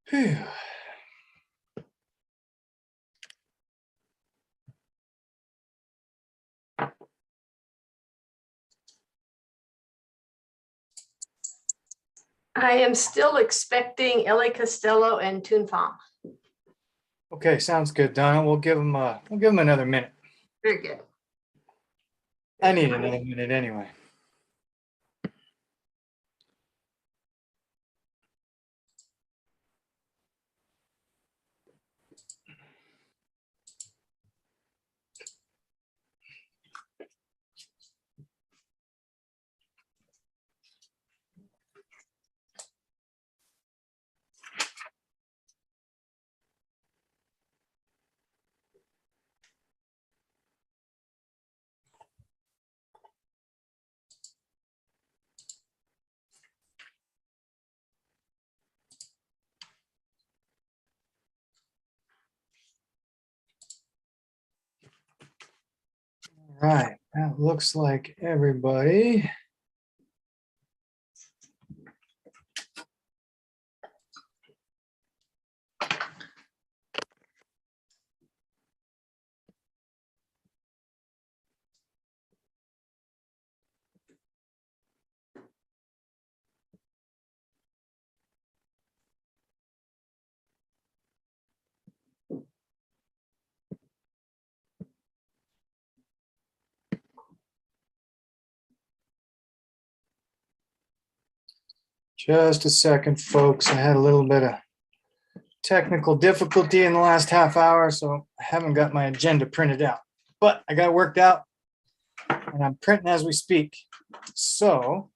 Phew. I am still expecting LA Costello and Townhome. Okay, sounds good, Donna. We'll give them another minute. Very good. I need another minute anyway. All right, that looks like everybody. Just a second, folks. I had a little bit of technical difficulty in the last half hour, so I haven't got my agenda printed out, but I got it worked out and I'm printing as we speak. So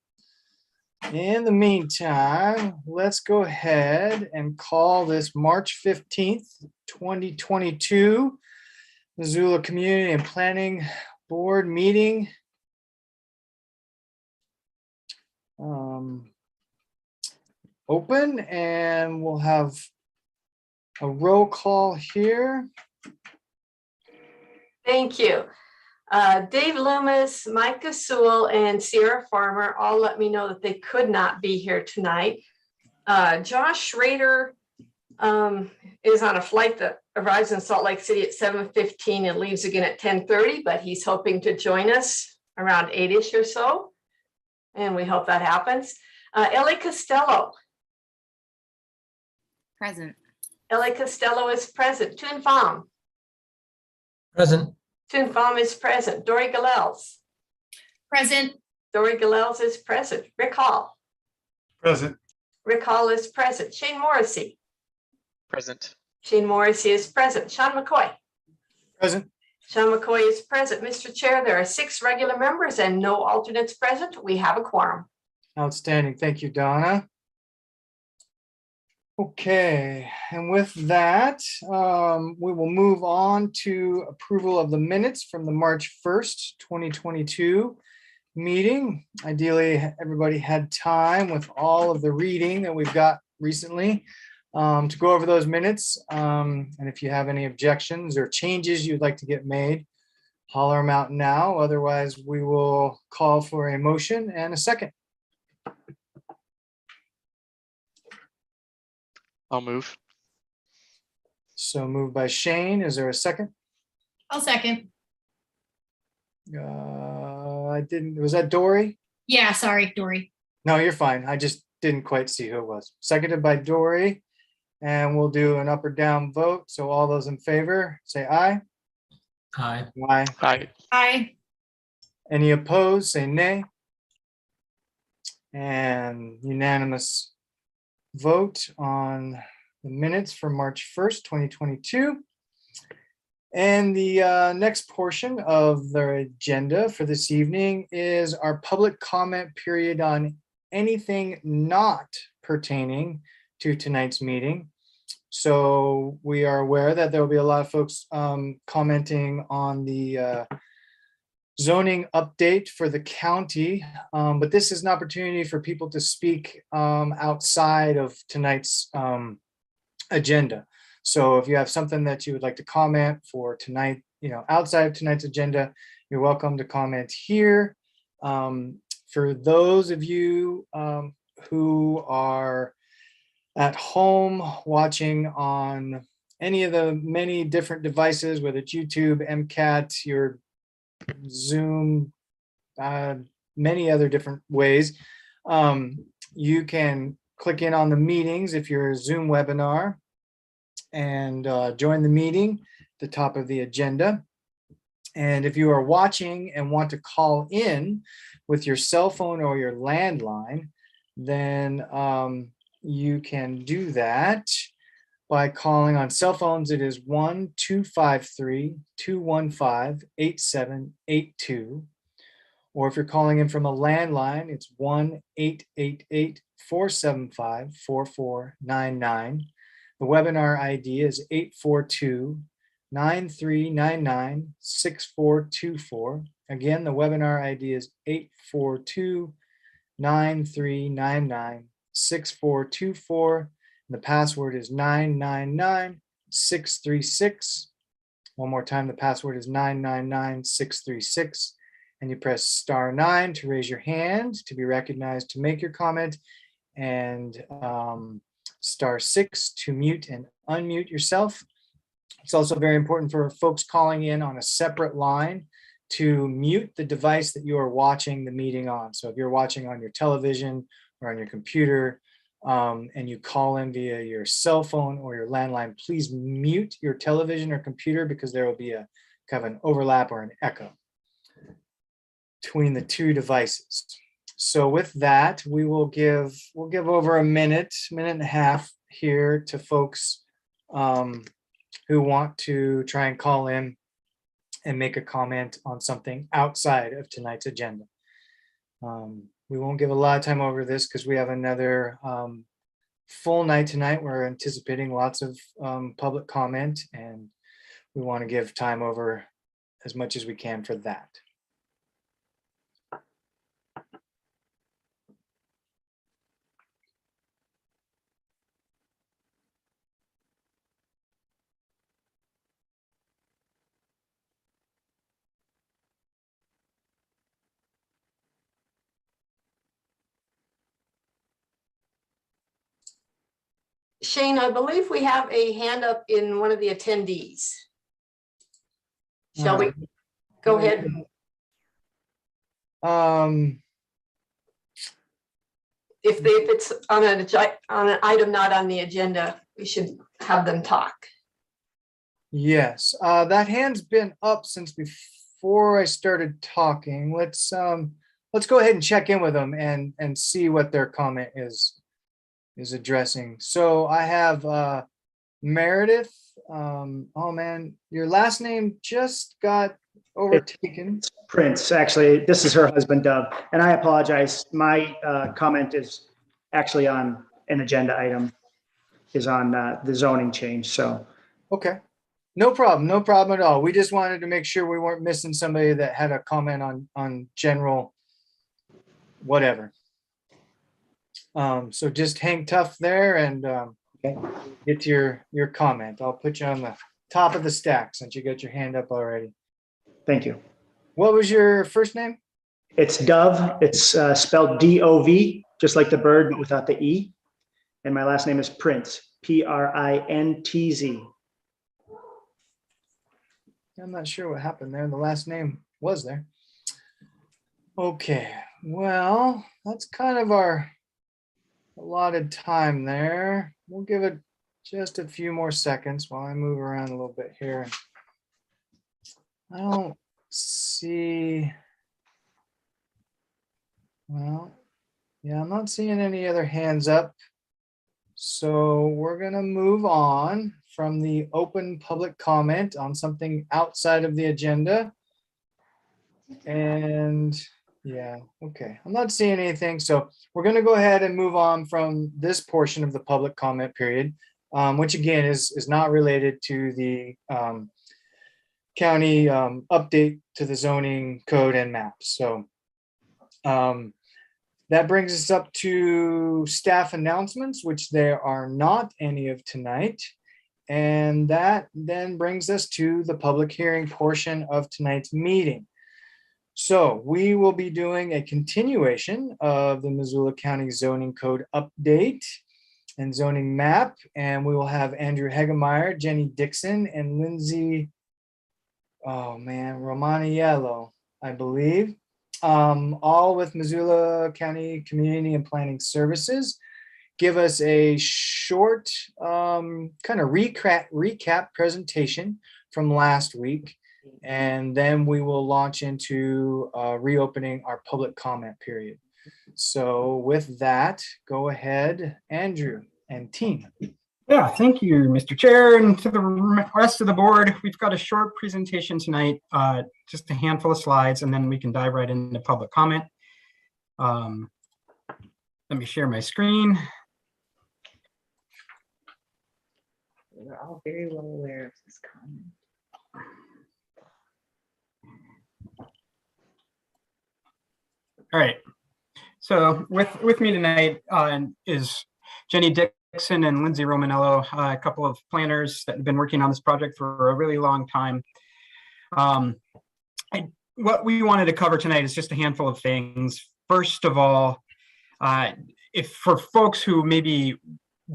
in the meantime, let's go ahead and call this March 15th, 2022 Missoula Community and Planning Board meeting. Open, and we'll have a roll call here. Thank you. Dave Loomis, Micah Sewell, and Sierra Farmer all let me know that they could not be here tonight. Josh Schrader is on a flight that arrives in Salt Lake City at 7:15 and leaves again at 10:30, but he's hoping to join us around 8-ish or so. And we hope that happens. LA Costello. Present. LA Costello is present. Townhome. Present. Townhome is present. Dory Galels. Present. Dory Galels is present. Rick Hall. Present. Rick Hall is present. Shane Morrissey. Present. Shane Morrissey is present. Sean McCoy. Present. Sean McCoy is present. Mr. Chair, there are 6 regular members and no alternates present. We have a quorum. Outstanding. Thank you, Donna. Okay, and with that, we will move on to approval of the minutes from the March 1st, 2022 meeting. Ideally, everybody had time with all of the reading that we've got recently to go over those minutes. And if you have any objections or changes you'd like to get made, holler them out now. Otherwise, we will call for a motion and a second. I'll move. So moved by Shane. Is there a second? I'll second. Was that Dory? Yeah, sorry, Dory. No, you're fine. I just didn't quite see who it was. Seconded by Dory. And we'll do an up or down vote. So all those in favor, say aye. Aye. Aye. Aye. Aye. Any opposed, say nay. And unanimous vote on the minutes for March 1st, 2022. And the next portion of the agenda for this evening is our public comment period on anything not pertaining to tonight's meeting. So we are aware that there will be a lot of folks commenting on the zoning update for the county, but this is an opportunity for people to speak outside of tonight's agenda. So if you have something that you would like to comment for tonight, outside of tonight's agenda, you're welcome to comment here. For those of you who are at home watching on any of the many different devices, whether it's YouTube, MCAT, your Zoom, many other different ways, you can click in on the meetings if you're a Zoom webinar and join the meeting at the top of the agenda. And if you are watching and want to call in with your cell phone or your landline, then you can do that by calling on cell phones. It is 1-253-215-8782. Or if you're calling in from a landline, it's 1-888-475-4499. The webinar ID is 842-9399-6424. Again, the webinar ID is 842-9399-6424. And the password is 999-636. One more time, the password is 999-636. And you press *9 to raise your hand to be recognized to make your comment, and *6 to mute and unmute yourself. It's also very important for folks calling in on a separate line to mute the device that you are watching the meeting on. So if you're watching on your television or on your computer and you call in via your cell phone or your landline, please mute your television or computer, because there will be a kind of an overlap or an echo between the two devices. So with that, we'll give over a minute and a half here to folks who want to try and call in and make a comment on something outside of tonight's agenda. We won't give a lot of time over this because we have another full night tonight. We're anticipating lots of public comment, and we want to give time over as much as we can for that. Shane, I believe we have a hand up in one of the attendees. Shall we go ahead? If it's on an item not on the agenda, we should have them talk. Yes, that hand's been up since before I started talking. Let's go ahead and check in with them and see what their comment is addressing. So I have Meredith. Oh man, your last name just got overtaken. It's Prince, actually. This is her husband, Dove. And I apologize. My comment is actually on an agenda item, is on the zoning change. So, Okay, no problem at all. We just wanted to make sure we weren't missing somebody that had a comment on general whatever. So just hang tough there and okay. get to your comment. I'll put you on the top of the stack since you got your hand up already. Thank you. What was your first name? It's Dove. It's spelled D-O-V, just like the bird, but without the E. And my last name is Prince, P-R-I-N-T-Z. I'm not sure what happened there. The last name was there. Okay, well, that's kind of our allotted time there. We'll give it just a few more seconds while I move around a little bit here. I don't see, well, yeah, I'm not seeing any other hands up. So we're gonna move on from the open public comment on something outside of the agenda. And yeah, okay, I'm not seeing anything. So we're gonna go ahead and move on from this portion of the public comment period, which again is not related to the county update to the zoning code and maps. So that brings us up to staff announcements, which there are not any of tonight. And that then brings us to the public hearing portion of tonight's meeting. So we will be doing a continuation of the Missoula County Zoning Code update and zoning map. And we will have Andrew Hegemeyer, Jenny Dixon, and Lindsay, Romaniello, I believe, all with Missoula County Community and Planning Services. Give us a short kind of recap presentation from last week. And then we will launch into reopening our public comment period. So with that, go ahead, Andrew and team. Yeah, thank you, Mr. Chair, and to the rest of the board. We've got a short presentation tonight, just a handful of slides, and then we can dive right into public comment. Let me share my screen. We're all very well aware of this comment. All right. So with me tonight is Jenny Dixon and Lindsay Romanello, a couple of planners that have been working on this project for a really long time. What we wanted to cover tonight is just a handful of things. First of all, if for folks who maybe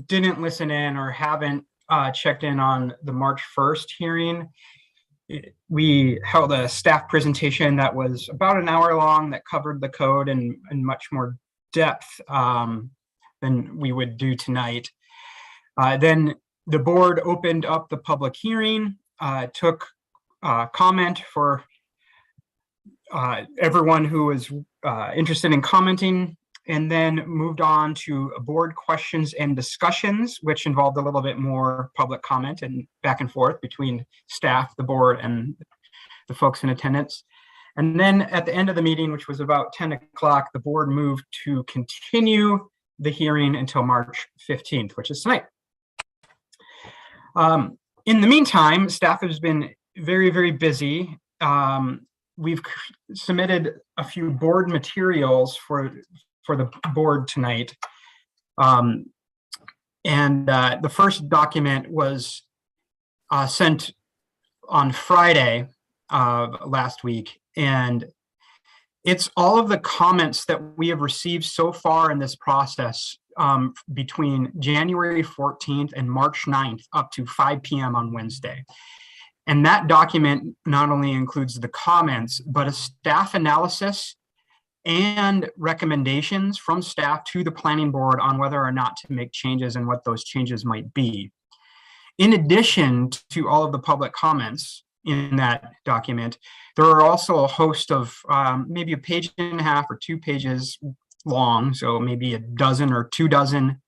didn't listen in or haven't checked in on the March 1st hearing, we held a staff presentation that was about an hour long that covered the code in much more depth than we would do tonight. Then the board opened up the public hearing, took comment for everyone who was interested in commenting, and then moved on to board questions and discussions, which involved a little bit more public comment and back and forth between staff, the board, and the folks in attendance. And then at the end of the meeting, which was about 10 o'clock, the board moved to continue the hearing until March 15th, which is tonight. In the meantime, staff has been very, very busy. We've submitted a few board materials for the board tonight. And the first document was sent on Friday last week. And it's all of the comments that we have received so far in this process between January 14th and March 9th up to 5 p.m. on Wednesday. And that document not only includes the comments, but a staff analysis and recommendations from staff to the planning board on whether or not to make changes and what those changes might be. In addition to all of the public comments in that document, there are also a host of maybe a page and a half or 2 pages long, so maybe a dozen or 2 dozen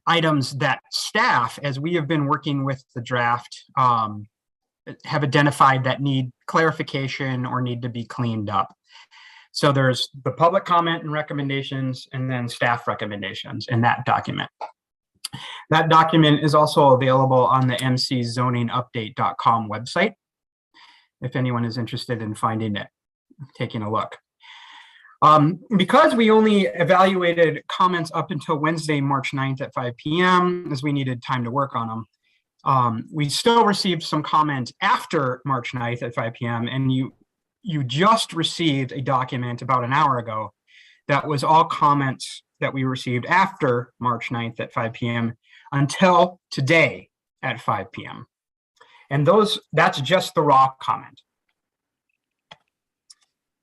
items that staff, as we have been working with the draft, have identified that need clarification or need to be cleaned up. So there's the public comment and recommendations, and then staff recommendations in that document. That document is also available on the mczoningupdate.com website, if anyone is interested in finding it, taking a look. Because we only evaluated comments up until Wednesday, March 9th at 5 p.m., as we needed time to work on them, we still received some comment after March 9th at 5 p.m. and you just received a document about an hour ago that was all comments that we received after March 9th at 5 p.m. until today at 5 p.m. And that's just the raw comment.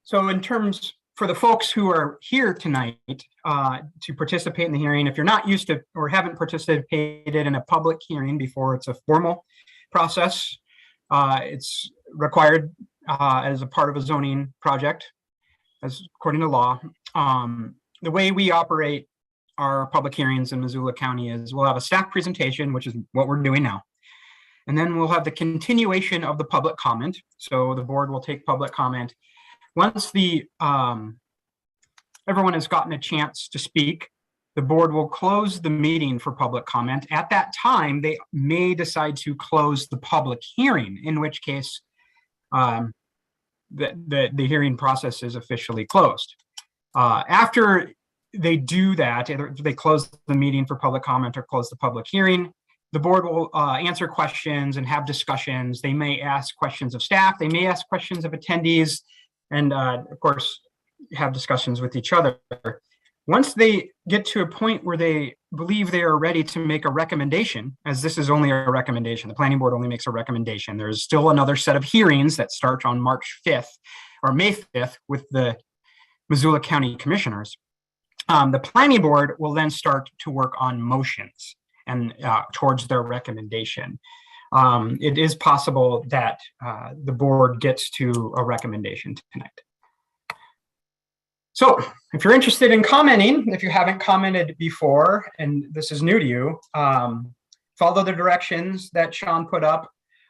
So in terms, for the folks who are here tonight to participate in the hearing, if you're not used to or haven't participated in a public hearing before, it's a formal process. It's required as a part of a zoning project, as according to law. The way we operate our public hearings in Missoula County is we'll have a staff presentation, which is what we're doing now. And then we'll have the continuation of the public comment. So the board will take public comment. Once everyone has gotten a chance to speak, the board will close the meeting for public comment. At that time, they may decide to close the public hearing, in which case the hearing process is officially closed. After they do that, either they close the meeting for public comment or close the public hearing, the board will answer questions and have discussions. They may ask questions of staff. They may ask questions of attendees. and of course, have discussions with each other. Once they get to a point where they believe they are ready to make a recommendation, as this is only a recommendation, the planning board only makes a recommendation. There's still another set of hearings that start on March 5th or May 5th with the Missoula County Commissioners. The planning board will then start to work on motions and towards their recommendation. It is possible that the board gets to a recommendation tonight. So if you're interested in commenting, if you haven't commented before, and this is new to you, follow the directions that Sean put up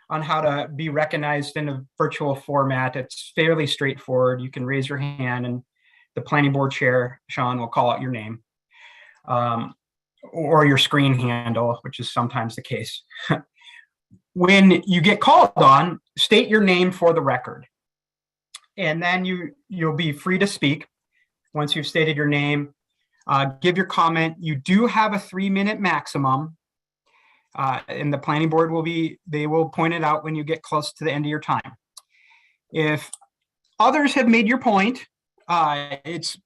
on how to be recognized in a virtual format. It's fairly straightforward. You can raise your hand and the planning board chair, Sean, will call out your name or your screen handle, which is sometimes the case. When you get called on, state your name for the record. And then you'll be free to speak. Once you've stated your name, give your comment. You do have a 3-minute maximum, and the planning board they will point it out when you get close to the end of your time. If others have made your point, it's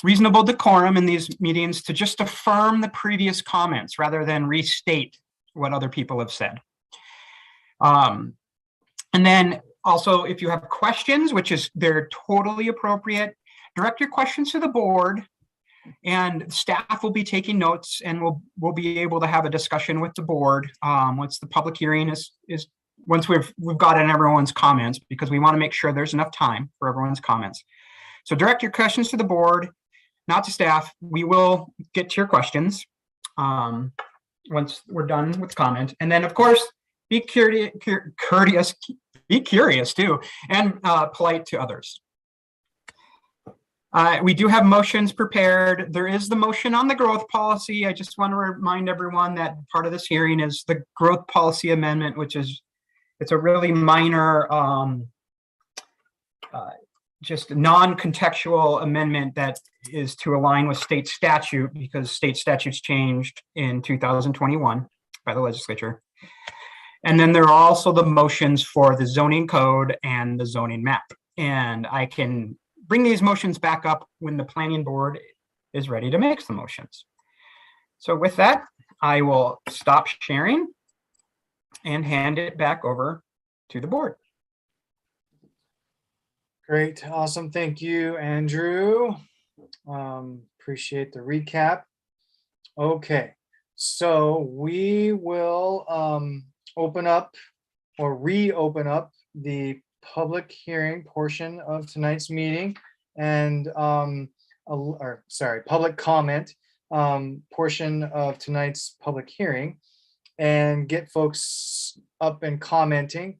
reasonable decorum in these meetings to just affirm the previous comments rather than restate what other people have said. And then also, if you have questions, they're totally appropriate, direct your questions to the board, and staff will be taking notes, and we'll be able to have a discussion with the board once the public hearing is once we've gotten everyone's comments, because we want to make sure there's enough time for everyone's comments. So direct your questions to the board, not to staff. We will get to your questions once we're done with comment, and then of course be courteous, be curious too, and polite to others. We do have motions prepared. There is the motion on the growth policy. I just want to remind everyone that part of this hearing is the growth policy amendment, it's a really minor, just non-contextual amendment that is to align with state statute, because state statutes changed in 2021 by the legislature. And then there are also the motions for the zoning code and the zoning map. And I can bring these motions back up when the planning board is ready to make the motions. So with that, I will stop sharing and hand it back over to the board. Great, awesome. Thank you, Andrew. Appreciate the recap. Okay, so we will open up or reopen up the public hearing portion of tonight's meeting, and public comment portion of tonight's public hearing, and get folks up and commenting.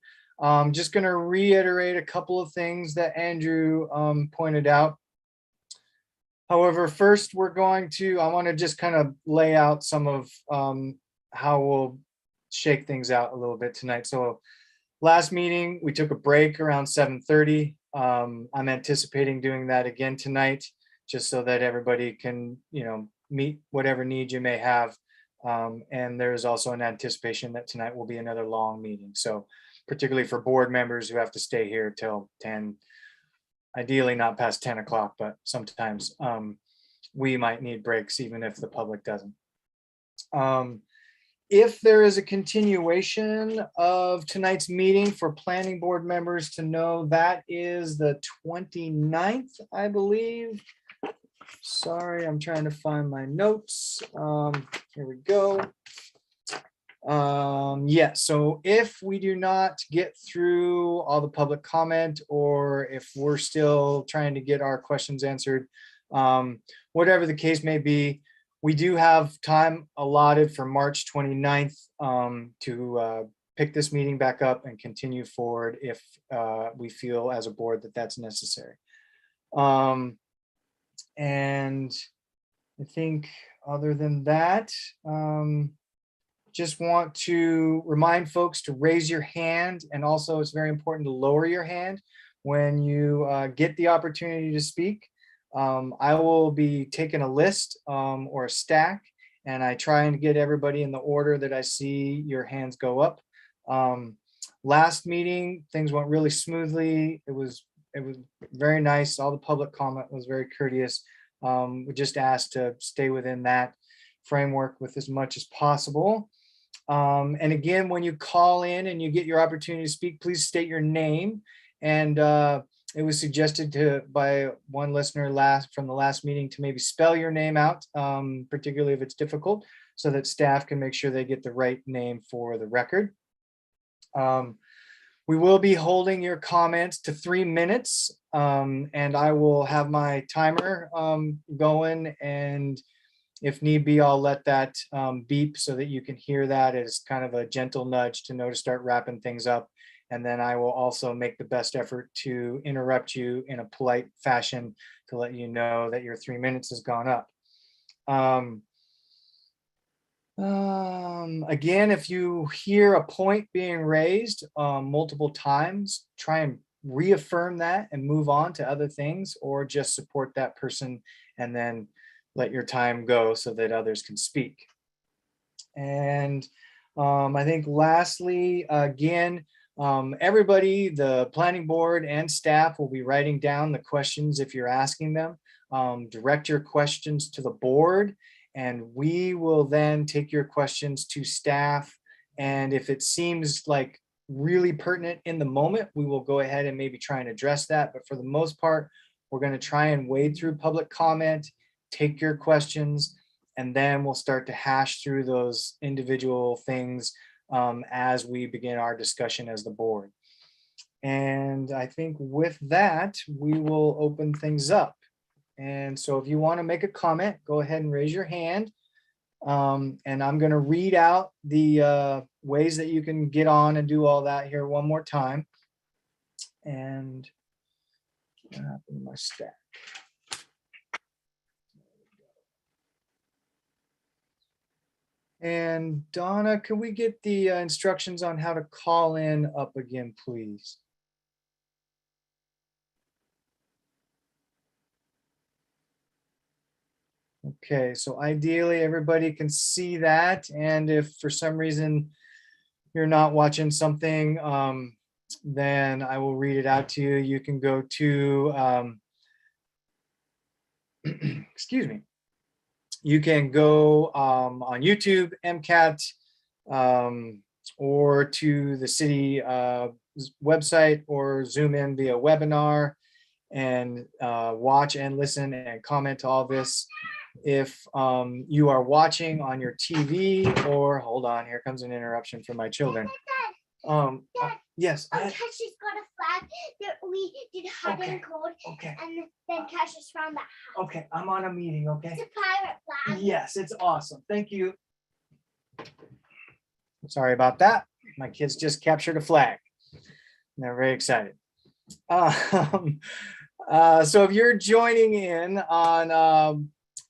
Just going to reiterate a couple of things that Andrew pointed out. However, first I want to just kind of lay out some of how we'll shake things out a little bit tonight. So last meeting, we took a break around 7:30. I'm anticipating doing that again tonight, just so that everybody can, meet whatever needs you may have. And there's also an anticipation that tonight will be another long meeting. So particularly for board members who have to stay here till 10, ideally not past 10 o'clock, but sometimes we might need breaks even if the public doesn't. If there is a continuation of tonight's meeting for planning board members to know, that is the 29th, I believe. Sorry, I'm trying to find my notes. Here we go. So if we do not get through all the public comment, or if we're still trying to get our questions answered, whatever the case may be, we do have time allotted for March 29th to pick this meeting back up and continue forward if we feel as a board that that's necessary. And I think other than that, just want to remind folks to raise your hand, and also it's very important to lower your hand when you get the opportunity to speak. I will be taking a list or a stack, and I try and get everybody in the order that I see your hands go up. Last meeting, things went really smoothly. It was it was very nice. All the public comment was very courteous. We just asked to stay within that framework with as much as possible. And again, when you call in and you get your opportunity to speak, please state your name. And it was suggested by one listener from the last meeting to maybe spell your name out, particularly if it's difficult, so that staff can make sure they get the right name for the record. We will be holding your comments to 3 minutes, and I will have my timer going, and if need be, I'll let that beep so that you can hear that as kind of a gentle nudge to know to start wrapping things up. And then I will also make the best effort to interrupt you in a polite fashion to let you know that your 3 minutes has gone up. Again, if you hear a point being raised multiple times, try and reaffirm that and move on to other things, or just support that person and then let your time go so that others can speak. And I think lastly, again, everybody, the planning board and staff will be writing down the questions if you're asking them. Direct your questions to the board, and we will then take your questions to staff. And if it seems like really pertinent in the moment, we will go ahead and maybe try and address that. But for the most part, we're going to try and wade through public comment, take your questions, and then we'll start to hash through those individual things as we begin our discussion as the board. And I think with that, we will open things up. And so if you want to make a comment, go ahead and raise your hand. And I'm going to read out the ways that you can get on and do all that here one more time. And what happened to my stack? And Donna, can we get the instructions on how to call in up again, please? Okay, so ideally everybody can see that. And if for some reason you're not watching something, then I will read it out to you. You can go to, excuse me. You can go on YouTube, MCAT, or to the city website, or Zoom in via webinar and watch and listen and comment to all this. If you are watching on your TV, or hold on, here comes an interruption from my children. Yes. Cashe's got a flag that we did hot and cold. Okay. And then Cashe's found that house. Okay, I'm on a meeting, okay? It's a pirate flag. Yes, it's awesome. Thank you. Sorry about that. My kids just captured a flag. They're very excited. So if you're joining in on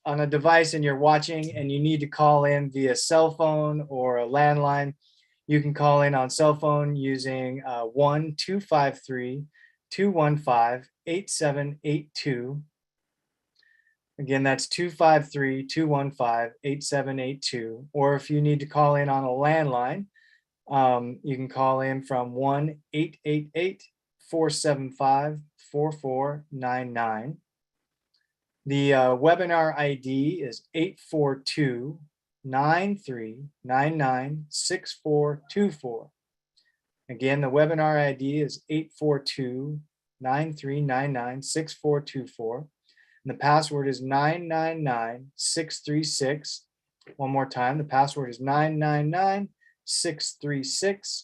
a device and you're watching and you need to call in via cell phone or a landline, you can call in on cell phone using 1-253-215-8782. Again, that's 253-215-8782. Or if you need to call in on a landline, you can call in from 1-888-475-4499. The webinar ID is 842-9399-6424. Again, the webinar ID is 842-9399-6424. And the password is 999-636. One more time, the password is 999-636.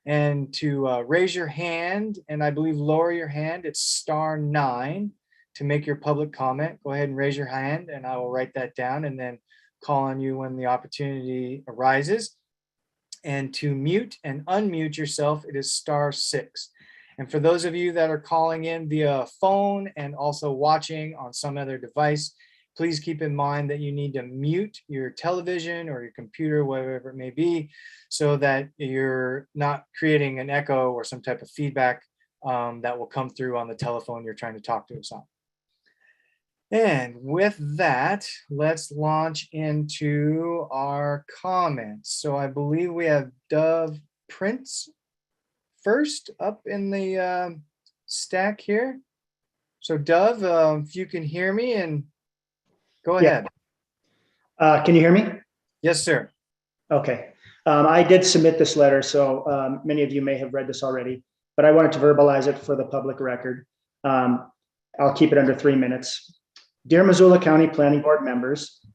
And to raise your hand, and I believe lower your hand, it's *9 to make your public comment. Go ahead and raise your hand and I will write that down and then call on you when the opportunity arises. And to mute and unmute yourself, it is *6. And for those of you that are calling in via phone and also watching on some other device, please keep in mind that you need to mute your television or your computer, whatever it may be, so that you're not creating an echo or some type of feedback that will come through on the telephone you're trying to talk to us on. And with that, let's launch into our comments. So I believe we have Dove Prince first up in the stack here. So Dove, if you can hear me and go Yeah. ahead. Can you hear me? Yes, sir. Okay. I did submit this letter, so many of you may have read this already, but I wanted to verbalize it for the public record. I'll keep it under 3 minutes. Dear Missoula County Planning Board members,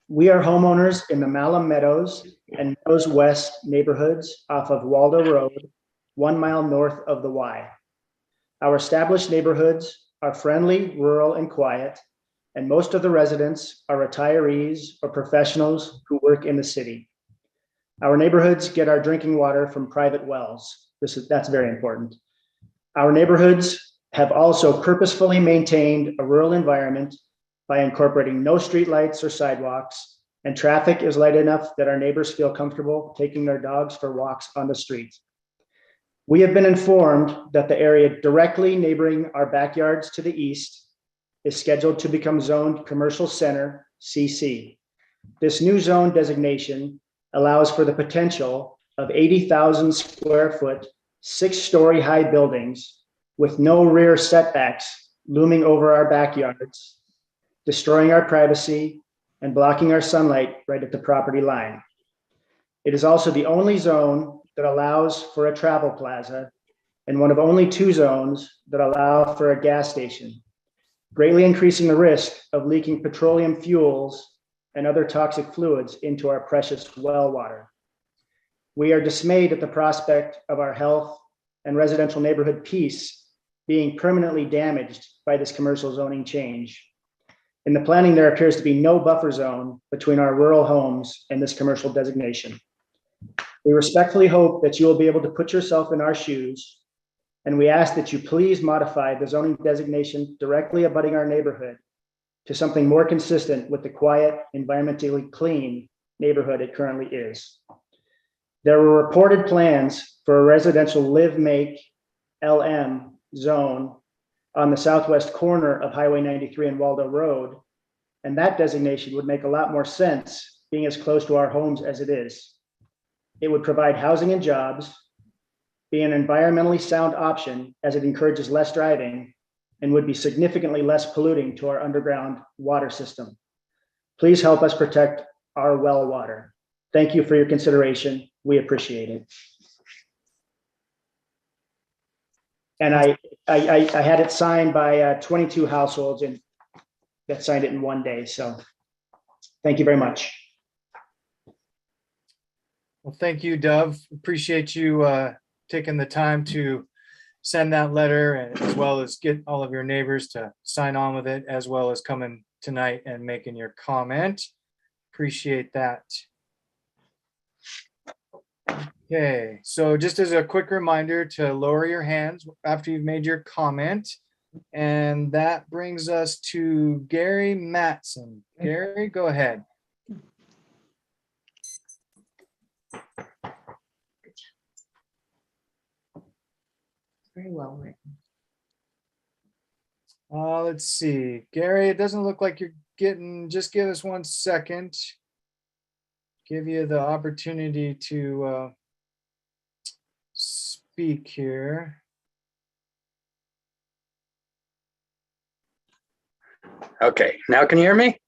we are homeowners in the Malham Meadows and Meadows West neighborhoods off of Waldo Road, 1 mile north of the Y. Our established neighborhoods are friendly, rural, and quiet, and most of the residents are retirees or professionals who work in the city. Our neighborhoods get our drinking water from private wells. That's very important. Our neighborhoods have also purposefully maintained a rural environment by incorporating no streetlights or sidewalks, and traffic is light enough that our neighbors feel comfortable taking their dogs for walks on the street. We have been informed that the area directly neighboring our backyards to the east is scheduled to become zoned Commercial Center, CC. This new zone designation allows for the potential of 80,000 square foot, 6-story high buildings with no rear setbacks looming over our backyards, destroying our privacy and blocking our sunlight right at the property line. It is also the only zone that allows for a travel plaza and one of only 2 zones that allow for a gas station, greatly increasing the risk of leaking petroleum fuels and other toxic fluids into our precious well water. We are dismayed at the prospect of our health and residential neighborhood peace being permanently damaged by this commercial zoning change. In the planning, there appears to be no buffer zone between our rural homes and this commercial designation. We respectfully hope that you will be able to put yourself in our shoes, and we ask that you please modify the zoning designation directly abutting our neighborhood to something more consistent with the quiet, environmentally clean neighborhood it currently is. There were reported plans for a residential live make LM zone on the southwest corner of Highway 93 and Waldo Road, and that designation would make a lot more sense being as close to our homes as it is. It would provide housing and jobs, be an environmentally sound option as it encourages less driving, and would be significantly less polluting to our underground water system. Please help us protect our well water. Thank you for your consideration. We appreciate it. And I had it signed by 22 households and that signed it in 1 day. So thank you very much. Well, thank you, Dove. Appreciate you taking the time to send that letter, and as well as get all of your neighbors to sign on with it, as well as coming tonight and making your comment. Appreciate that. Okay, so just as a quick reminder to lower your hands after you've made your comment. And that brings us to Gary Matson. Gary, go ahead. Very well written. Let's see, Gary, it doesn't look like you're getting, just give us 1 second. Give you the opportunity to speak here. Okay, now can you hear me?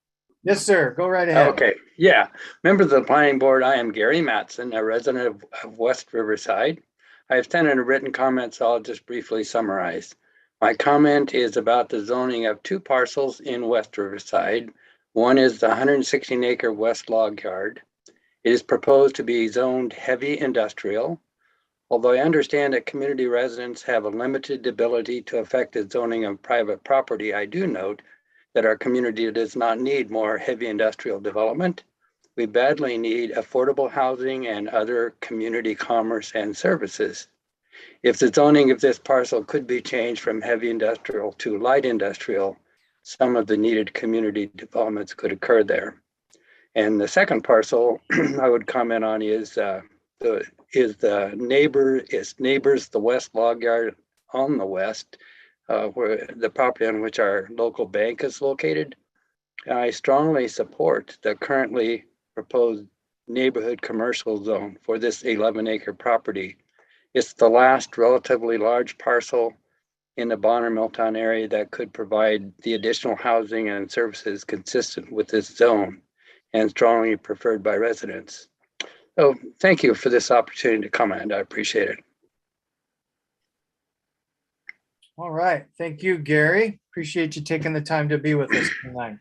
Yes, sir. Go right ahead. Okay, yeah. Members of the planning board, I am Gary Matson, a resident of West Riverside. I have sent in a written comment, so I'll just briefly summarize. My comment is about the zoning of 2 parcels in West Riverside. One is the 116-acre West Log Yard. It is proposed to be zoned heavy industrial. Although I understand that community residents have a limited ability to affect the zoning of private property, I do note that our community does not need more heavy industrial development. We badly need affordable housing and other community commerce and services. If the zoning of this parcel could be changed from heavy industrial to light industrial, some of the needed community developments could occur there. And the second parcel I would comment on is the neighbors, the West Log Yard on the west, where the property on which our local bank is located. I strongly support the currently proposed neighborhood commercial zone for this 11-acre property. It's the last relatively large parcel in the Bonner Milltown area that could provide the additional housing and services consistent with this zone and strongly preferred by residents. So thank you for this opportunity to comment. I appreciate it. All right. Thank you, Gary. Appreciate you taking the time to be with us tonight.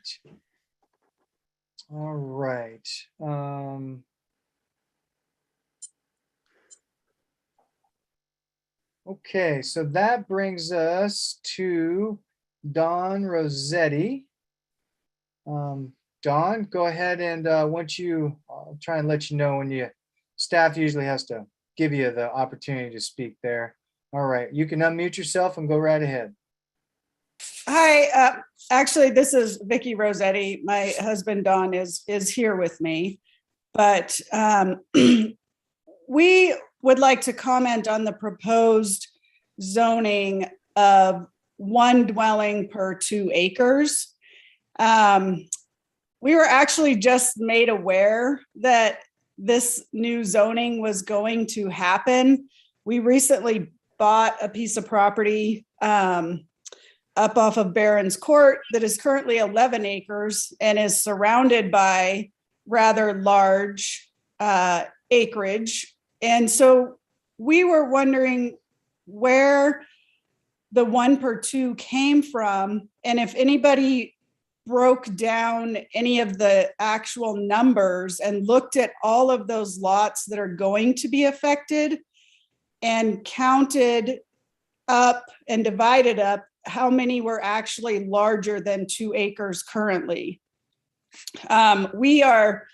All right. Okay, so that brings us to Don Rossetti. Don, go ahead and once you, I'll try and let you know when staff usually has to give you the opportunity to speak there. All right, you can unmute yourself and go right ahead. Hi, actually, this is Vicki Rossetti. My husband, Don, is here with me. But we would like to comment on the proposed zoning of 1 dwelling per 2 acres. We were actually just made aware that this new zoning was going to happen. We recently bought a piece of property up off of Barron's Court that is currently 11 acres and is surrounded by rather large acreage. And so we were wondering where the 1 per 2 came from, and if anybody broke down any of the actual numbers and looked at all of those lots that are going to be affected and counted up and divided up how many were actually larger than 2 acres currently. We are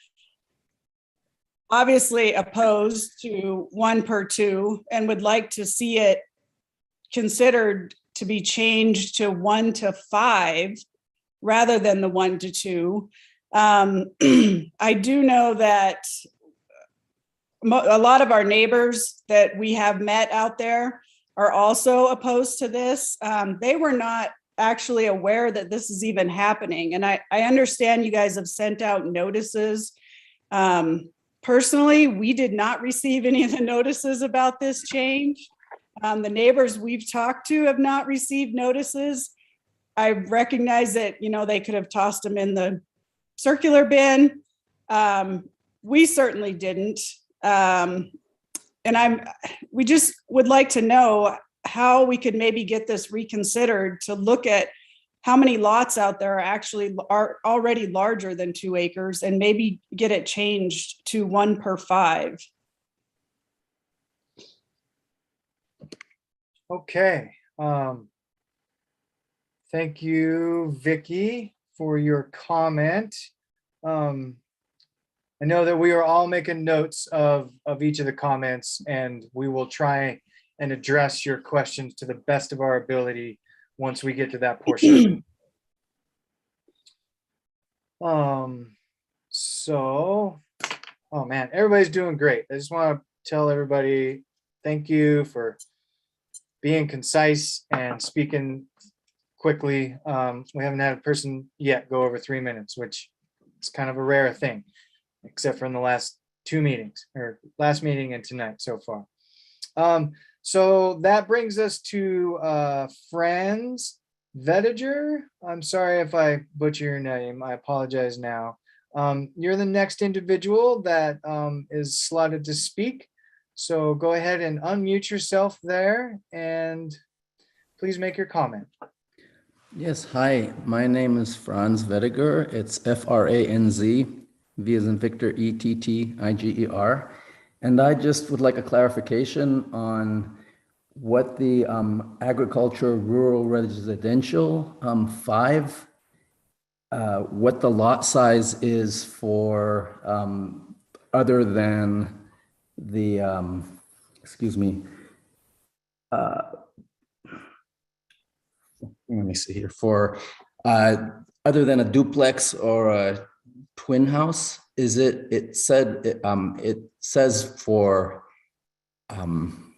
obviously opposed to 1 per 2 and would like to see it considered to be changed to 1 to 5 rather than the 1 to 2. I do know that a lot of our neighbors that we have met out there are also opposed to this. They were not actually aware that this is even happening. And I understand you guys have sent out notices. Personally, we did not receive any of the notices about this change. The neighbors we've talked to have not received notices. I recognize that, they could have tossed them in the circular bin. We certainly didn't. And we just would like to know how we could maybe get this reconsidered to look at how many lots out there are already larger than 2 acres and maybe get it changed to 1 per 5. Okay. Thank you, Vicki, for your comment. I know that we are all making notes of each of the comments, and we will try and address your questions to the best of our ability once we get to that portion. Oh man, everybody's doing great. I just want to tell everybody thank you for being concise and speaking quickly. We haven't had a person yet go over 3 minutes, which is kind of a rare thing, except for in the last 2 meetings, or last meeting and tonight so far. So that brings us to Franz Vetiger. I'm sorry if I butcher your name. I apologize now. You're the next individual that is slotted to speak. So go ahead and unmute yourself there and please make your comment. Yes, hi, my name is Franz Vetiger. It's F-R-A-N-Z, V as in Victor, E-T-T-I-G-E-R. And I just would like a clarification on what the agriculture rural residential 5, what the lot size is for other than the, let me see here, for other than a duplex or a twin house. Is it says for an,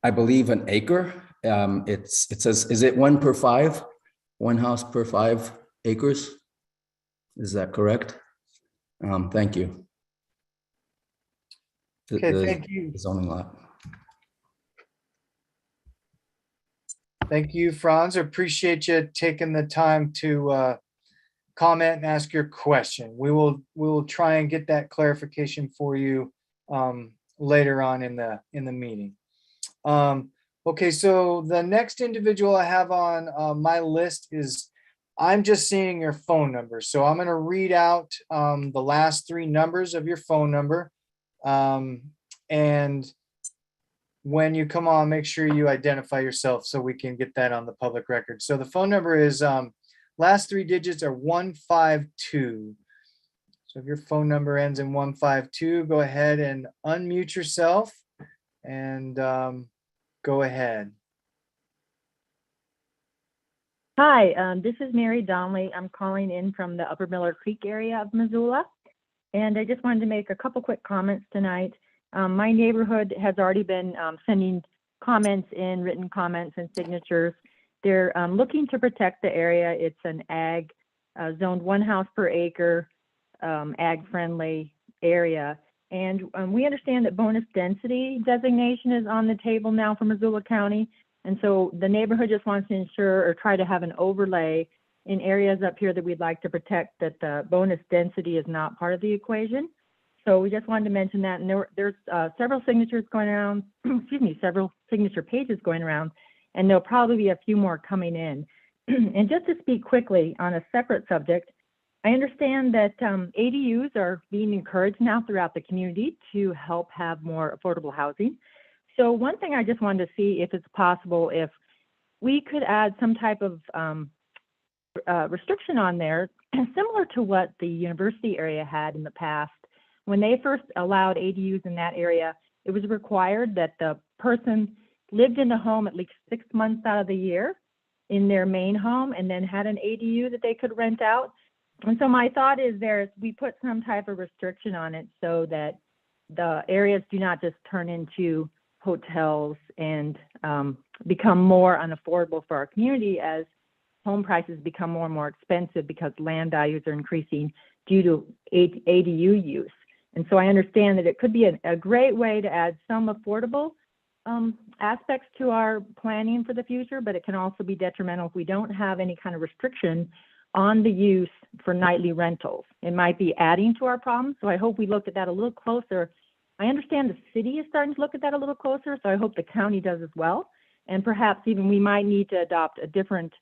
I believe, an acre. It says, is it 1 per 5, 1 house per 5 acres? Is that correct? Thank you. Okay, thank you. Zoning lot. Thank you, Franz. I appreciate you taking the time to comment and ask your question. We will try and get that clarification for you later on in the meeting. Okay, so the next individual I have on my list is, I'm just seeing your phone number. So I'm going to read out the last 3 numbers of your phone number. And when you come on, make sure you identify yourself so we can get that on the public record. So the phone number is last 3 digits are 152. So if your phone number ends in 152, go ahead and unmute yourself and go ahead. Hi, this is Mary Donnelly. I'm calling in from the Upper Miller Creek area of Missoula. And I just wanted to make a couple quick comments tonight. My neighborhood has already been sending comments in, written comments and signatures. They're looking to protect the area. It's an ag, zoned 1 house per acre, ag-friendly area. And we understand that bonus density designation is on the table now for Missoula County. And so the neighborhood just wants to ensure or try to have an overlay in areas up here that we'd like to protect, that the bonus density is not part of the equation. So we just wanted to mention that. And there's several signatures going around, excuse me, several signature pages going around, and there'll probably be a few more coming in. And just to speak quickly on a separate subject, I understand that ADUs are being encouraged now throughout the community to help have more affordable housing. So one thing I just wanted to see if it's possible, if we could add some type of restriction on there, similar to what the university area had in the past. When they first allowed ADUs in that area, it was required that the person lived in the home at least 6 months out of the year in their main home and then had an ADU that they could rent out. And so my thought is we put some type of restriction on it so that the areas do not just turn into hotels and become more unaffordable for our community as home prices become more and more expensive because land values are increasing due to ADU use. And so I understand that it could be a great way to add some affordable aspects to our planning for the future, but it can also be detrimental if we don't have any kind of restriction on the use for nightly rentals. It might be adding to our problem. So I hope we look at that a little closer. I understand the city is starting to look at that a little closer, so I hope the county does as well. And perhaps even we might need to adopt a different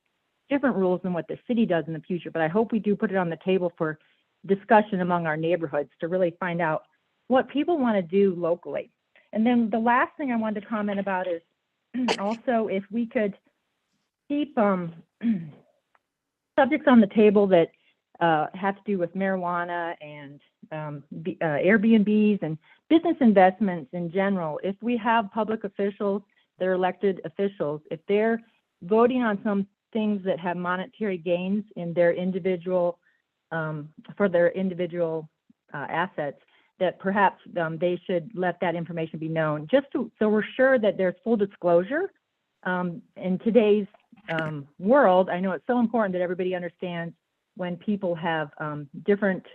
rules than what the city does in the future. But I hope we do put it on the table for discussion among our neighborhoods to really find out what people want to do locally. And then the last thing I wanted to comment about is also if we could keep subjects on the table that have to do with marijuana and Airbnbs and business investments in general. If we have public officials, they're elected officials, if they're voting on some things that have monetary gains in their individual, for their individual assets, that perhaps they should let that information be known, just so we're sure that there's full disclosure. In today's world, I know it's so important that everybody understands when people have different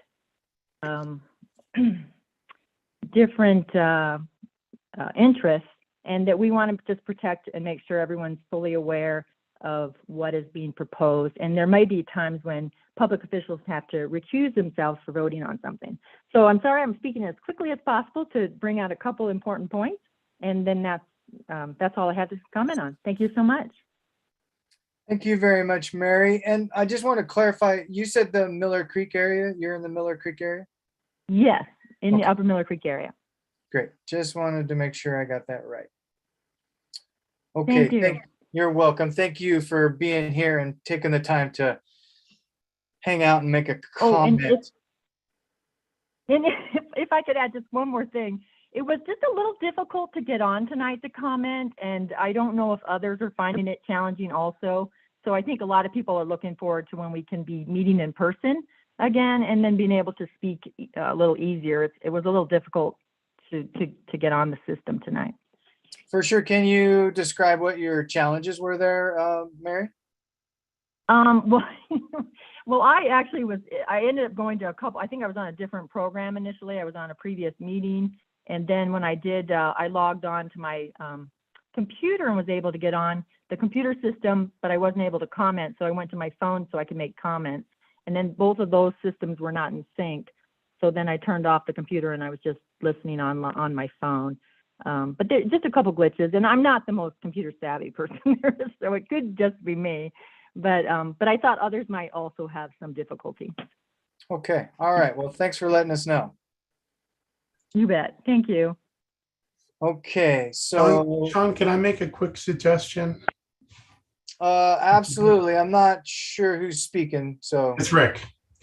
interests, and that we want to just protect and make sure everyone's fully aware of what is being proposed. And there may be times when public officials have to recuse themselves for voting on something. So I'm sorry, I'm speaking as quickly as possible to bring out a couple important points, and then that's all I have to comment on. Thank you so much. Thank you very much, Mary. And I just want to clarify, you said the Miller Creek area, you're in the Miller Creek area? Yes, in the Okay. Upper Miller Creek area. Great. Just wanted to make sure I got that right. Okay, Thank you. you're welcome. Thank you for being here and taking the time to hang out and make a Oh, and comment. if I could add just one more thing, it was just a little difficult to get on tonight to comment, and I don't know if others are finding it challenging also. So I think a lot of people are looking forward to when we can be meeting in person again, and then being able to speak a little easier. It was a little difficult to get on the system tonight. For sure. Can you describe what your challenges were there, Mary? Well, well, I ended up going to a couple. I think I was on a different program initially. I was on a previous meeting. And then when I did, I logged on to my computer and was able to get on. the computer system, but I wasn't able to comment. So I went to my phone so I could make comments. And then both of those systems were not in sync. So then I turned off the computer and I was just listening on my phone. But there just a couple glitches, and I'm not the most computer savvy person there, so it could just be me. But I thought others might also have some difficulty. Okay, all right. Well, thanks for letting us know. You bet. Thank you. Okay, so Sean, can I make a quick suggestion? absolutely. I'm not sure who's speaking, so. It's Rick.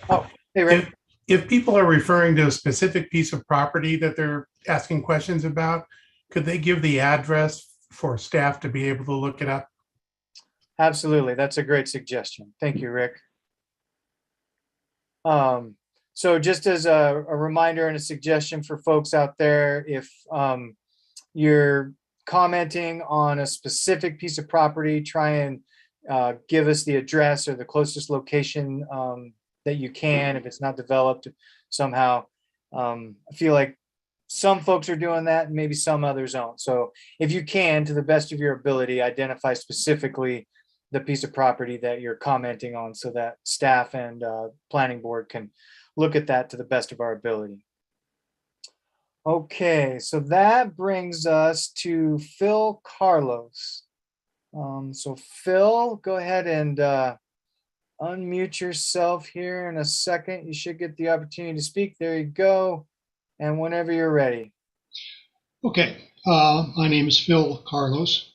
Oh, hey, Rick. If people are referring to a specific piece of property that they're asking questions about, could they give the address for staff to be able to look it up? Absolutely. That's a great suggestion. Thank you, Rick. So just as a reminder and a suggestion for folks out there, if you're commenting on a specific piece of property, try and give us the address or the closest location that you can, if it's not developed somehow. I feel like some folks are doing that and maybe some others don't. So if you can, to the best of your ability, identify specifically the piece of property that you're commenting on so that staff and planning board can look at that to the best of our ability. Okay, so that brings us to Phil Carlos. So Phil, go ahead and unmute yourself here in a second. You should get the opportunity to speak. There you go. And whenever you're ready. Okay, my name is Philip Carlos,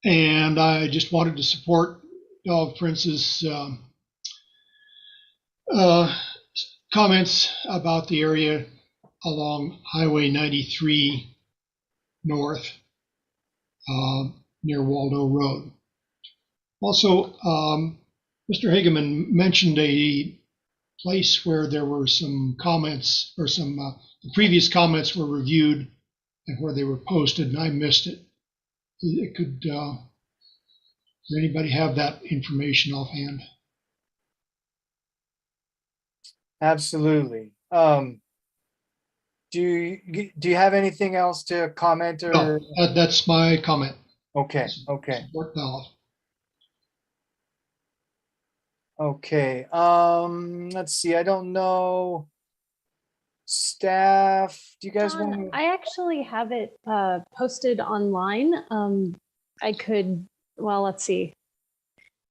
and I just wanted to support Prince's comments about the area along Highway 93 North near Waldo Road. Also, Mr. Hageman mentioned a place where there were some comments, or some the previous comments were reviewed and where they were posted, and I missed it. It could, does anybody have that information offhand? Absolutely. Do you have anything else to comment or? No, that's my comment. Okay, okay. Support valve. Okay, let's see, I don't know. Staff, do you guys want to? I actually have it posted online. I could, well, let's see.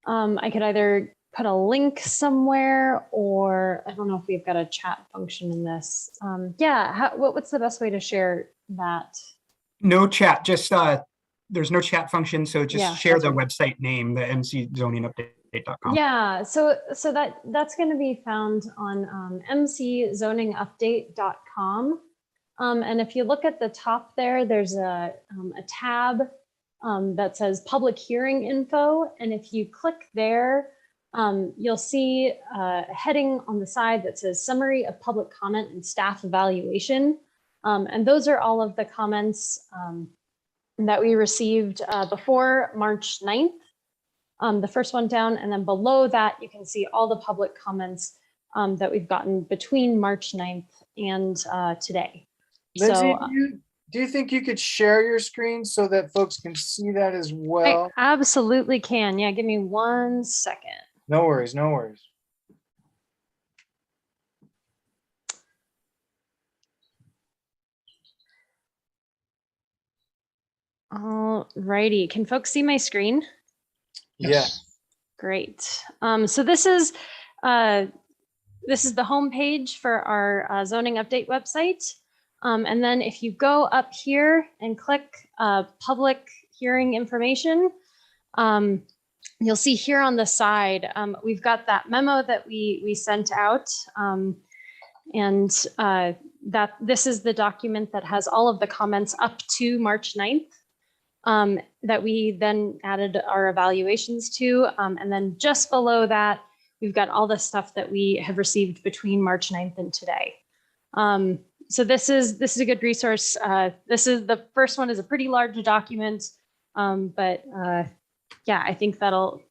I could either put a link somewhere, or I don't know if we've got a chat function in this. Yeah, what's the best way to share that? No chat, just there's no chat function, so just Yeah, share the right. website name, the mczoningupdate.com. Yeah, so that's going to be found on mczoningupdate.com. And if you look at the top there, there's a tab that says public hearing info. And if you click there, you'll see a heading on the side that says summary of public comment and staff evaluation. And those are all of the comments that we received before March 9th. The first one down, and then below that, you can see all the public comments that we've gotten between March 9th and today. Lindsay, So, do you think you could share your screen so that folks can see that as well? I absolutely can. Yeah, give me 1 second. No worries, no worries. All righty. Can folks see my screen? Yes. Great. So this is the homepage for our zoning update website. And then if you go up here and click public hearing information, you'll see here on the side, we've got that memo that we sent out. And that this is the document that has all of the comments up to March 9th. That we then added our evaluations to. And then just below that, we've got all the stuff that we have received between March 9th and today. So this is a good resource. This is the first one is a pretty large document, but yeah, I think that'll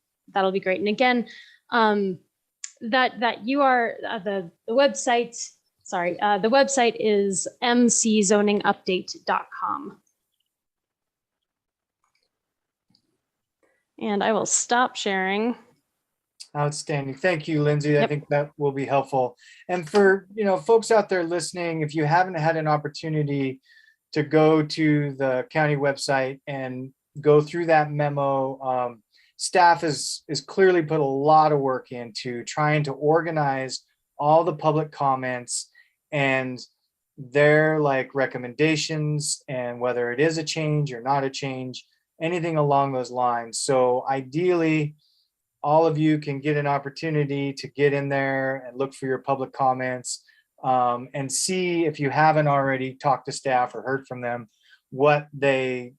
be great. And again, that you are the website. Sorry, the website is mczoningupdate.com. And I will stop sharing. Outstanding. Thank you, Lindsay. I Yep. think that will be helpful. And for, folks out there listening, if you haven't had an opportunity to go to the county website and go through that memo, staff is clearly put a lot of work into trying to organize all the public comments and their recommendations, and whether it is a change or not a change, anything along those lines. So ideally, all of you can get an opportunity to get in there and look for your public comments, and see, if you haven't already talked to staff or heard from them, what they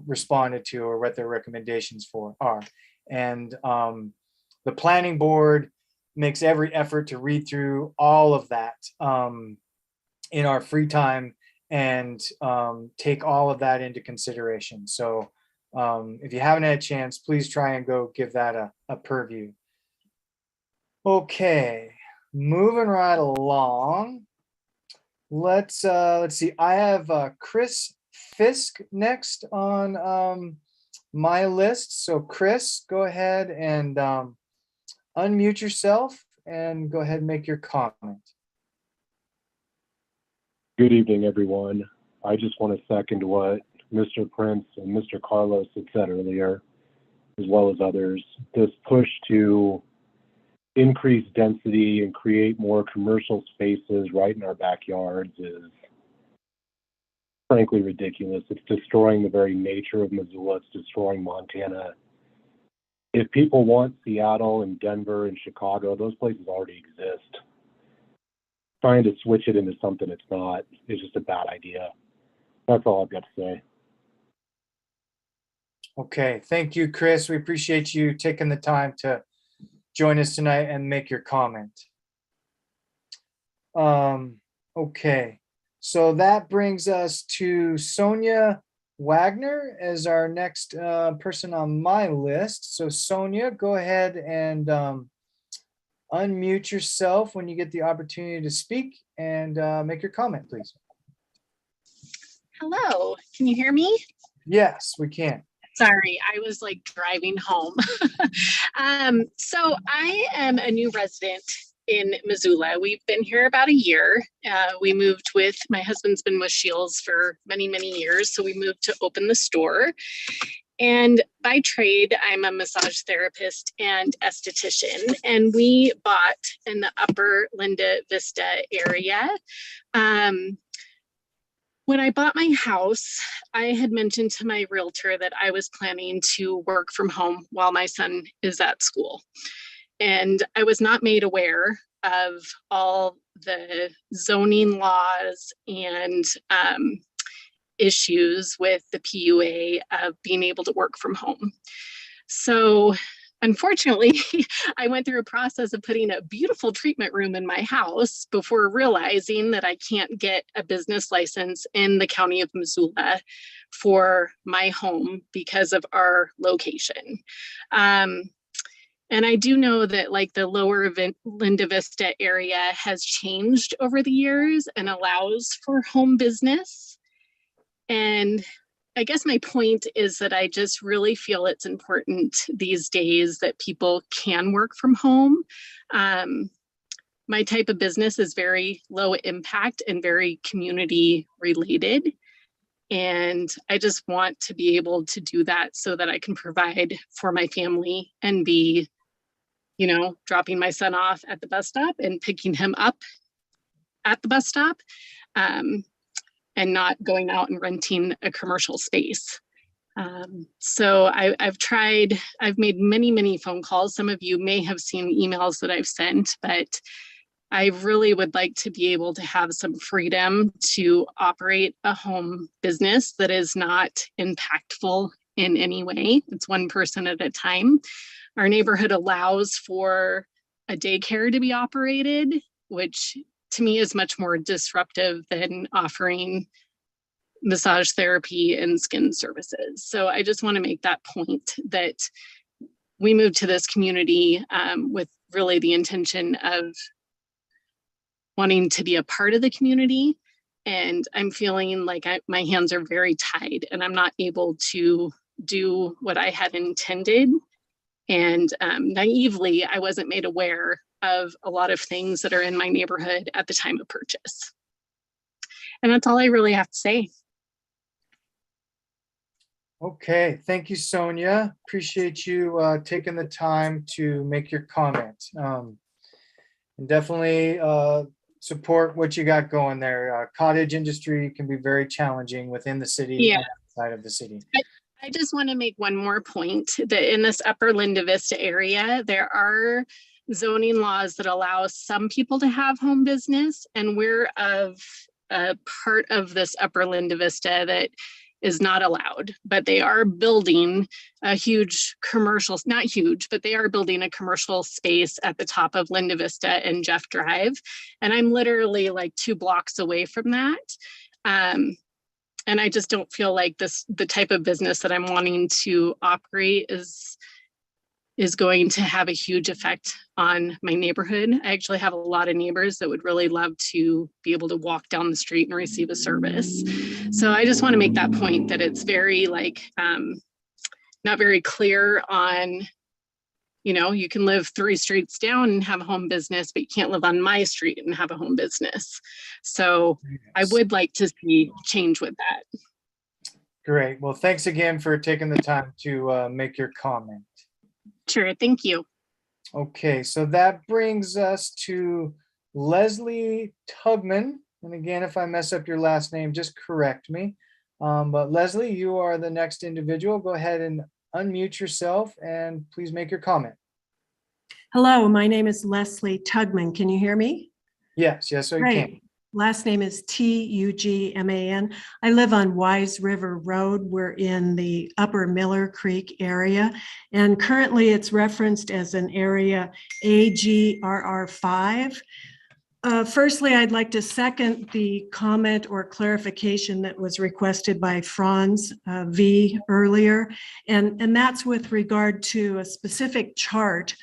responded to or what their recommendations are. And the planning board makes every effort to read through all of that in our free time and take all of that into consideration. So if you haven't had a chance, please try and go give that a purview. Okay, moving right along. Let's see. I have Chris Fisk next on my list. So Chris, go ahead and unmute yourself and go ahead and make your comment. Good evening, everyone. I just want to second what Mr. Prince and Mr. Carlos had said earlier, as well as others. This push to increase density and create more commercial spaces right in our backyards is frankly ridiculous. It's destroying the very nature of Missoula. It's destroying Montana. If people want Seattle and Denver and Chicago, those places already exist. Trying to switch it into something it's not is just a bad idea. That's all I've got to say. Okay, thank you, Chris. We appreciate you taking the time to join us tonight and make your comment. Okay, so that brings us to Sonia Wagner as our next person on my list. So Sonia, go ahead and unmute yourself when you get the opportunity to speak and make your comment, please. Hello, can you hear me? Yes, we can. Sorry, I was driving home. So I am a new resident in Missoula. We've been here about a year. We moved with, my husband's been with Shields for many, many years. So we moved to open the store. And by trade, I'm a massage therapist and esthetician. And we bought in the Upper Linda Vista area. When I bought my house, I had mentioned to my realtor that I was planning to work from home while my son is at school. And I was not made aware of all the zoning laws and issues with the PUA of being able to work from home. So unfortunately, I went through a process of putting a beautiful treatment room in my house before realizing that I can't get a business license in the county of Missoula for my home because of our location. And I do know that the lower Linda Vista area has changed over the years and allows for home business. And I guess my point is that I just really feel it's important these days that people can work from home. My type of business is very low impact and very community related. And I just want to be able to do that so that I can provide for my family and be, dropping my son off at the bus stop and picking him up at the bus stop. And not going out and renting a commercial space. So I've made many, many phone calls. Some of you may have seen emails that I've sent, but I really would like to be able to have some freedom to operate a home business that is not impactful in any way. It's one person at a time. Our neighborhood allows for a daycare to be operated, which to me is much more disruptive than offering massage therapy and skin services. So I just want to make that point that we moved to this community with really the intention of wanting to be a part of the community. And I'm feeling like my hands are very tied and I'm not able to do what I had intended And naively, I wasn't made aware of a lot of things that are in my neighborhood at the time of purchase. And that's all I really have to say. Okay, thank you, Sonia. Appreciate you taking the time to make your comment. And definitely support what you got going there. Cottage industry can be very challenging within the city Yeah. and outside of the city. I just want to make one more point that in this upper Linda Vista area, there are zoning laws that allow some people to have home business, and we're of a part of this upper Linda Vista that is not allowed, but they are building a huge commercial, not huge, but they are building a commercial space at the top of Linda Vista and Jeff Drive. And I'm literally like 2 blocks away from that. And I just don't feel like the type of business that I'm wanting to operate is going to have a huge effect on my neighborhood. I actually have a lot of neighbors that would really love to be able to walk down the street and receive a service. So I just want to make that point that it's very not very clear on, you can live 3 streets down and have a home business, but you can't live on my street and have a home business. So I would like to see change with that. Great. Well, thanks again for taking the time to make your comment. Sure. Thank you. Okay, so that brings us to Leslie Tugman. And again, if I mess up your last name, just correct me. But Leslie, you are the next individual. Go ahead and unmute yourself and please make your comment. Hello, my name is Leslie Tugman. Can you hear me? Yes, so you Great. can. Last name is Tugman. I live on Wise River Road. We're in the Upper Miller Creek area, and currently it's referenced as an area AGRR5. Firstly, I'd like to second the comment or clarification that was requested by Franz V earlier, and that's with regard to a specific chart.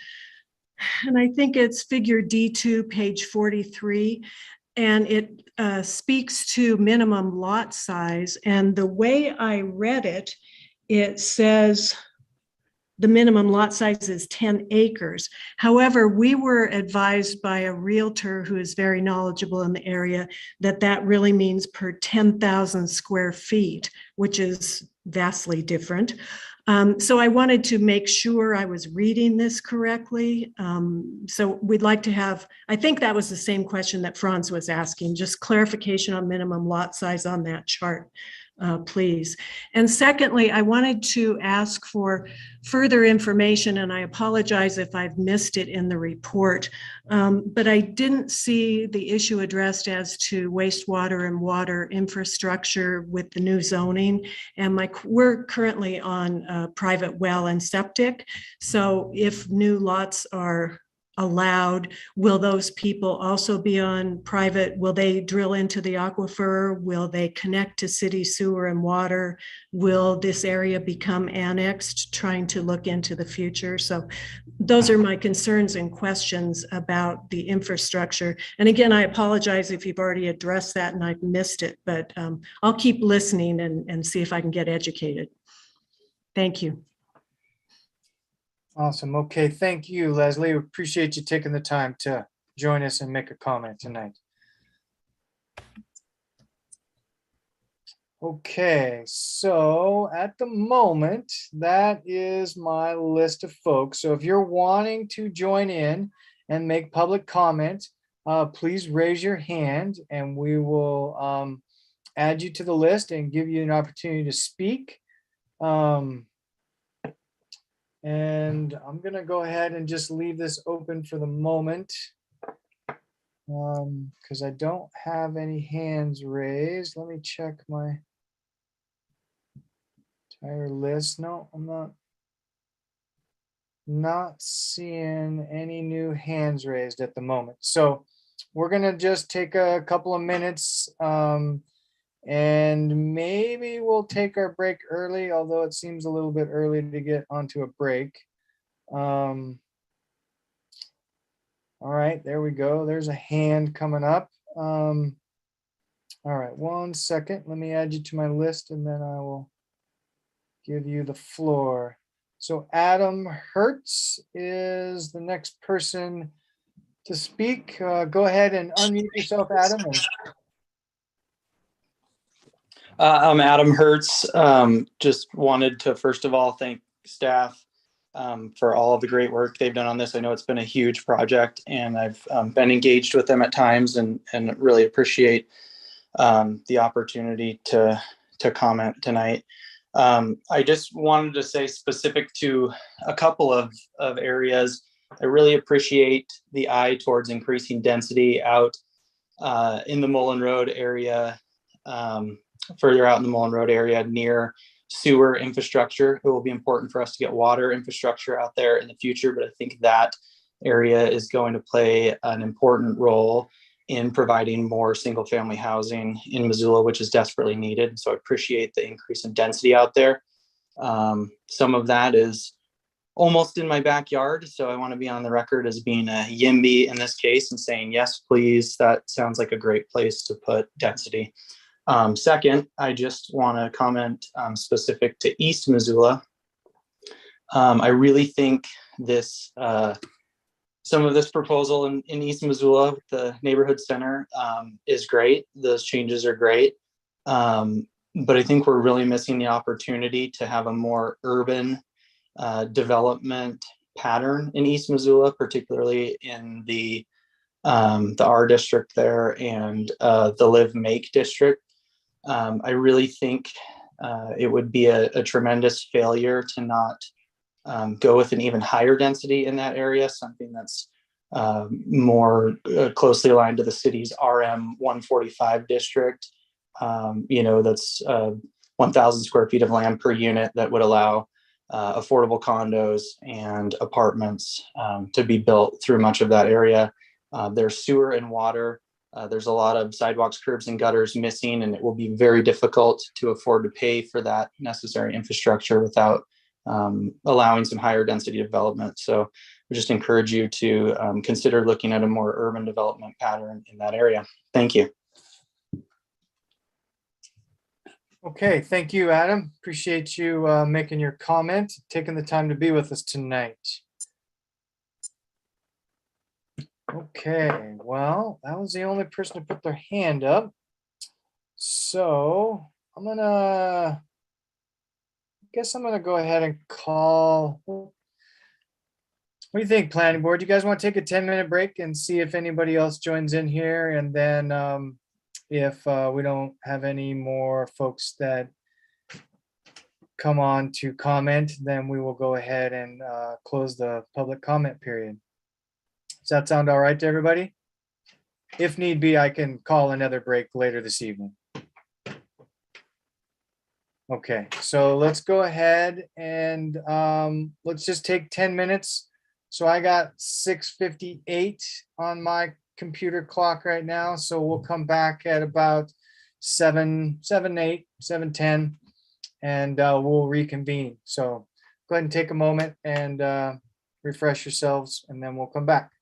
And I think it's figure D2, page 43. And it speaks to minimum lot size. And the way I read it, it says the minimum lot size is 10 acres. However, we were advised by a realtor who is very knowledgeable in the area that that really means per 10,000 square feet, which is vastly different. So I wanted to make sure I was reading this correctly. So we'd like to have, I think that was the same question that Franz was asking, just clarification on minimum lot size on that chart, please. And secondly, I wanted to ask for further information, and I apologize if I've missed it in the report, but I didn't see the issue addressed as to wastewater and water infrastructure with the new zoning. And we're currently on private well and septic. So if new lots are allowed, will those people also be on private? Will they drill into the aquifer? Will they connect to city sewer and water? Will this area become annexed? Trying to look into the future. So those are my concerns and questions about the infrastructure. And again, I apologize if you've already addressed that and I've missed it, but I'll keep listening and see if I can get educated. Thank you. Awesome. Okay, thank you, Leslie. Appreciate you taking the time to join us and make a comment tonight. Okay, so at the moment, that is my list of folks. So if you're wanting to join in and make public comment, please raise your hand and we will add you to the list and give you an opportunity to speak. And I'm gonna go ahead and just leave this open for the moment because I don't have any hands raised. Let me check my entire list. No, I'm not seeing any new hands raised at the moment. So we're gonna just take a couple of minutes and maybe we'll take our break early, although it seems a little bit early to get onto a break. All right, there we go. There's a hand coming up. All right, 1 second. Let me add you to my list and then I will give you the floor. So Adam Hertz is the next person to speak. Go ahead and unmute yourself, Adam. I'm Adam Hertz. Just wanted to first of all thank staff for all of the great work they've done on this. I know it's been a huge project, and I've been engaged with them at times, and really appreciate the opportunity to comment tonight. I just wanted to say, specific to a couple of areas, I really appreciate the eye towards increasing density out in the Mullen Road area, further out in the Mullen Road area near sewer infrastructure. It will be important for us to get water infrastructure out there in the future, but I think that area is going to play an important role in providing more single family housing in Missoula, which is desperately needed. So I appreciate the increase in density out there. Some of that is almost in my backyard, so I want to be on the record as being a YIMBY in this case and saying, yes, please, that sounds like a great place to put density. Second, I just want to comment specific to East Missoula. I really think this, some of this proposal in East Missoula, the neighborhood center, is great. Those changes are great. But I think we're really missing the opportunity to have a more urban development pattern in East Missoula, particularly in the R district there and the Live Make district. I really think it would be a tremendous failure to not go with an even higher density in that area, something that's more closely aligned to the city's RM 145 district. That's 1,000 square feet of land per unit that would allow affordable condos and apartments to be built through much of that area. There's sewer and water. There's a lot of sidewalks, curbs, and gutters missing, and it will be very difficult to afford to pay for that necessary infrastructure without allowing some higher density development. So we just encourage you to consider looking at a more urban development pattern in that area. Thank you. Okay, thank you, Adam. Appreciate you making your comment, taking the time to be with us tonight. Okay, well, that was the only person to put their hand up. So I guess I'm gonna go ahead and call. What do you think, planning board? You guys want to take a 10-minute break and see if anybody else joins in here? And then if we don't have any more folks that come on to comment, then we will go ahead and close the public comment period. Does that sound all right to everybody? If need be, I can call another break later this evening. Okay, so let's go ahead and let's just take 10 minutes. So I got 6:58 on my computer clock right now. So we'll come back at about 7:10 and we'll reconvene. So go ahead and take a moment and refresh yourselves, and then we'll come back.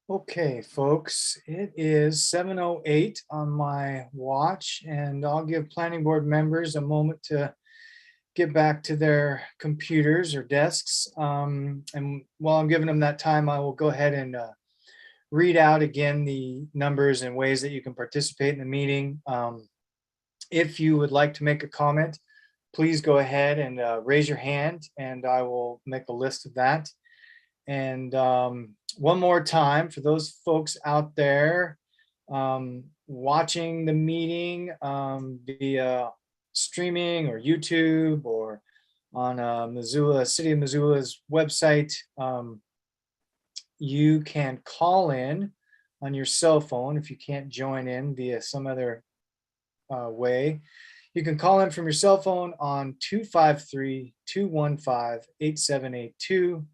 Okay, folks, it is 7:08 on my watch, and I'll give planning board members a moment to get back to their computers or desks. And while I'm giving them that time, I will go ahead and read out again the numbers and ways that you can participate in the meeting. If you would like to make a comment, please go ahead and raise your hand, and I will make a list of that. And one more time, for those folks out there watching the meeting via streaming or YouTube or on Missoula, City of Missoula's website, you can call in on your cell phone if you can't join in via some other way. You can call in from your cell phone on 253-215-8782.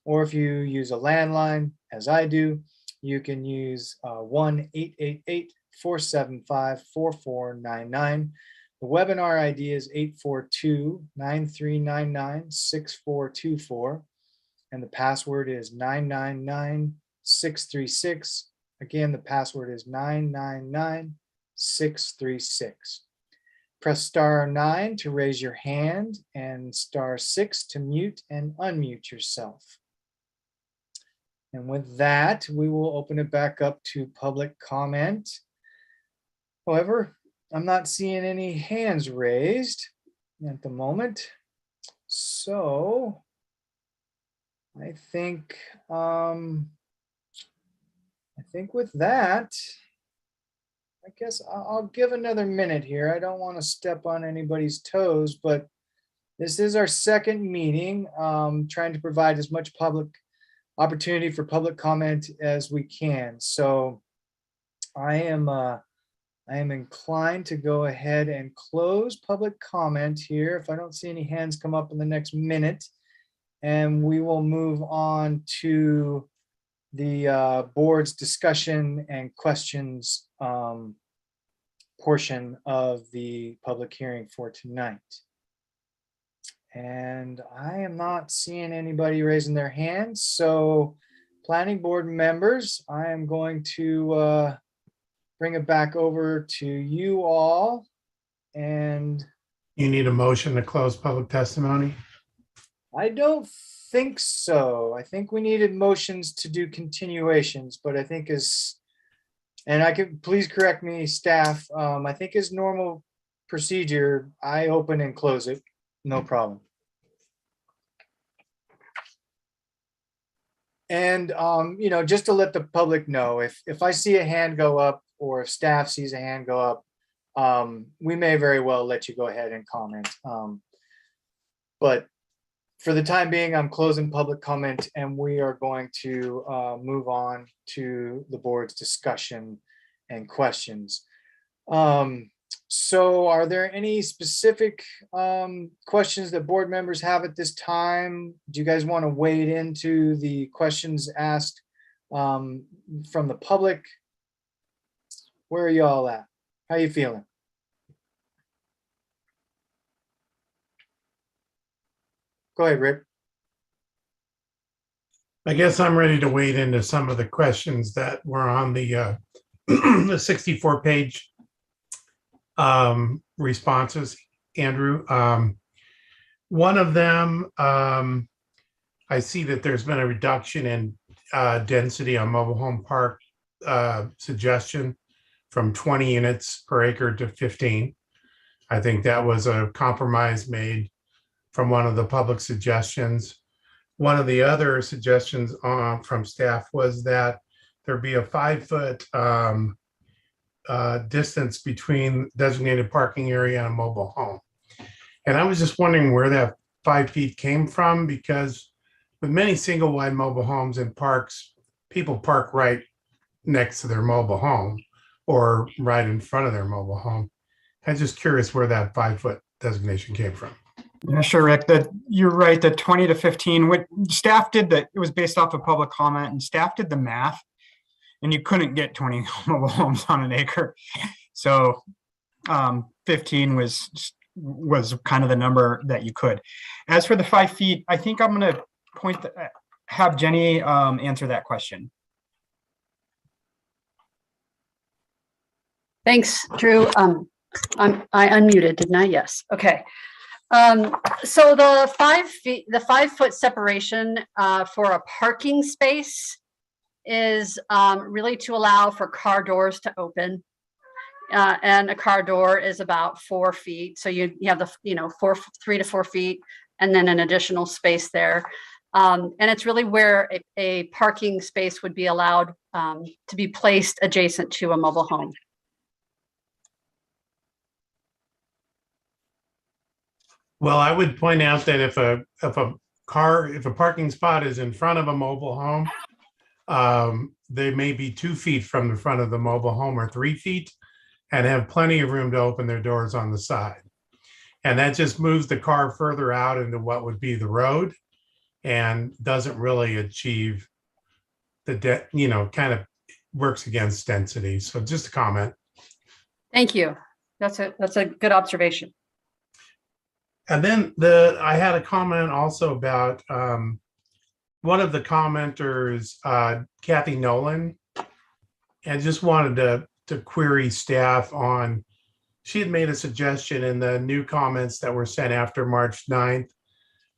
Or if you use a landline, as I do, you can use 1-888-475-4499. The webinar ID is 842-9399-6424. And the password is 999-636. Again, the password is 999-636. Press *9 to raise your hand and *6 to mute and unmute yourself. And with that, we will open it back up to public comment. However, I'm not seeing any hands raised at the moment. So I think with that, I guess I'll give another minute here. I don't want to step on anybody's toes, but this is our second meeting, trying to provide as much public opportunity for public comment as we can. So I am inclined to go ahead and close public comment here if I don't see any hands come up in the next minute. And we will move on to the board's discussion and questions portion of the public hearing for tonight. And I am not seeing anybody raising their hands. So planning board members, I am going to bring it back over to you all. And You need a motion to close public testimony? I don't think so. I think we needed motions to do continuations, but I think and I can, please correct me, staff, I think as normal procedure, I open and close it, no problem. And, just to let the public know, if I see a hand go up or if staff sees a hand go up, we may very well let you go ahead and comment. But for the time being, I'm closing public comment and we are going to move on to the board's discussion and questions. So are there any specific questions that board members have at this time? Do you guys want to wade into the questions asked from the public? Where are you all at? How are you feeling? Go ahead, Rick. I guess I'm ready to wade into some of the questions that were on the 64-page responses, Andrew. One of them, I see that there's been a reduction in density on mobile home park suggestion from 20 units per acre to 15. I think that was a compromise made from one of the public suggestions. One of the other suggestions from staff was that there be a 5-foot distance between designated parking area and a mobile home. And I was just wondering where that 5 feet came from, because with many single wide mobile homes in parks, people park right next to their mobile home or right in front of their mobile home. I'm just curious where that 5-foot designation came from. Yeah, sure, Rick, that you're right, that 20 to 15, what staff did, that it was based off of public comment, and staff did the math, and you couldn't get 20 mobile homes on an acre. So 15 was kind of the number that you could. As for the 5 feet, I think I'm going to have Jenny answer that question. Thanks, Drew. I unmuted, didn't I? Yes. Okay. So the 5-foot separation for a parking space is really to allow for car doors to open. And a car door is about 4 feet. So you have the, 3 to 4 feet, and then an additional space there. And it's really where a parking space would be allowed to be placed adjacent to a mobile home. Well, I would point out that if a parking spot is in front of a mobile home, they may be 2 feet from the front of the mobile home or 3 feet, and have plenty of room to open their doors on the side. And that just moves the car further out into what would be the road and doesn't really achieve the, kind of works against density. So just a comment. Thank you. That's a good observation. And then I had a comment also about one of the commenters, Kathy Nolan, and just wanted to query staff on, she had made a suggestion in the new comments that were sent after March 9th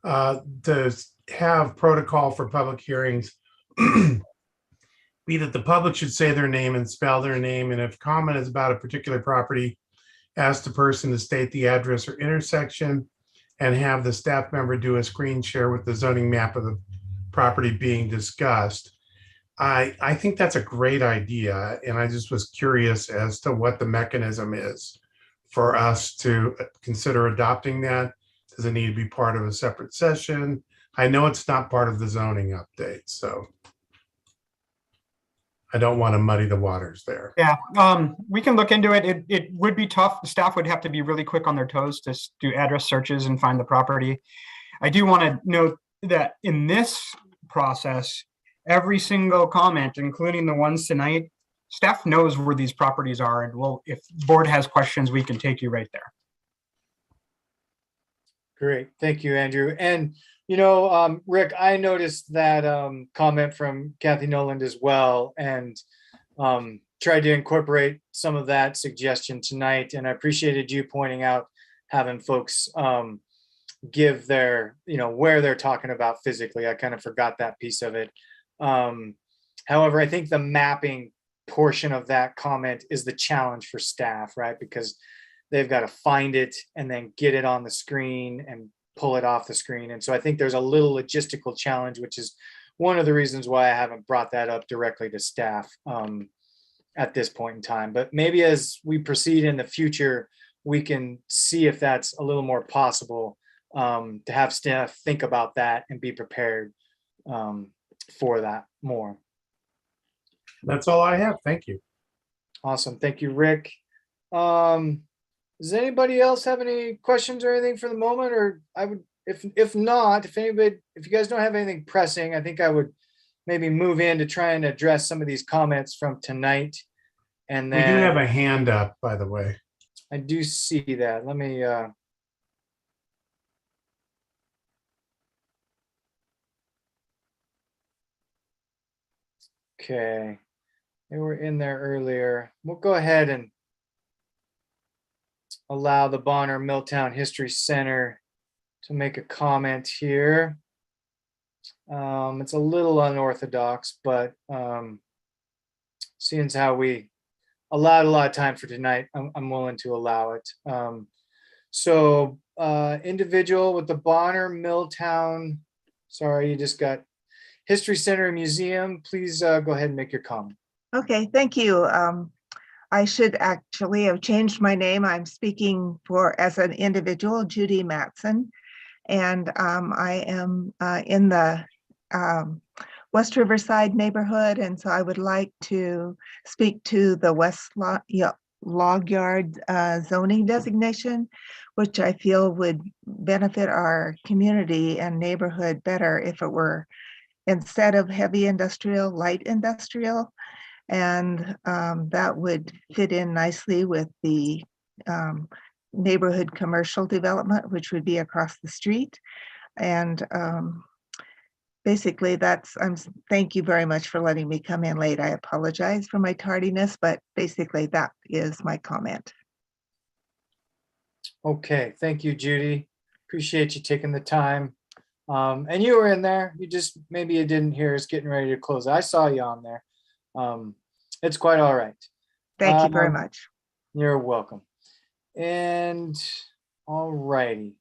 to have protocol for public hearings be that the public should say their name and spell their name. And if comment is about a particular property, ask the person to state the address or intersection, and have the staff member do a screen share with the zoning map of the property being discussed. I think that's a great idea. And I just was curious as to what the mechanism is for us to consider adopting that. Does it need to be part of a separate session? I know it's not part of the zoning update, so I don't want to muddy the waters there. Yeah, we can look into it. It would be tough. The staff would have to be really quick on their toes to do address searches and find the property. I do want to note that in this process, every single comment, including the ones tonight, staff knows where these properties are, and if the board has questions, we can take you right there. Great, thank you, Andrew. And Rick, I noticed that comment from Kathy Noland as well, and tried to incorporate some of that suggestion tonight. And I appreciated you pointing out having folks give their, where they're talking about physically. I kind of forgot that piece of it. However, I think the mapping portion of that comment is the challenge for staff, right? Because they've got to find it and then get it on the screen and pull it off the screen. And so I think there's a little logistical challenge, which is one of the reasons why I haven't brought that up directly to staff at this point in time. But maybe as we proceed in the future, we can see if that's a little more possible, to have staff think about that and be prepared for that more. That's all I have. Thank you. Awesome. Thank you, Rick. Does anybody else have any questions or anything for the moment? Or I would, if not, if you guys don't have anything pressing, I think I would maybe move in to try and address some of these comments from tonight. And then we do have a hand up, by the way. I do see that. Let me okay. They were in there earlier. We'll go ahead and allow the Bonner Milltown History Center to make a comment here. It's a little unorthodox, but seeing as how we allowed a lot of time for tonight, I'm willing to allow it. So individual with the Bonner Milltown, sorry, you just got History Center and Museum, please go ahead and make your comment. Okay, thank you. I should actually have changed my name. I'm speaking as an individual, Judy Matson, and I am in the West Riverside neighborhood, and so I would like to speak to the West Log Yard zoning designation, which I feel would benefit our community and neighborhood better if it were, instead of heavy industrial, light industrial. And that would fit in nicely with the neighborhood commercial development, which would be across the street. And basically thank you very much for letting me come in late. I apologize for my tardiness, but basically that is my comment. Okay, thank you, Judy. Appreciate you taking the time. And you were in there. Maybe you didn't hear us getting ready to close. I saw you on there. It's quite all right. Thank you very much. You're welcome. And all righty.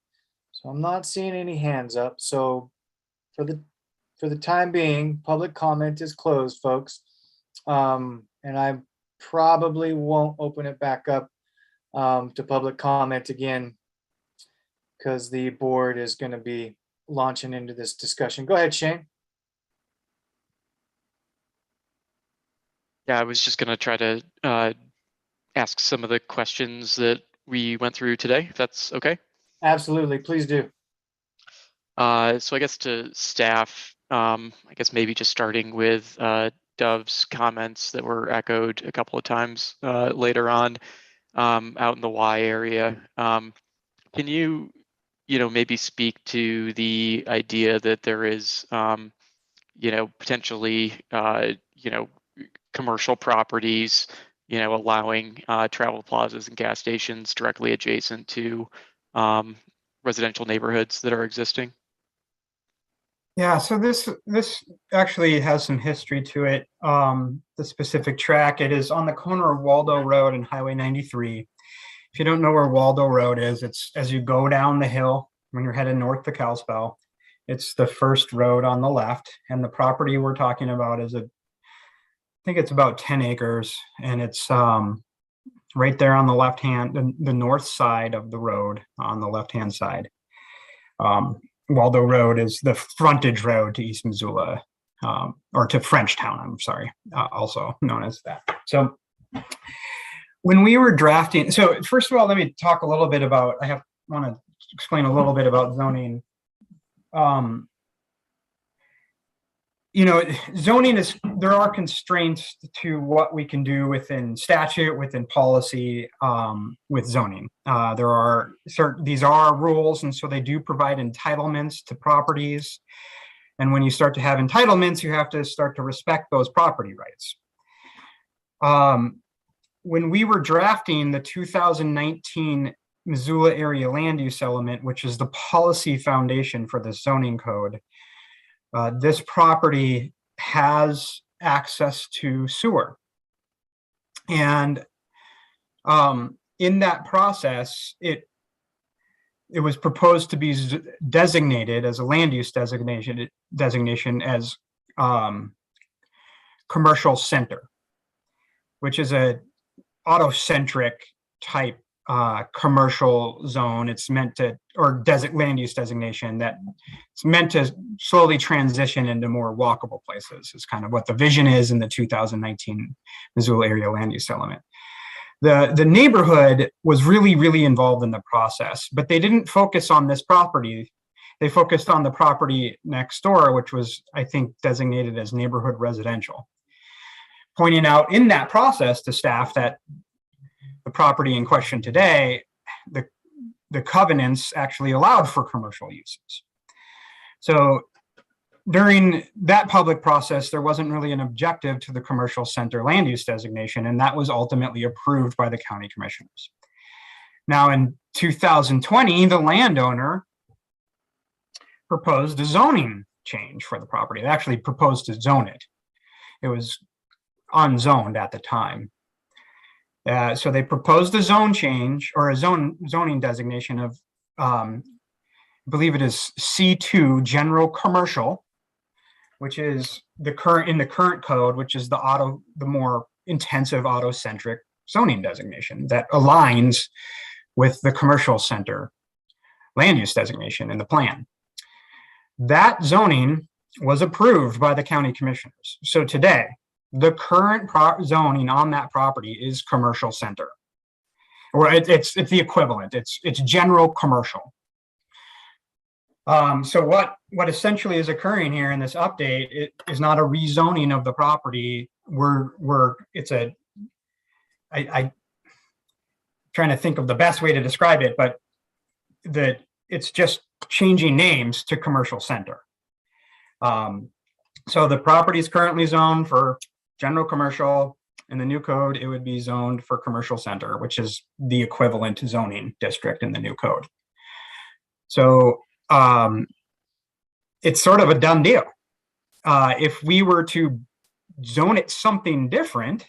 So I'm not seeing any hands up. So for the time being, public comment is closed, folks. And I probably won't open it back up to public comment again, because the board is going to be launching into this discussion. Go ahead, Shane. Yeah, I was just going to try to ask some of the questions that we went through today, if that's okay. Absolutely, please do. So I guess to staff, I guess maybe just starting with Dove's comments that were echoed a couple of times later on out in the Y area. Can you maybe speak to the idea that there is, potentially, commercial properties, allowing travel plazas and gas stations directly adjacent to residential neighborhoods that are existing? Yeah, so this actually has some history to it. The specific track, it is on the corner of Waldo Road and Highway 93. If you don't know where Waldo Road is, it's as you go down the hill when you're headed north to Kalispell. It's the first road on the left, and the property we're talking about is I think it's about 10 acres, and it's right there on the left hand, the north side of the road on the left hand side. Waldo Road is the frontage road to East Missoula, or to Frenchtown, I'm sorry, also known as that. So when we were drafting, so first of all, let me talk a little bit about, want to explain a little bit about zoning. Zoning is, there are constraints to what we can do within statute, within policy, with zoning. These are rules, and so they do provide entitlements to properties. And when you start to have entitlements, you have to start to respect those property rights. When we were drafting the 2019 Missoula Area Land Use Element, which is the policy foundation for the zoning code, this property has access to sewer. And in that process, it was proposed to be designated as a land use designation as commercial center, which is a auto-centric type commercial zone. It's meant to, or land use designation that it's meant to slowly transition into more walkable places. Is kind of what the vision is in the 2019 Missoula Area Land Use Element. The neighborhood was really involved in the process, but they didn't focus on this property. They focused on the property next door, which was, I think, designated as neighborhood residential, pointing out in that process to staff that the property in question today, the covenants actually allowed for commercial uses. So during that public process, there wasn't really an objective to the commercial center land use designation, and that was ultimately approved by the county commissioners. Now in 2020, the landowner proposed a zoning change for the property. They actually proposed to zone it. It was unzoned at the time. So they proposed a zone change, or a zoning designation of, I believe it is C2 general commercial, which is in the current code, which is the more intensive auto-centric zoning designation that aligns with the commercial center land use designation in the plan. That zoning was approved by the county commissioners. So today, the current zoning on that property is commercial center, or it's the equivalent. It's general commercial. So what essentially is occurring here in this update, it is not a rezoning of the property. I'm trying to think of the best way to describe it, but it's just changing names to commercial center. So the property is currently zoned for general commercial. In the new code, it would be zoned for commercial center, which is the equivalent zoning district in the new code. So it's sort of a done deal. If we were to zone it something different,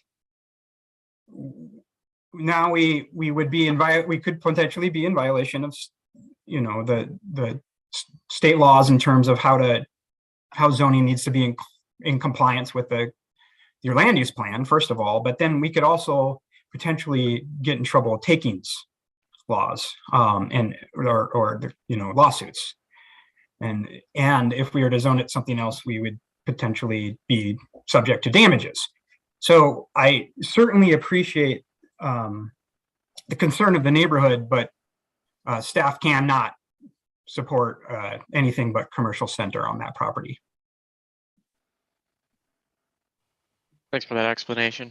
now we would be we could potentially be in violation of, the state laws in terms of how zoning needs to be in compliance with your land use plan, first of all, but then we could also potentially get in trouble with takings laws or lawsuits. And if we were to zone it something else, we would potentially be subject to damages. So I certainly appreciate the concern of the neighborhood, but staff cannot support anything but commercial center on that property. Thanks for that explanation.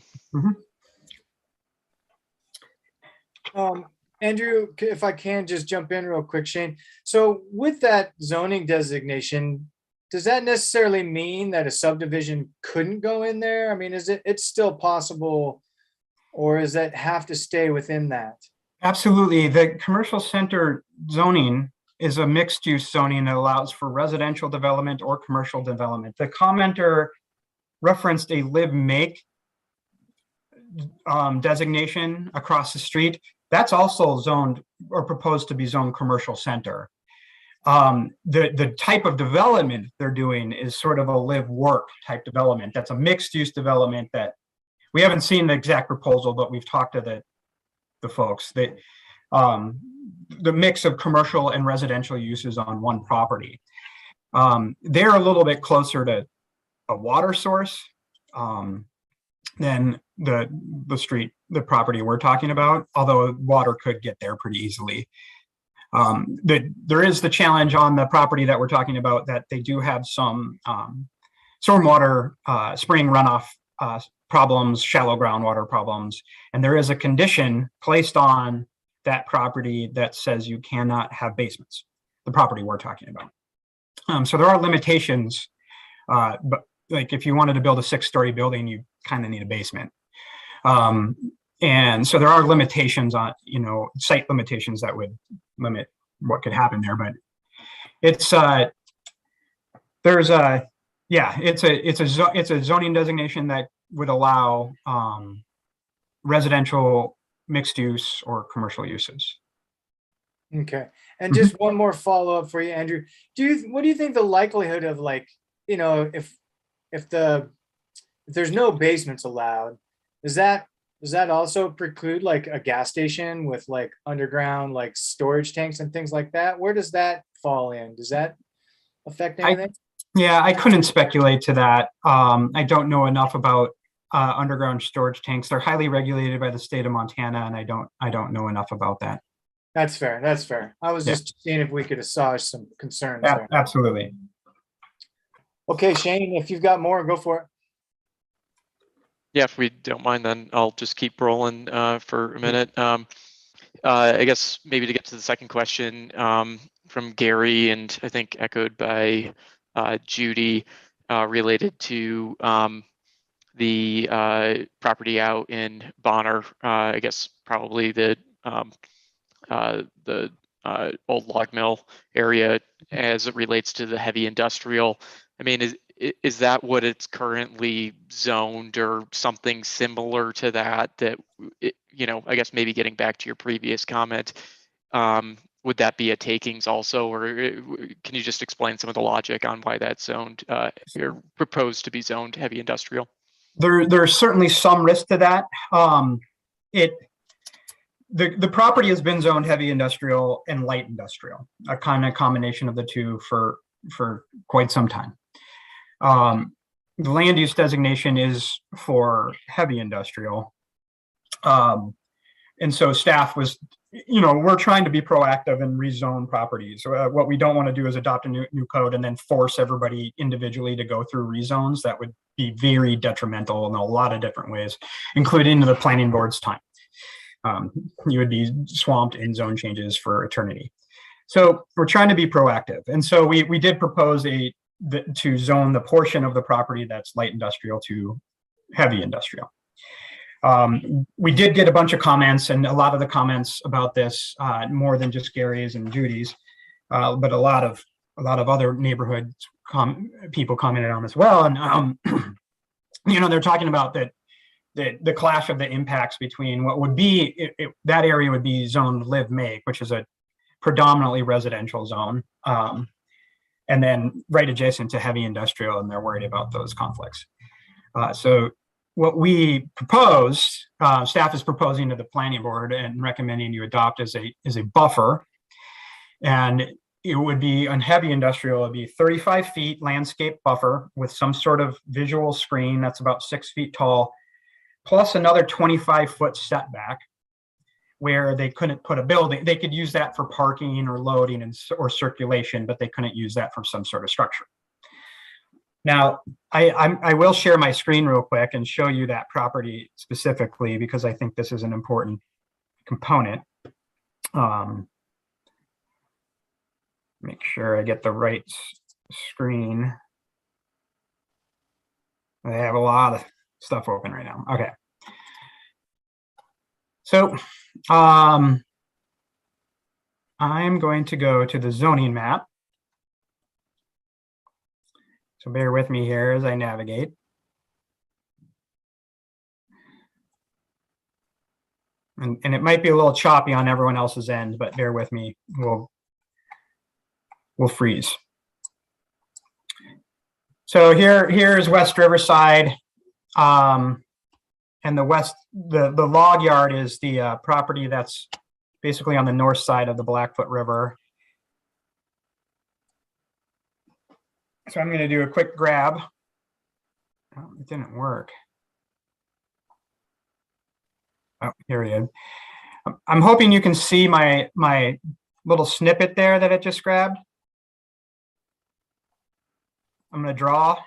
Andrew, if I can just jump in real quick, Shane. So with that zoning designation, does that necessarily mean that a subdivision couldn't go in there? I mean, it's still possible, or does that have to stay within that? Absolutely. The commercial center zoning is a mixed use zoning that allows for residential development or commercial development. The commenter referenced a live make designation across the street. That's also zoned or proposed to be zoned commercial center. The type of development they're doing is sort of a live work type development. That's a mixed use development that we haven't seen the exact proposal, but we've talked to the folks that the mix of commercial and residential uses on one property. They're a little bit closer to a water source than the property we're talking about, although water could get there pretty easily. There is the challenge on the property that we're talking about that they do have some stormwater spring runoff problems, shallow groundwater problems, and there is a condition placed on that property that says you cannot have basements, the property we're talking about. So there are limitations, but like if you wanted to build a 6-story building, you kind of need a basement. And so there are limitations on, site limitations that would limit what could happen there, but it's it's a zoning designation that would allow residential mixed use or commercial uses. Okay. And just one more follow-up for you, Andrew. What do you think the likelihood of, like, if there's no basements allowed, does that also preclude like a gas station with like underground like storage tanks and things like that? Where does that fall in? Does that affect anything? I couldn't speculate to that. I don't know enough about underground storage tanks. They're highly regulated by the state of Montana, and I don't know enough about that. That's fair. That's fair. I was just seeing if we could assuage some concerns there. Absolutely. Okay, Shane, if you've got more, go for it. Yeah, if we don't mind, then I'll just keep rolling for a minute. I guess maybe to get to the second question from Gary, and I think echoed by Judy, related to the property out in Bonner. I guess probably the old log mill area as it relates to the heavy industrial. I mean, is that what it's currently zoned, or something similar to that? I guess maybe getting back to your previous comment, would that be a takings also, or can you just explain some of the logic on why that's zoned or proposed to be zoned heavy industrial? There's certainly some risk to that. The property has been zoned heavy industrial and light industrial, a kind of combination of the two for quite some time. The land use designation is for heavy industrial. And so staff was, we're trying to be proactive and rezone properties. What we don't want to do is adopt a new code and then force everybody individually to go through rezones. That would be very detrimental in a lot of different ways, including the planning board's time. You would be swamped in zone changes for eternity. So we're trying to be proactive. And so we did propose a to zone the portion of the property that's light industrial to heavy industrial. We did get a bunch of comments, and a lot of the comments about this, more than just Gary's and Judy's, but a lot of other neighborhood people commented on as well. And they're talking about that the clash of the impacts between what would be that area would be zoned live make, which is a predominantly residential zone, and then right adjacent to heavy industrial, and they're worried about those conflicts. So what we proposed, staff is proposing to the planning board and recommending you adopt as a buffer. And it would be on heavy industrial, it'd be 35 feet landscape buffer with some sort of visual screen that's about 6 feet tall, plus another 25-foot setback where they couldn't put a building. They could use that for parking or loading or circulation, but they couldn't use that for some sort of structure. Now, I will share my screen real quick and show you that property specifically, because I think this is an important component. Make sure I get the right screen. I have a lot of stuff open right now. Okay. So I'm going to go to the zoning map. So bear with me here as I navigate. And it might be a little choppy on everyone else's end, but bear with me. We'll freeze. So here's West Riverside, and the log yard is the property that's basically on the north side of the Blackfoot River. So I'm going to do a quick grab. Oh, it didn't work. Oh, here it is. I'm hoping you can see my little snippet there that it just grabbed. I'm going to draw.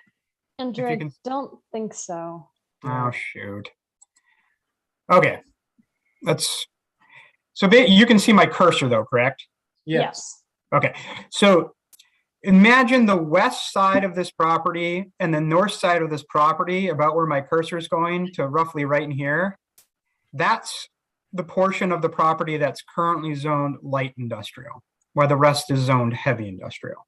Andrew, I don't think so. Oh, shoot. Okay. So you can see my cursor though, correct? Yes. Okay. So imagine the west side of this property and the north side of this property, about where my cursor is going to roughly right in here. That's the portion of the property that's currently zoned light industrial, while the rest is zoned heavy industrial.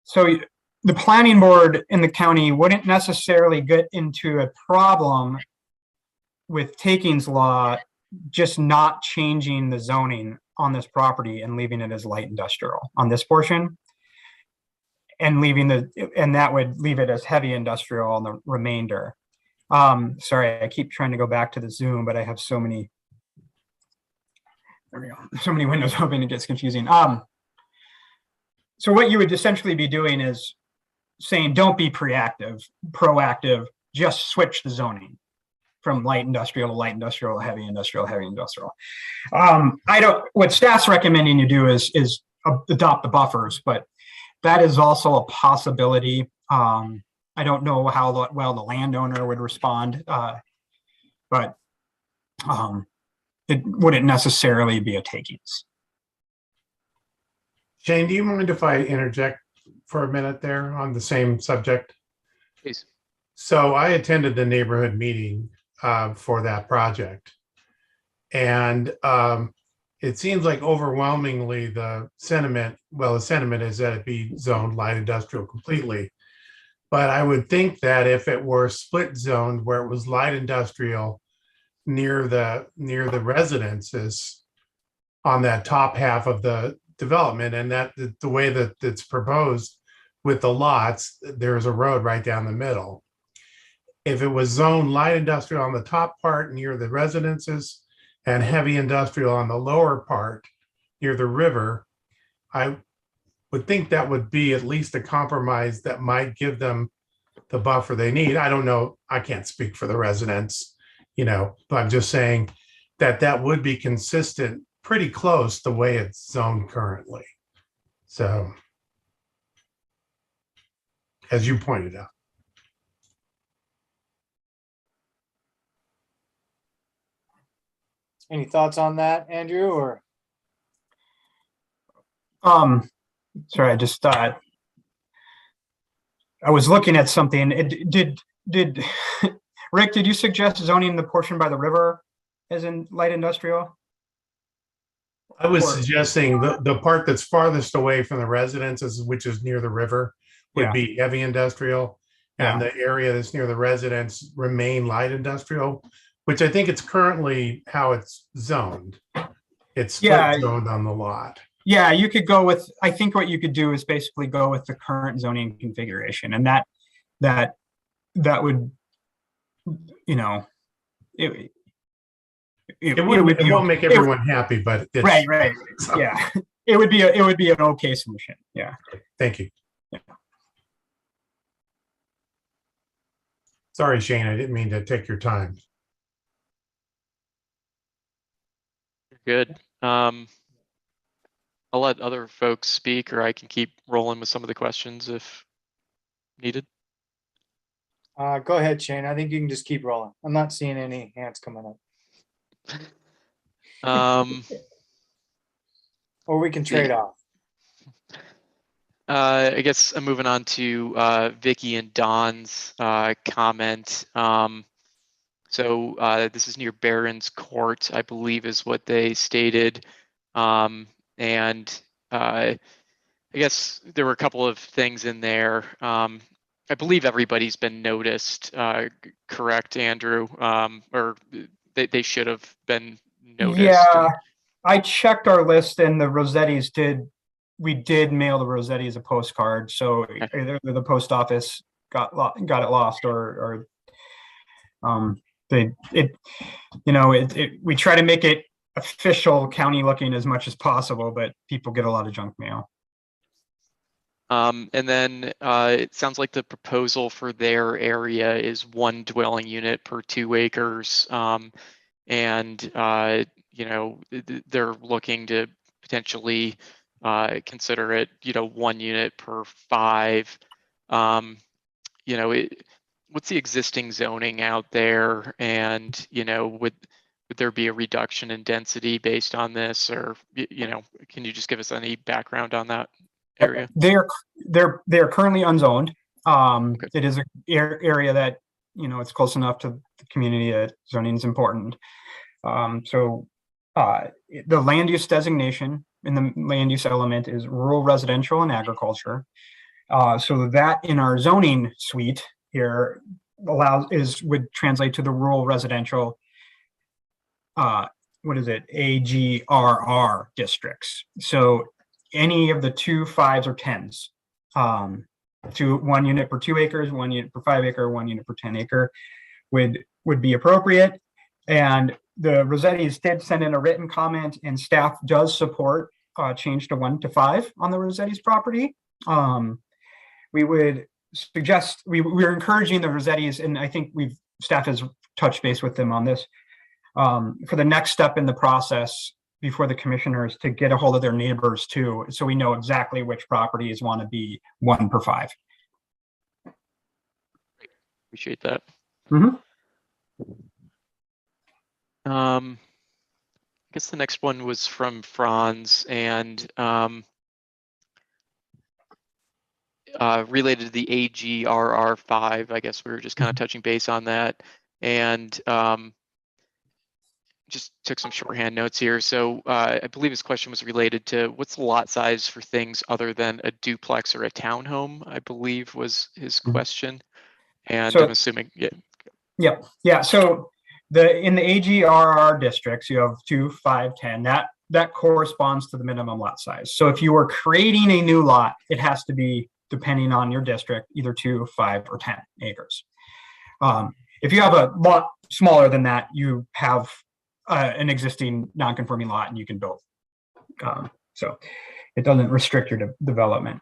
So the planning board in the county wouldn't necessarily get into a problem with takings law, just not changing the zoning on this property and leaving it as light industrial on this portion, and that would leave it as heavy industrial on the remainder. Sorry, I keep trying to go back to the Zoom, but I have so many, there we go, so many windows open, it gets confusing. So what you would essentially be doing is saying, don't be proactive, just switch the zoning from light industrial to light industrial, heavy industrial, heavy industrial. What staff's recommending you do is adopt the buffers, but that is also a possibility. I don't know how well the landowner would respond, but it wouldn't necessarily be a takings. Shane, do you mind if I interject for a minute there on the same subject? Please. So I attended the neighborhood meeting for that project. And it seems like overwhelmingly the sentiment is that it be zoned light industrial completely. But I would think that if it were split zoned where it was light industrial near the residences on that top half of the development, and that the way that it's proposed with the lots, there's a road right down the middle. If it was zoned light industrial on the top part near the residences and heavy industrial on the lower part near the river, I would think that would be at least a compromise that might give them the buffer they need. I don't know, I can't speak for the residents, but I'm just saying that would be consistent, pretty close the way it's zoned currently. So, as you pointed out. Any thoughts on that, Andrew, or? Sorry, I just thought, I was looking at something. Did Rick, did you suggest zoning the portion by the river as in light industrial? I was suggesting the part that's farthest away from the residences, which is near the river, would Yeah. be heavy industrial, and Yeah. the area that's near the residence remain light industrial, which I think it's currently how it's zoned. It's split zoned on the lot. Yeah, you could go with, I think what you could do is basically go with the current zoning configuration, and that would, you know, it won't make everyone happy, but it's, right. So. Yeah, it would be an okay solution. Yeah. Thank you. Yeah. Sorry, Shane, I didn't mean to take your time. Good. I'll let other folks speak, or I can keep rolling with some of the questions if needed. Go ahead, Shane. I think you can just keep rolling. I'm not seeing any hands coming up. Or we can trade off. I guess I'm moving on to Vicky and Don's comment. So this is near Barron's Court, I believe is what they stated. And I guess there were a couple of things in there. I believe everybody's been noticed, correct, Andrew? Or they should have been noticed. Yeah, I checked our list, and the Rossettis we did mail the Rossettis a postcard. So either the post office got it lost, or we try to make it official county looking as much as possible, but people get a lot of junk mail. And then it sounds like the proposal for their area is 1 dwelling unit per 2 acres. And they're looking to potentially consider it, 1 unit per 5. What's the existing zoning out there? And, would there be a reduction in density based on this, or, can you just give us any background on that area? They're currently unzoned. It is an area that, it's close enough to the community that zoning is important. So the land use designation in the land use element is rural, residential, and agriculture. So that in our zoning suite here would translate to the rural residential, AGRR districts. So any of the 2, 5s, or 10s, 1 unit per 2 acres, 1 unit per 5 acre, 1 unit per 10 acre would be appropriate. And the Rossettis did send in a written comment, and staff does support change to 1 to 5 on the Rossettis property. We would suggest, we're encouraging the Rossettis, and I think staff has touched base with them on this, for the next step in the process before the commissioners, to get a hold of their neighbors too, so we know exactly which properties want to be 1 per 5. Appreciate that. Mm-hmm. I guess the next one was from Franz, and related to the AGRR5. I guess we were just kind of touching base on that, and just took some shorthand notes here. So I believe his question was related to what's the lot size for things other than a duplex or a townhome, I believe was his question. And So, I'm assuming, yeah. So in the AGRR districts, you have 2, 5, 10. That corresponds to the minimum lot size. So if you were creating a new lot, it has to be, depending on your district, either 2, 5, or 10 acres. If you have a lot smaller than that, you have an existing non-conforming lot, and you can build. So it doesn't restrict your development.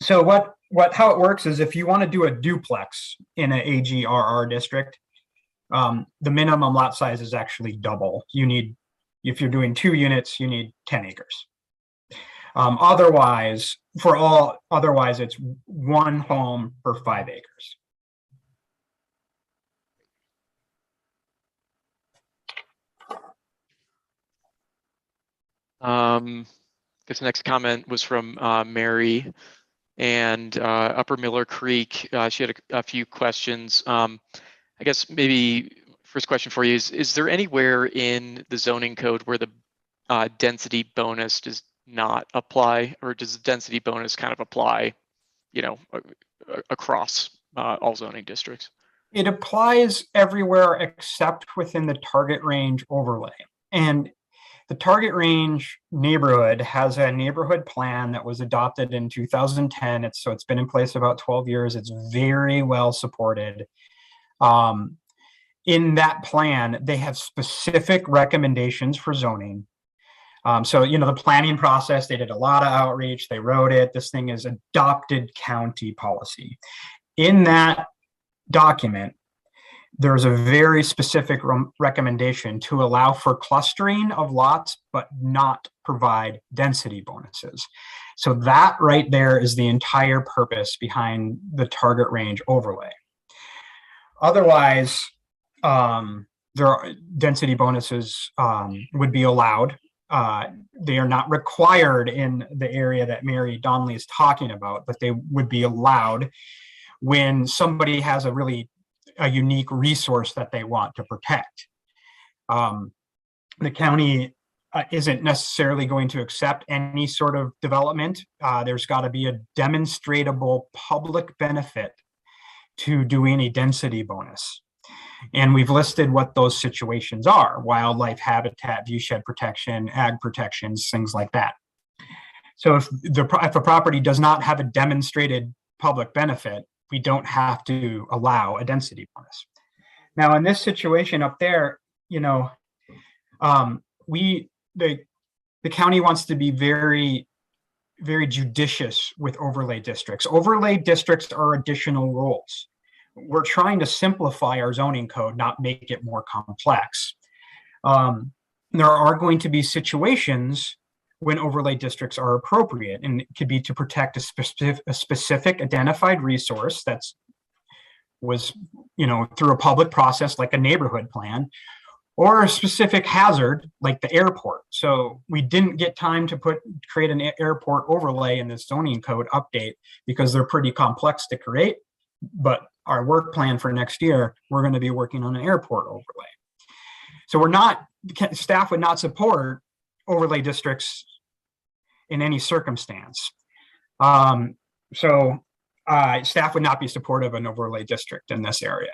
So how it works is, if you want to do a duplex in an AGRR district, the minimum lot size is actually double. If you're doing 2 units, you need 10 acres. Otherwise, it's 1 home per 5 acres. I guess the next comment was from Mary, and Upper Miller Creek. She had a few questions. I guess maybe first question for you is there anywhere in the zoning code where the density bonus does not apply, or does the density bonus kind of apply, across all zoning districts? It applies everywhere except within the target range overlay. And the target range neighborhood has a neighborhood plan that was adopted in 2010. So it's been in place about 12 years. It's very well supported. In that plan, they have specific recommendations for zoning. So, the planning process, they did a lot of outreach, they wrote it. This thing is adopted county policy. In that document, there's a very specific recommendation to allow for clustering of lots, but not provide density bonuses. So that right there is the entire purpose behind the target range overlay. Otherwise, there are density bonuses would be allowed. They are not required in the area that Mary Donnelly is talking about, but they would be allowed when somebody has a unique resource that they want to protect. The county isn't necessarily going to accept any sort of development. There's got to be a demonstrable public benefit to doing a density bonus. And we've listed what those situations are: wildlife habitat, viewshed protection, ag protections, things like that. So if a property does not have a demonstrated public benefit, we don't have to allow a density bonus. Now, in this situation up there, the county wants to be very, very judicious with overlay districts. Overlay districts are additional rules. We're trying to simplify our zoning code, not make it more complex. There are going to be situations when overlay districts are appropriate, and it could be to protect a specific identified resource that's through a public process like a neighborhood plan, or a specific hazard like the airport. So we didn't get time to create an airport overlay in the zoning code update because they're pretty complex to create. But our work plan for next year, we're going to be working on an airport overlay. So staff would not support overlay districts in any circumstance. Staff would not be supportive of an overlay district in this area.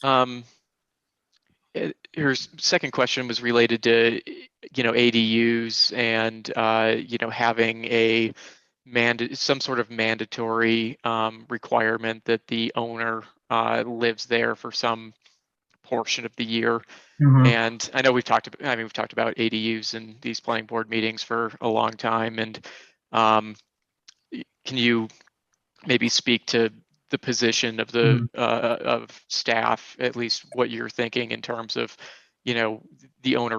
Her second question was related to, ADUs and, having some sort of mandatory requirement that the owner lives there for some portion of the year. Mm-hmm. And I know we've talked about ADUs in these planning board meetings for a long time. And can you maybe speak to the position of the of staff, at least what you're thinking in terms of, the owner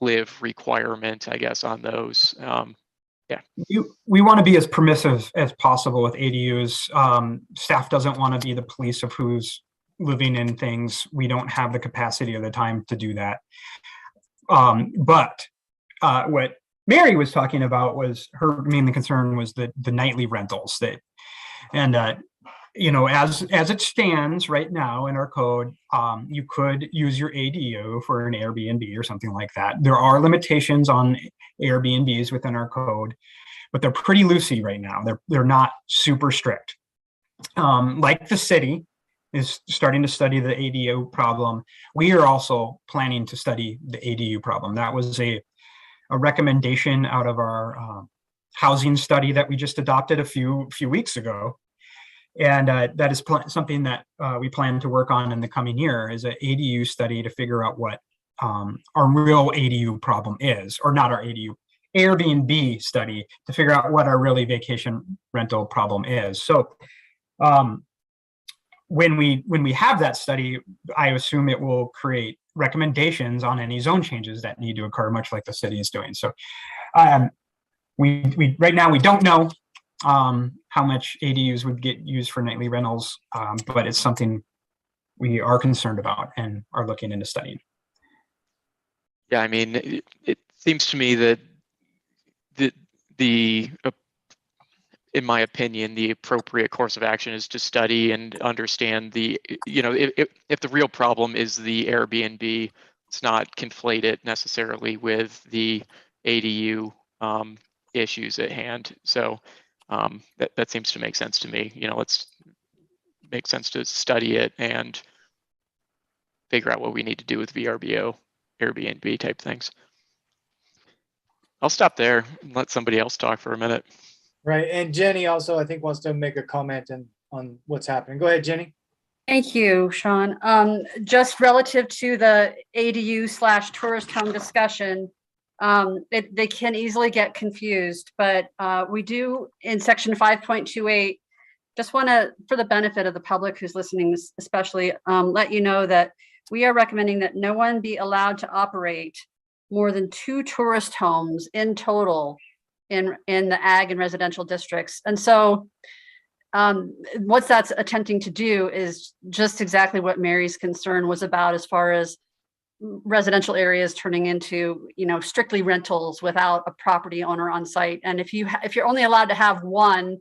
live requirement, I guess, on those? Yeah. We want to be as permissive as possible with ADUs. Staff doesn't want to be the police of who's living in things. We don't have the capacity or the time to do that. But what Mary was talking about was her main concern was the nightly rentals as it stands right now in our code, you could use your ADU for an Airbnb or something like that. There are limitations on Airbnbs within our code, but they're pretty loosey right now. They're not super strict. Like the city is starting to study the ADU problem, we are also planning to study the ADU problem. That was a recommendation out of our housing study that we just adopted a few weeks ago. And that is something that we plan to work on in the coming year, is an ADU study to figure out what our real ADU problem is, or not our ADU, Airbnb study to figure out what our really vacation rental problem is. So when we have that study, I assume it will create recommendations on any zone changes that need to occur, much like the city is doing. So we right now we don't know how much ADUs would get used for nightly rentals, but it's something we are concerned about and are looking into studying. Yeah, I mean, it seems to me that in my opinion, the appropriate course of action is to study and understand if the real problem is the Airbnb, let's not conflate it necessarily with the ADU issues at hand. So that seems to make sense to me. Let's make sense to study it and figure out what we need to do with VRBO, Airbnb type things. I'll stop there and let somebody else talk for a minute. Right, and Jenny also, I think, wants to make a comment on what's happening. Go ahead, Jenny. Thank you, Sean. Just relative to the ADU/tourist home discussion, they can easily get confused, but we do in section 5.28, just want to, for the benefit of the public who's listening, especially, let you know that we are recommending that no one be allowed to operate more than 2 tourist homes in total in the ag and residential districts. And so what that's attempting to do is just exactly what Mary's concern was about, as far as residential areas turning into, strictly rentals without a property owner on site. And if you're only allowed to have 1,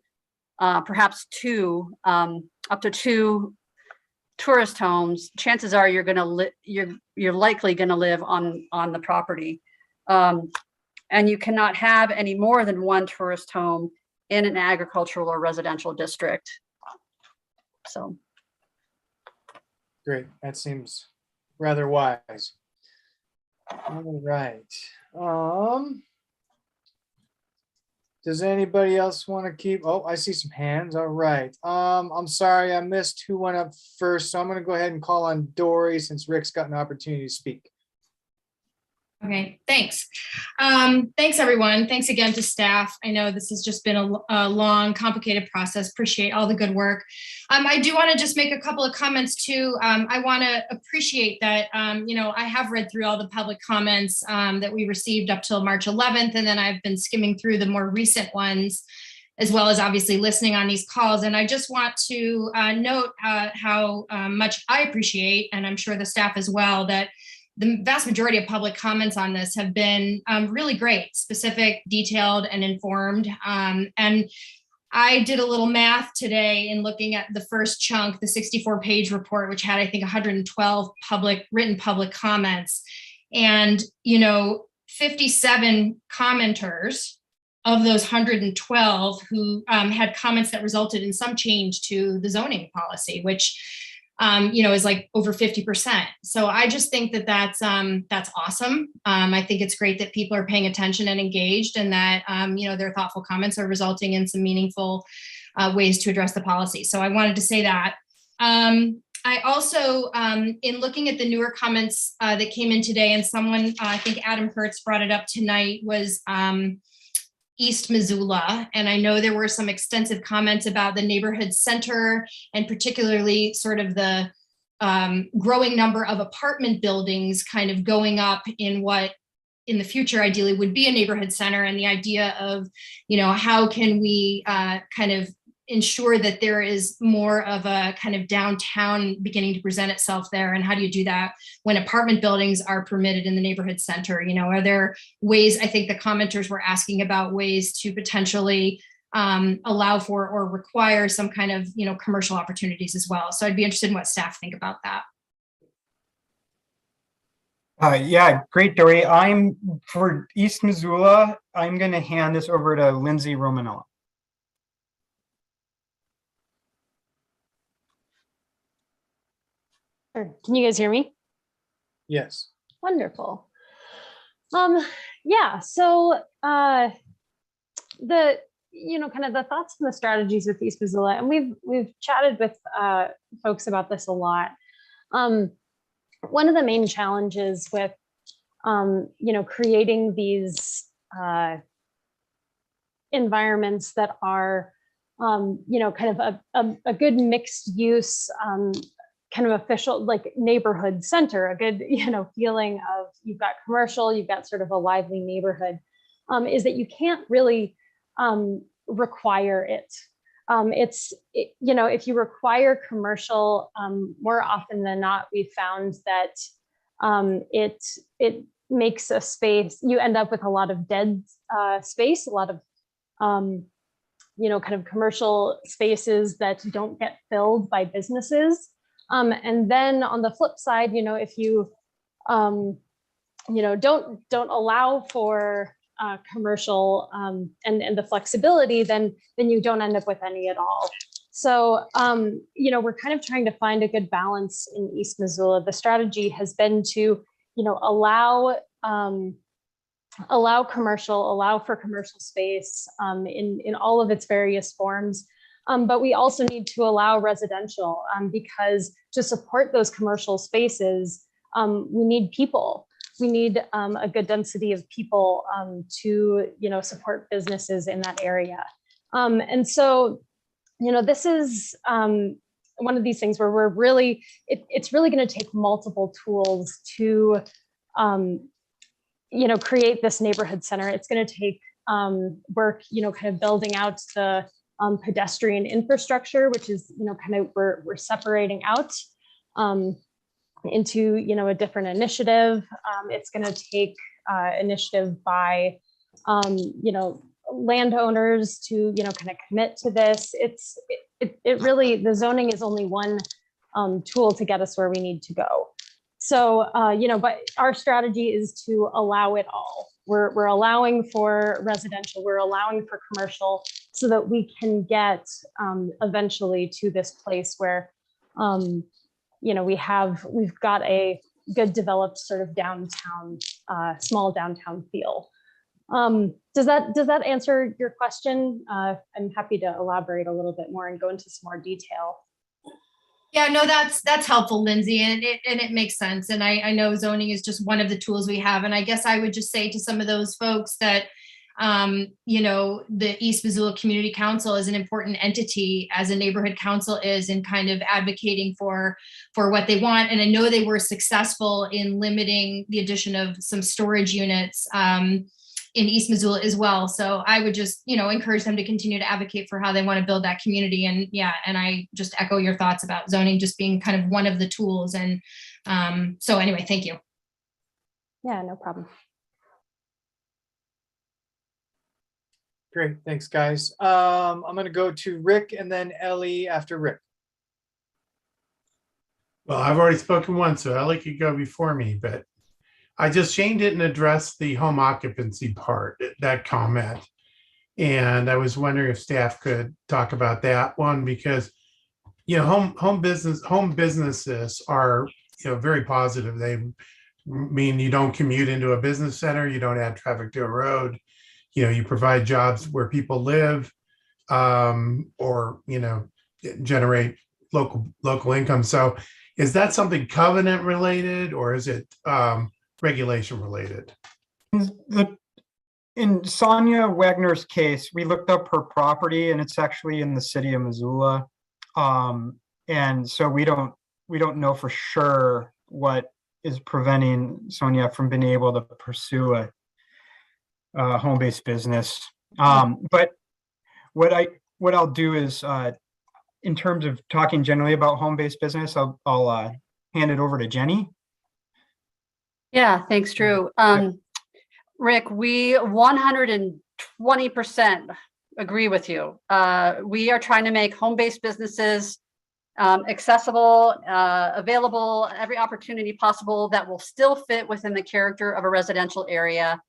perhaps 2, up to 2 tourist homes, chances are you're likely going to live on the property. And you cannot have any more than 1 tourist home in an agricultural or residential district. So. Great, that seems rather wise. All right. Does anybody else want to keep? Oh, I see some hands. All right. I'm sorry, I missed who went up first, so I'm going to go ahead and call on Dory since Rick's got an opportunity to speak. Okay, thanks. Thanks, everyone. Thanks again to staff. I know this has just been a long, complicated process. Appreciate all the good work. I do want to just make a couple of comments too. I want to appreciate that, I have read through all the public comments that we received up till March 11th, and then I've been skimming through the more recent ones, as well as obviously listening on these calls. And I just want to note how much I appreciate, and I'm sure the staff as well, that the vast majority of public comments on this have been really great, specific, detailed, and informed. And I did a little math today in looking at the first chunk, the 64-page report, which had, I think, 112 written public comments. And, 57 commenters of those 112 who had comments that resulted in some change to the zoning policy, which is like over 50%. So I just think that that's awesome. I think it's great that people are paying attention and engaged, and that, their thoughtful comments are resulting in some meaningful ways to address the policy. So I wanted to say that. I also, in looking at the newer comments that came in today, and someone, I think Adam Hertz brought it up tonight, was East Missoula. And I know there were some extensive comments about the neighborhood center, and particularly sort of the growing number of apartment buildings kind of going up in what in the future ideally would be a neighborhood center, and the idea of, how can we kind of ensure that there is more of a kind of downtown beginning to present itself there, and how do you do that when apartment buildings are permitted in the neighborhood center? Are there ways, I think the commenters were asking about ways to potentially allow for or require some kind of, commercial opportunities as well. So I'd be interested in what staff think about that. Yeah, great, Dory. For East Missoula, I'm going to hand this over to Lindsay Romanella. Can you guys hear me? Yes. Wonderful. Yeah, so the kind of the thoughts and the strategies with East Missoula, and we've chatted with folks about this a lot. One of the main challenges with creating these environments that are kind of a good mixed use kind of official, like neighborhood center, a good, feeling of you've got commercial, you've got sort of a lively neighborhood, is that you can't really require it. If you require commercial, more often than not, we've found that it makes a space, you end up with a lot of dead space, a lot of kind of commercial spaces that don't get filled by businesses. And then on the flip side, if you don't allow for commercial and the flexibility, then you don't end up with any at all. So, we're kind of trying to find a good balance in East Missoula. The strategy has been to, allow for commercial space in all of its various forms. But we also need to allow residential because to support those commercial spaces, we need people. We need a good density of people to, support businesses in that area. And so, this is one of these things where we're really, it's really going to take multiple tools to, create this neighborhood center. It's going to take work, kind of building out the pedestrian infrastructure, which is, kind of we're separating out into, a different initiative. It's going to take initiative by, landowners to, kind of commit to this. It really, the zoning is only one tool to get us where we need to go. So, but our strategy is to allow it all. We're allowing for residential, we're allowing for commercial so that we can get eventually to this place where, we've got a good developed sort of downtown, small downtown feel. Does that answer your question? I'm happy to elaborate a little bit more and go into some more detail. Yeah, no, that's helpful, Lindsay, and it makes sense. And I know zoning is just one of the tools we have. And I guess I would just say to some of those folks that, the East Missoula Community Council is an important entity, as a neighborhood council is, in kind of advocating for what they want. And I know they were successful in limiting the addition of some storage units in East Missoula as well. So I would just, encourage them to continue to advocate for how they want to build that community. And yeah, and I just echo your thoughts about zoning just being kind of one of the tools. And so anyway, thank you. Yeah, no problem. Great, thanks, guys. I'm going to go to Rick and then Ellie after Rick. Well, I've already spoken once, so Ellie could go before me, but I just changed it and addressed the home occupancy part, that comment. And I was wondering if staff could talk about that one, because, home businesses are, very positive. They mean you don't commute into a business center, you don't add traffic to a road, you provide jobs where people live, or, generate local income. So is that something covenant related, or is it regulation related? In Sonia Wagner's case, we looked up her property and it's actually in the city of Missoula. And so we don't know for sure what is preventing Sonia from being able to pursue a home-based business. But what I'll do is, in terms of talking generally about home-based business, I'll hand it over to Jenny. Yeah, thanks, Drew. Rick, we 120% agree with you. We are trying to make home-based businesses accessible, available, every opportunity possible that will still fit within the character of a residential area.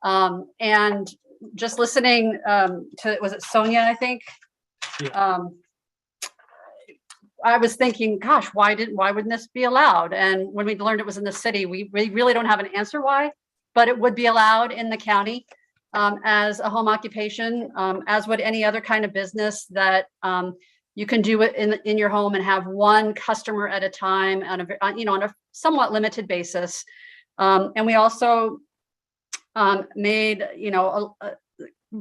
And just listening to, was it Sonia, I think? Yeah. I was thinking, gosh, why wouldn't this be allowed? And when we learned it was in the city, we really don't have an answer why, but it would be allowed in the county as a home occupation, as would any other kind of business that you can do it in your home and have one customer at a time on a somewhat limited basis. And we also made,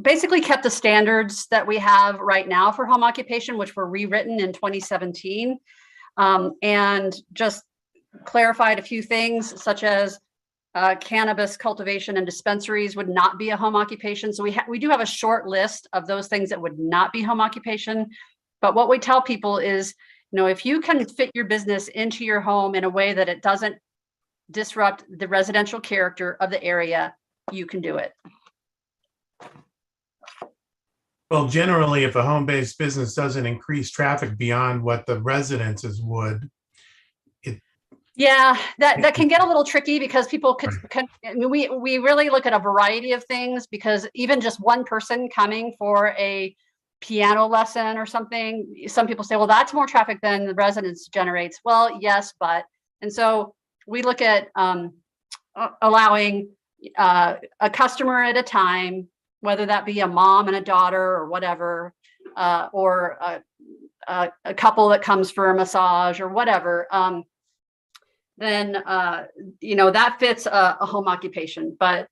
basically kept the standards that we have right now for home occupation, which were rewritten in 2017, and just clarified a few things, such as cannabis cultivation and dispensaries would not be a home occupation. So we do have a short list of those things that would not be home occupation. But what we tell people is, if you can fit your business into your home in a way that it doesn't disrupt the residential character of the area, you can do it. Well, generally, if a home-based business doesn't increase traffic beyond what the residences would, Yeah, that can get a little tricky because people I mean, we really look at a variety of things, because even just one person coming for a piano lesson or something, some people say, well, that's more traffic than the residence generates. Well, yes, but, and so we look at allowing a customer at a time, whether that be a mom and a daughter or whatever, or a couple that comes for a massage or whatever. Then that fits a home occupation. But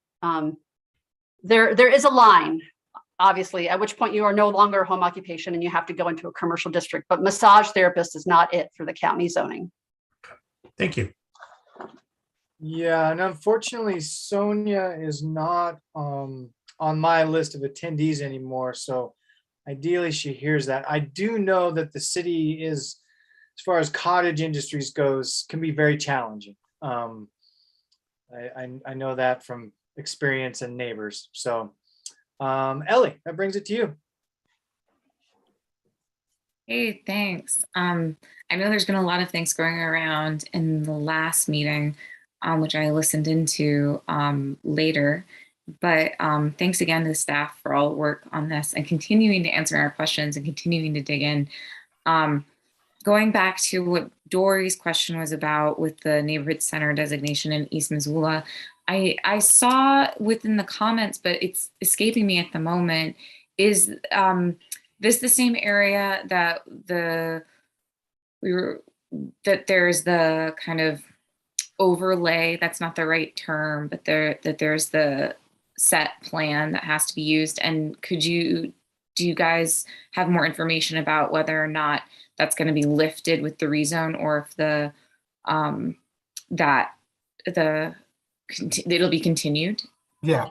there is a line, obviously, at which point you are no longer a home occupation and you have to go into a commercial district. But massage therapist is not it for the county zoning. Thank you. Yeah, and unfortunately, Sonia is not on my list of attendees anymore. So ideally, she hears that. I do know that the city is, as far as cottage industries goes, can be very challenging. I know that from experience and neighbors. So Ellie, that brings it to you. Hey, thanks. I know there's been a lot of things going around in the last meeting, which I listened into later. But thanks again to the staff for all the work on this and continuing to answer our questions and continuing to dig in. Going back to what Dory's question was about with the neighborhood center designation in East Missoula, I saw within the comments, but it's escaping me at the moment, is this the same area that there's the kind of overlay, that's not the right term, but there's the set plan that has to be used? And do you guys have more information about whether or not that's going to be lifted with the rezone, or if it'll be continued? Yeah,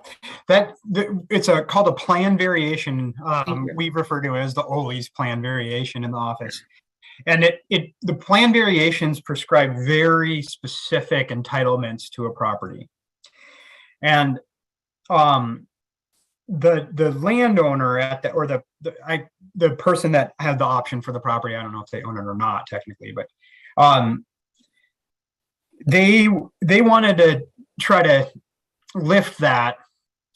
it's called a plan variation. We refer to it as the Ole's plan variation in the office. And the plan variations prescribe very specific entitlements to a property. And the landowner the person that had the option for the property, I don't know if they own it or not technically, but they wanted to try to lift that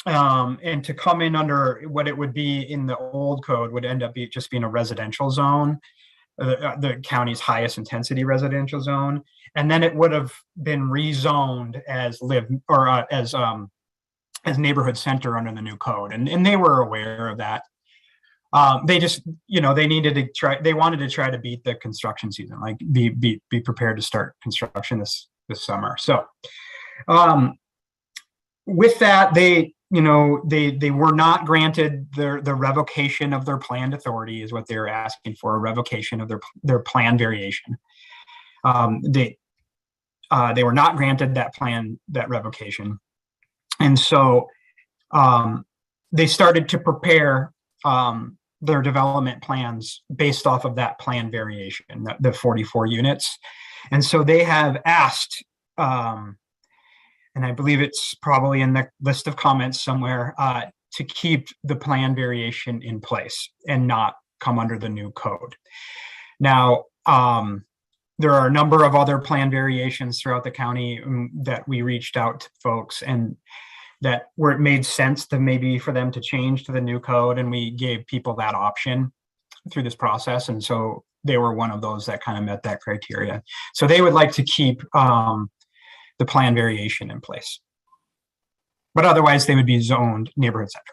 and to come in under what it would be in the old code would end up just being a residential zone, the county's highest intensity residential zone, and then it would have been rezoned as as neighborhood center under the new code, and they were aware of that. They just, they wanted to try to beat the construction season, like be prepared to start construction this summer. So with that, they were not granted the revocation of their planned authority is what they were asking for, a revocation of their plan variation. They were not granted that revocation. And so they started to prepare their development plans based off of that plan variation, the 44 units. And so they have asked, and I believe it's probably in the list of comments somewhere, to keep the plan variation in place and not come under the new code. Now, there are a number of other plan variations throughout the county that we reached out to folks and that where it made sense to maybe for them to change to the new code, and we gave people that option through this process. And so they were one of those that kind of met that criteria. So they would like to keep the plan variation in place, but otherwise they would be zoned neighborhood center.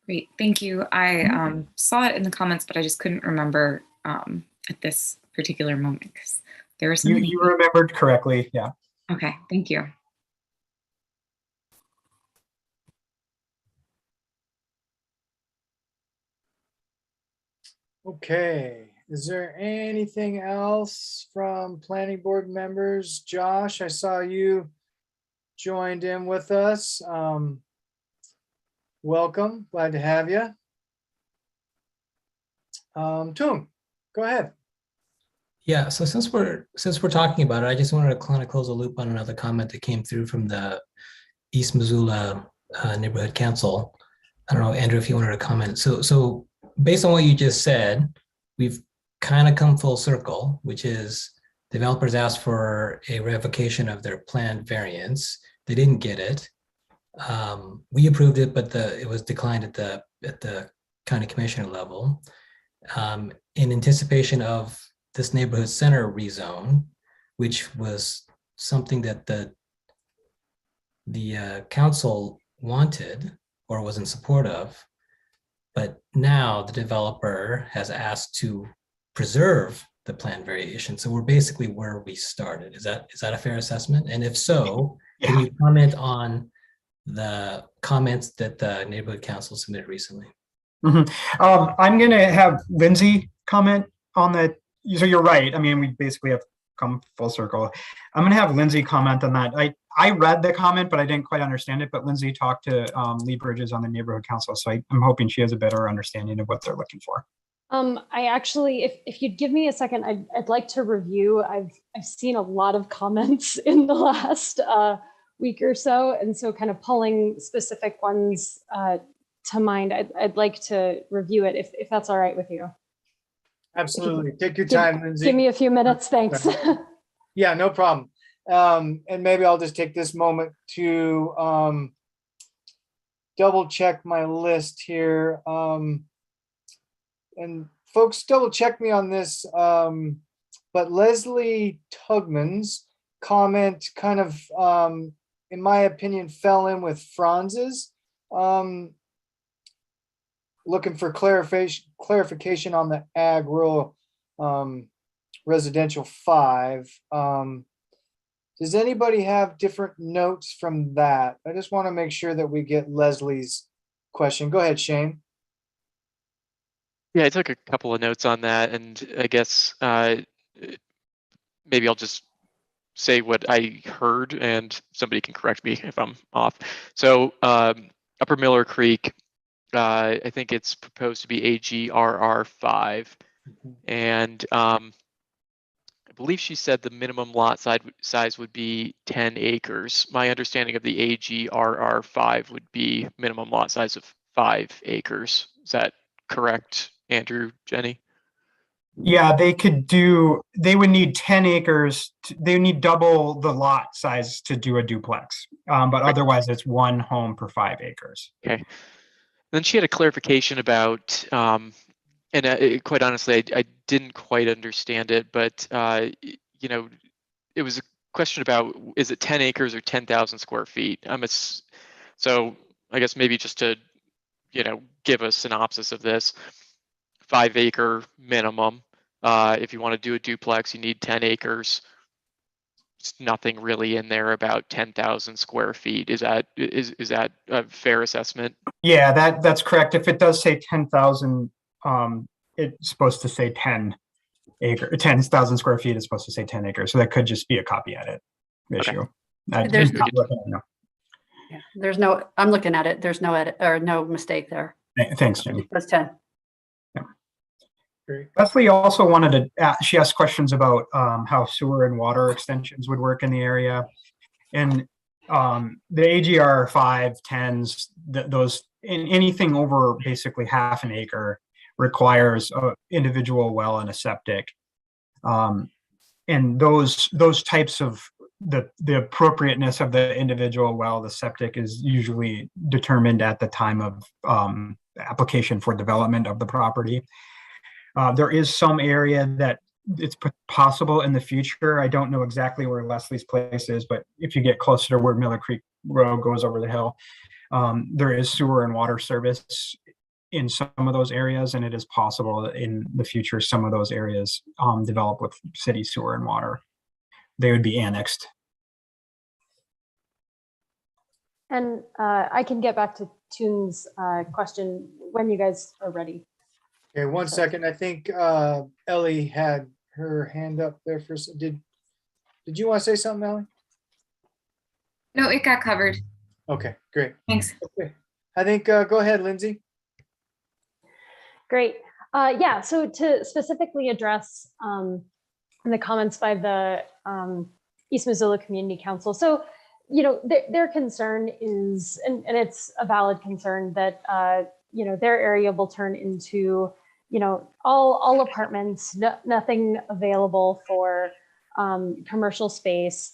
Great, thank you. I saw it in the comments, but I just couldn't remember at this particular moment because there was something. You remembered correctly, yeah. Okay, thank you. Okay, is there anything else from planning board members? Josh, I saw you joined in with us. Welcome, glad to have you. Toon, go ahead. Yeah, so since we're talking about it, I just wanted to kind of close the loop on another comment that came through from the East Missoula Neighborhood Council. I don't know, Andrew, if you wanted to comment. So based on what you just said, we've kind of come full circle, which is developers asked for a revocation of their planned variance. They didn't get it. We approved it, but it was declined at the county commissioner level. In anticipation of this neighborhood center rezone, which was something that the council wanted or was in support of, but now the developer has asked to preserve the plan variation. So we're basically where we started. Is that a fair assessment? And if so, can you comment on the comments that the neighborhood council submitted recently? I'm going to have Lindsay comment on that. So you're right. I mean, we basically have come full circle. I'm going to have Lindsay comment on that. I read the comment, but I didn't quite understand it. But Lindsay talked to Lee Bridges on the neighborhood council. So I'm hoping she has a better understanding of what they're looking for. I actually, if you'd give me a second, I'd like to review. I've seen a lot of comments in the last week or so. And so kind of pulling specific ones to mind, I'd like to review it if that's all right with you. Absolutely. Take your time, Lindsay. Give me a few minutes. Thanks. Yeah, no problem. And maybe I'll just take this moment to double check my list here. And folks, double check me on this. But Leslie Tugman's comment kind of, in my opinion, fell in with Franz's. Looking for clarification on the ag rural residential 5. Does anybody have different notes from that? I just want to make sure that we get Leslie's question. Go ahead, Shane. Yeah, I took a couple of notes on that, and I guess maybe I'll just say what I heard, and somebody can correct me if I'm off. So Upper Miller Creek, I think it's proposed to be AGRR 5, and I believe she said the minimum lot size would be 10 acres. My understanding of the AGRR 5 would be minimum lot size of 5 acres. Is that correct, Andrew, Jenny? Yeah, they would need 10 acres. They would need double the lot size to do a duplex. But otherwise it's one home per 5 acres. Okay. Then she had a clarification about, and quite honestly, I didn't quite understand it, but you know, it was a question about, is it 10 acres or 10,000 square feet? So I guess maybe just to, give a synopsis of this, 5 acre minimum. If you want to do a duplex, you need 10 acres. There's nothing really in there about 10,000 square feet. Is that a fair assessment? Yeah, that's correct. If it does say 10,000, it's supposed to say 10,000 square feet is supposed to say 10 acres. So that could just be a copy edit issue. There's no, I'm looking at it. There's no edit or no mistake there. Thanks, Jenny. That's 10. Leslie also wanted to, she asked questions about how sewer and water extensions would work in the area. And the AGR 5, 10s, those, anything over basically half an acre requires an individual well and a septic. And those types of the appropriateness of the individual well, the septic is usually determined at the time of application for development of the property. There is some area that it's possible in the future. I don't know exactly where Leslie's place is, but if you get closer to where Miller Creek Road goes over the hill, there is sewer and water service in some of those areas, and it is possible that in the future some of those areas develop with city sewer and water. They would be annexed. And I can get back to Toon's question when you guys are ready. Okay, one second. I think Ellie had her hand up there first. Did you want to say something, Ellie? No, it got covered. Okay, great. Thanks. Okay. I think go ahead, Lindsay. Great. Yeah, so to specifically address the comments by the East Missoula Community Council. So their concern is, and it's a valid concern, that their area will turn into all apartments, nothing available for commercial space.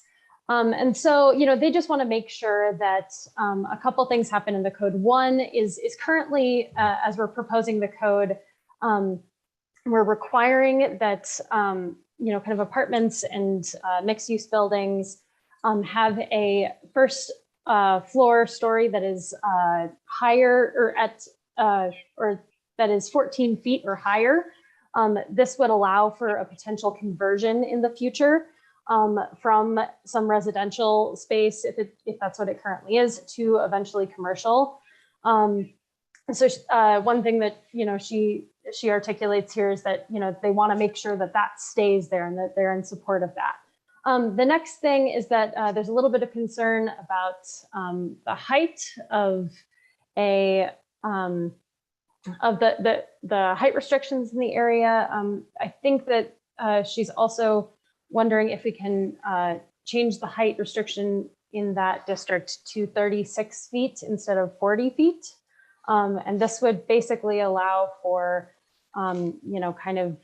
And so, they just want to make sure that a couple things happen in the code. One is currently, as we're proposing the code, we're requiring that, kind of apartments and mixed use buildings have a first floor story that is higher or that is 14 feet or higher. This would allow for a potential conversion in the future from some residential space, if that's what it currently is, to eventually commercial. So one thing that she articulates here is that they want to make sure that that stays there and that they're in support of that. The next thing is that there's a little bit of concern about the height of the height restrictions in the area. I think that she's also wondering if we can change the height restriction in that district to 36 feet instead of 40 feet. And this would basically allow for, kind of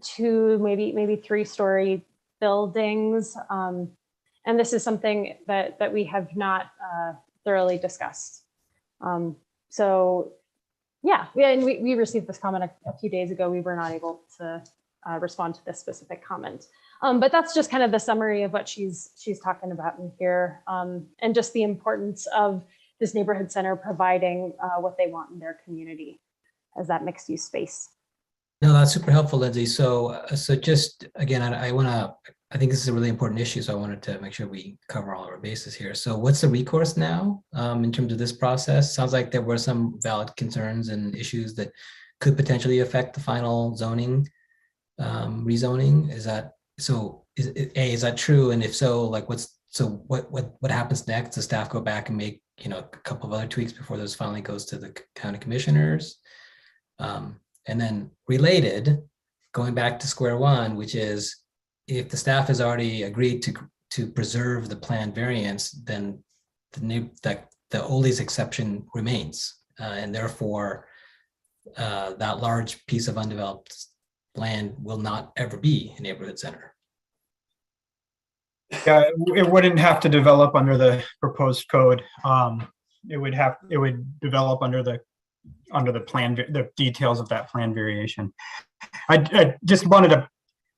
2, maybe 3-story buildings. And this is something that we have not thoroughly discussed. So yeah, and we received this comment a few days ago. We were not able to respond to this specific comment. But that's just kind of the summary of what she's talking about in here, and just the importance of this neighborhood center providing what they want in their community as that mixed use space. No, that's super helpful, Lindsay. So just again, I think this is a really important issue, so I wanted to make sure we cover all our bases here. So what's the recourse now in terms of this process? Sounds like there were some valid concerns and issues that could potentially affect the final zoning rezoning. Is that so? Is that true? And if so, like what happens next? Does staff go back and make a couple of other tweaks before this finally goes to the county commissioners? And then related, going back to square one, which is if the staff has already agreed to preserve the planned variance, then the Ole's exception remains, and therefore that large piece of undeveloped land will not ever be a neighborhood center. Yeah, it wouldn't have to develop under the proposed code. It would develop under the plan, the details of that plan variation. I just wanted to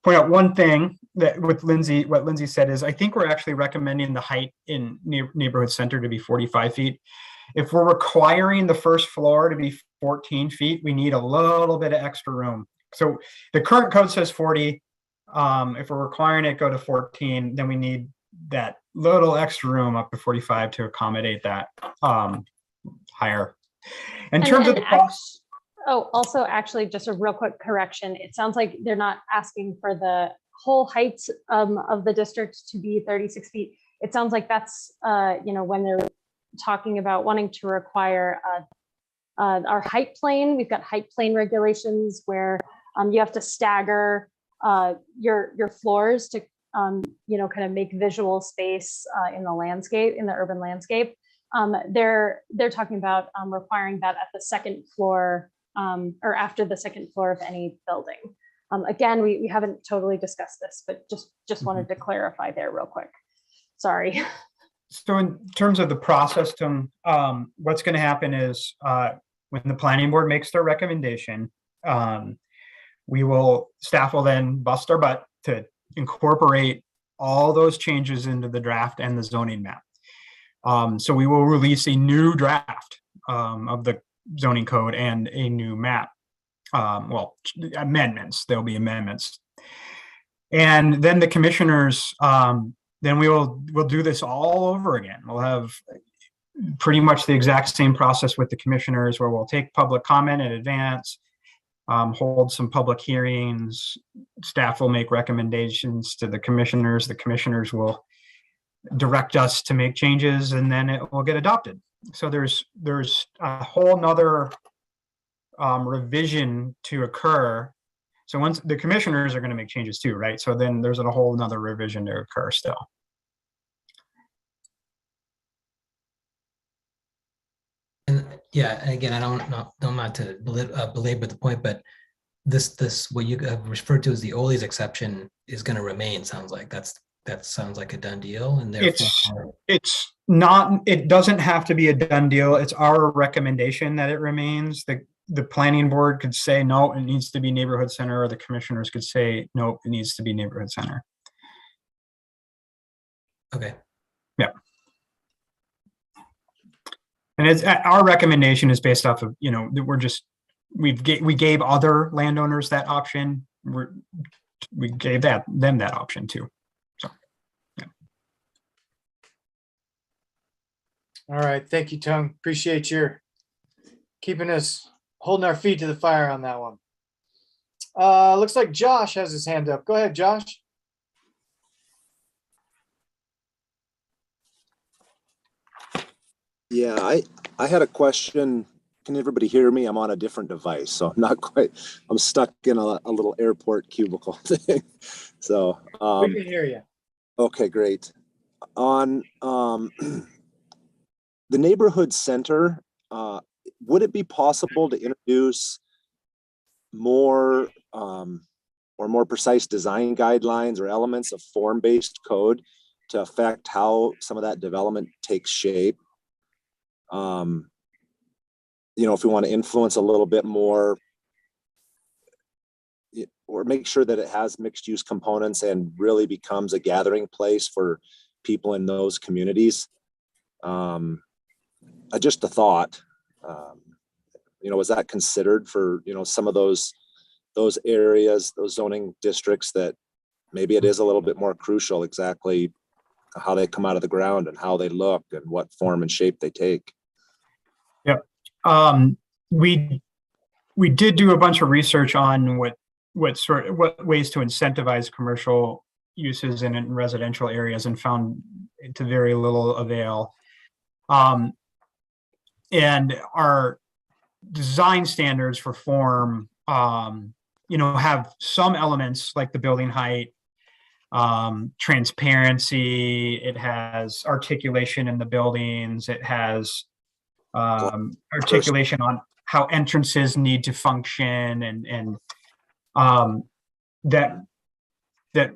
point out one thing that with Lindsay, what Lindsay said is, I think we're actually recommending the height in neighborhood center to be 45 feet. If we're requiring the first floor to be 14 feet, we need a little bit of extra room. So the current code says 40. If we're requiring it go to 14, then we need that little extra room up to 45 to accommodate that higher. In terms of the cost. Oh, also actually just a real quick correction. It sounds like they're not asking for the whole height of the district to be 36 feet. It sounds like that's, when they're talking about wanting to require our height plane. We've got height plane regulations where you have to stagger your floors to, kind of make visual space in the landscape, in the urban landscape. They're talking about requiring that at the second floor or after the second floor of any building. Again, we haven't totally discussed this, but just wanted to clarify there real quick. Sorry. So in terms of the process, what's going to happen is when the planning board makes their recommendation, staff will then bust our butt to incorporate all those changes into the draft and the zoning map. So we will release a new draft of the zoning code and a new map. Amendments, there'll be amendments. And then the commissioners, then we'll do this all over again. We'll have pretty much the exact same process with the commissioners, where we'll take public comment in advance, hold some public hearings. Staff will make recommendations to the commissioners. The commissioners will direct us to make changes, and then it will get adopted. So there's a whole nother revision to occur. So once the commissioners are going to make changes too, right? So then there's a whole nother revision to occur still. And yeah, and again, I don't want to belabor the point, but this what you have referred to as the Ole's exception is going to remain. Sounds like that sounds like a done deal, and therefore It's not, it doesn't have to be a done deal. It's our recommendation that it remains. The planning board could say, no, it needs to be neighborhood center, or the commissioners could say, no, it needs to be neighborhood center. Okay. Yeah. And it's our recommendation is based off of, we gave other landowners that option. We gave them that option too. So, yeah. All right. Thank you, Tung. Appreciate your holding our feet to the fire on that one. Looks like Josh has his hand up. Go ahead, Josh. Yeah, I had a question. Can everybody hear me? I'm on a different device, so I'm not quite, I'm stuck in a little airport cubicle thing. So we can hear you. Okay, great. On the neighborhood center, would it be possible to introduce more or more precise design guidelines or elements of form-based code to affect how some of that development takes shape? If we want to influence a little bit more or make sure that it has mixed use components and really becomes a gathering place for people in those communities. Just a thought, was that considered for, some of those areas, those zoning districts that maybe it is a little bit more crucial exactly how they come out of the ground and how they look and what form and shape they take. Yep. We did do a bunch of research on what ways to incentivize commercial uses in residential areas and found to very little avail. And our design standards for form, have some elements like the building height, transparency, it has articulation in the buildings, it has articulation on how entrances need to function, and that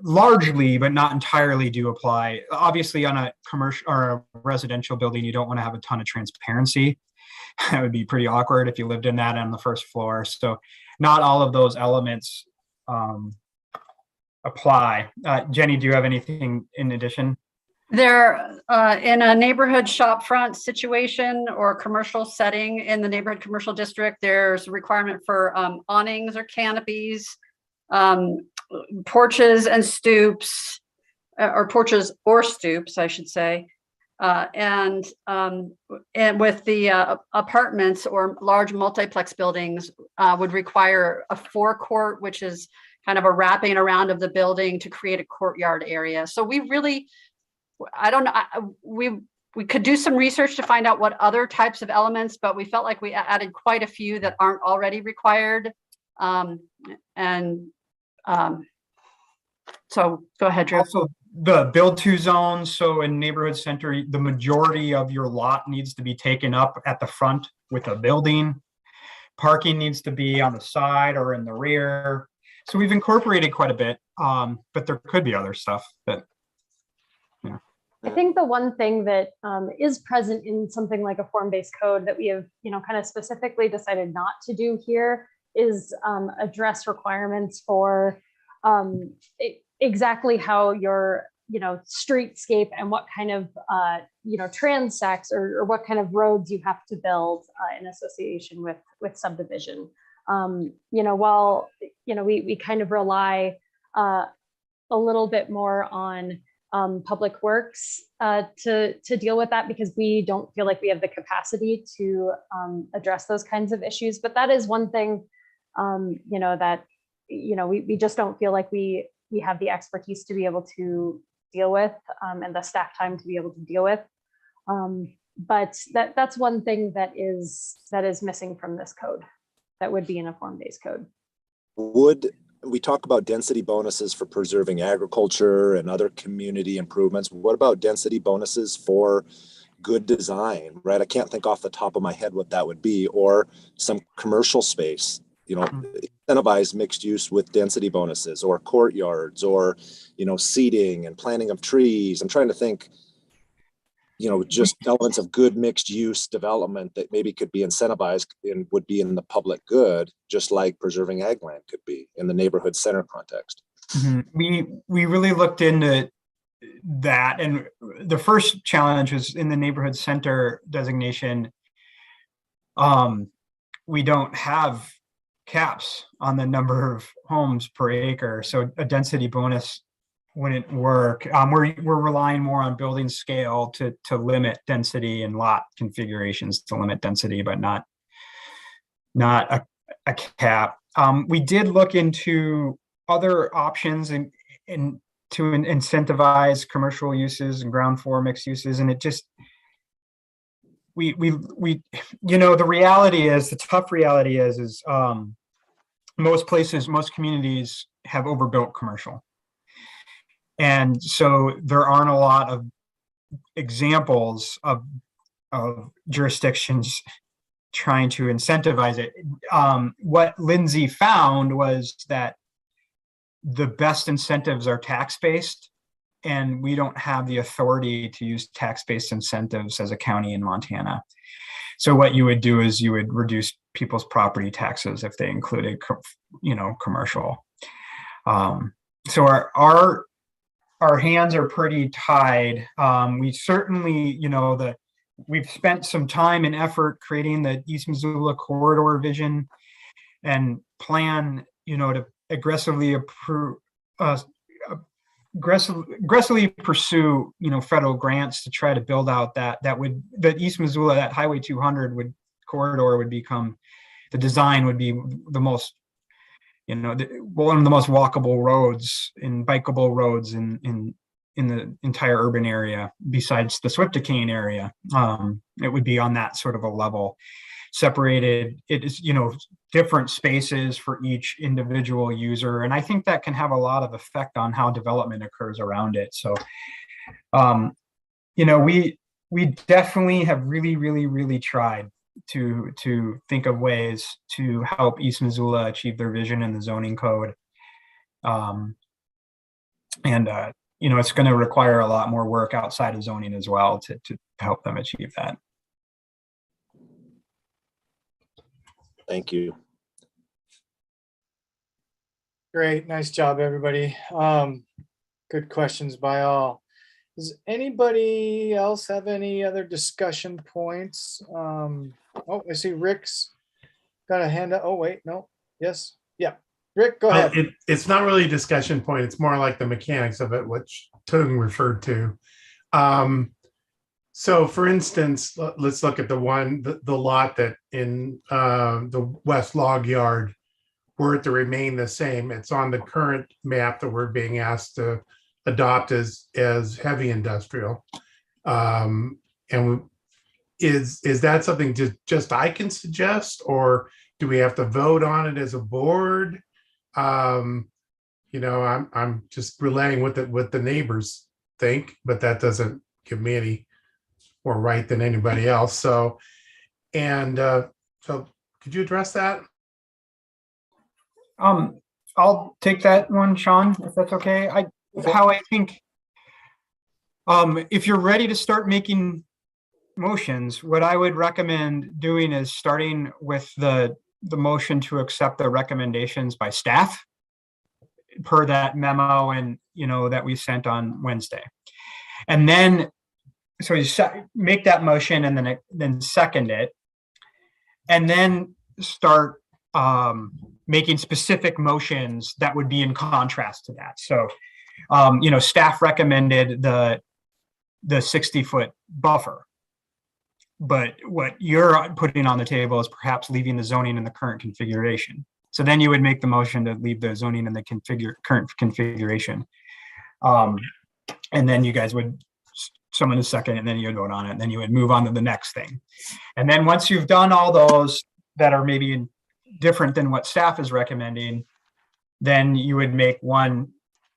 largely, but not entirely, do apply. Obviously, on a commercial or a residential building, you don't want to have a ton of transparency. That would be pretty awkward if you lived in that on the first floor. So not all of those elements apply. Jenny, do you have anything in addition? There, in a neighborhood shop front situation or commercial setting in the neighborhood commercial district, there's a requirement for awnings or canopies, porches and stoops, or porches or stoops, I should say. And with the apartments or large multiplex buildings would require a forecourt, which is kind of a wrapping around of the building to create a courtyard area. So we really, I don't know, we could do some research to find out what other types of elements, but we felt like we added quite a few that aren't already required. So go ahead, Drew. Also, the build to zones. So in neighborhood center, the majority of your lot needs to be taken up at the front with a building. Parking needs to be on the side or in the rear. So we've incorporated quite a bit, but there could be other stuff that, I think the one thing that is present in something like a form-based code that we have, kind of specifically decided not to do here is address requirements for exactly how your, streetscape and what kind of, transects or what kind of roads you have to build in association with subdivision. While, we kind of rely a little bit more on public works to deal with that, because we don't feel like we have the capacity to address those kinds of issues. But that is one thing, that, we just don't feel like we have the expertise to be able to deal with and the staff time to be able to deal with. But that's one thing that is missing from this code that would be in a form-based code. Would we talk about density bonuses for preserving agriculture and other community improvements? What about density bonuses for good design, right? I can't think off the top of my head what that would be, or some commercial space, incentivize mixed use with density bonuses or courtyards or, seating and planting of trees. I'm trying to think, just elements of good mixed use development that maybe could be incentivized and would be in the public good, just like preserving ag land could be in the neighborhood center context. We really looked into that, and the first challenge was in the neighborhood center designation. We don't have caps on the number of homes per acre, so a density bonus wouldn't work. We're relying more on building scale to limit density and lot configurations to limit density, but not a cap. We did look into other options and to incentivize commercial uses and ground floor mixed uses, and it just the reality is, the tough reality is most places, most communities have overbuilt commercial. And so there aren't a lot of examples of jurisdictions trying to incentivize it. What Lindsay found was that the best incentives are tax-based, and we don't have the authority to use tax-based incentives as a county in Montana. So what you would do is you would reduce people's property taxes if they included, commercial. So our hands are pretty tied. We certainly, we've spent some time and effort creating the East Missoula corridor vision and plan, to aggressively pursue, federal grants to try to build out the East Missoula, that Highway 200 corridor would become, the design would be the most, one of the most walkable roads and bikeable roads in the entire urban area, besides the Swift-Duquesne area. It would be on that sort of a level, separated. It is, different spaces for each individual user. And I think that can have a lot of effect on how development occurs around it. So, we definitely have really tried to think of ways to help East Missoula achieve their vision in the zoning code. It's going to require a lot more work outside of zoning as well to help them achieve that. Thank you. Great. Nice job, everybody. Good questions by all. Does anybody else have any other discussion points? I see Rick's got a hand up. Oh, wait, no. Yes. Yeah. Rick, go ahead. It's not really a discussion point. It's more like the mechanics of it, which Tugman referred to. So for instance, let's look at the lot that in the West Log Yard, were it to remain the same. It's on the current map that we're being asked to adopt as heavy industrial. And is that something just I can suggest, or do we have to vote on it as a board? I'm just relaying what the neighbors think, but that doesn't give me any more right than anybody else. So could you address that? I'll take that one, Sean, if that's okay. How I think, if you're ready to start making motions, what I would recommend doing is starting with the motion to accept the recommendations by staff per that memo and that we sent on Wednesday. And then so you make that motion and then second it, and then start making specific motions that would be in contrast to that. So staff recommended the 60-foot buffer, but what you're putting on the table is perhaps leaving the zoning in the current configuration. So then you would make the motion to leave the zoning in the current configuration. And then you guys would, someone is second, and then you would vote on it, and then you would move on to the next thing. And then once you've done all those that are maybe different than what staff is recommending, then you would make one,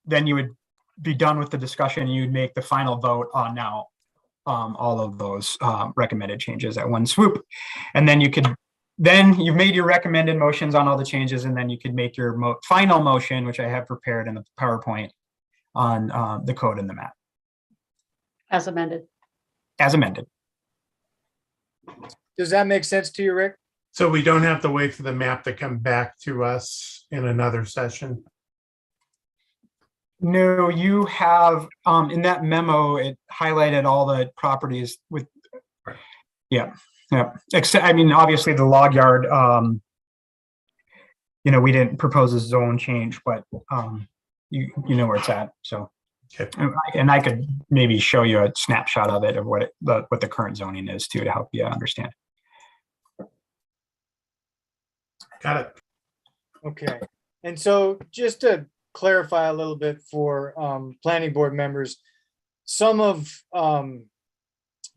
then you would be done with the discussion, and you'd make the final vote on all of those recommended changes at one swoop. And then you've made your recommended motions on all the changes, and then you could make your final motion, which I have prepared in the PowerPoint, on the code and the map. As amended. As amended. Does that make sense to you, Rick? So we don't have to wait for the map to come back to us in another session? No, you have, in that memo, it highlighted all the properties with, yeah. Except, I mean, obviously the log yard, we didn't propose a zone change, but you know where it's at. So, okay. And I could maybe show you a snapshot of it, of what the current zoning is too, to help you understand. Got it. Okay. And so just to clarify a little bit for planning board members, some of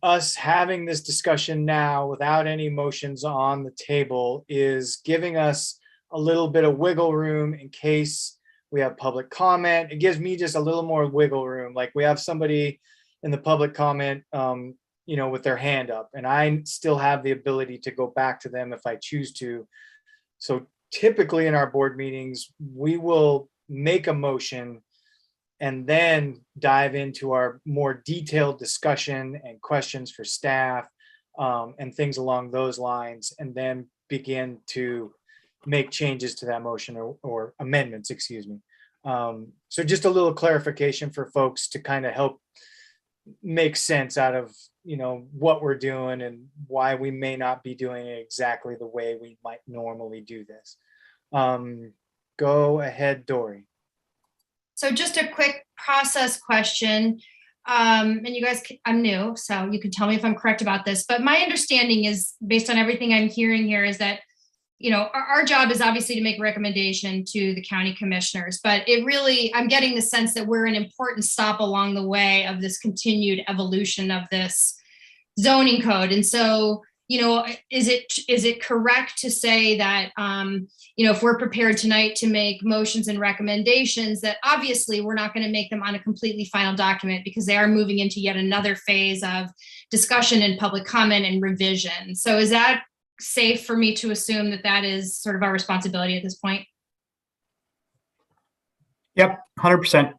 us having this discussion now without any motions on the table is giving us a little bit of wiggle room in case we have public comment. It gives me just a little more wiggle room. Like we have somebody in the public comment, with their hand up, and I still have the ability to go back to them if I choose to. So typically in our board meetings, we will make a motion and then dive into our more detailed discussion and questions for staff and things along those lines, and then begin to make changes to that motion or amendments, excuse me. So just a little clarification for folks to kind of help make sense out of what we're doing and why we may not be doing it exactly the way we might normally do this. Go ahead, Dory. So just a quick process question. And you guys, I'm new, so you can tell me if I'm correct about this, but my understanding is, based on everything I'm hearing here, is that, our job is obviously to make a recommendation to the county commissioners, but I'm getting the sense that we're an important stop along the way of this continued evolution of this zoning code. And so, is it correct to say that, if we're prepared tonight to make motions and recommendations, that obviously we're not going to make them on a completely final document, because they are moving into yet another phase of discussion and public comment and revision. So is that safe for me to assume that that is sort of our responsibility at this point? Yep, 100%.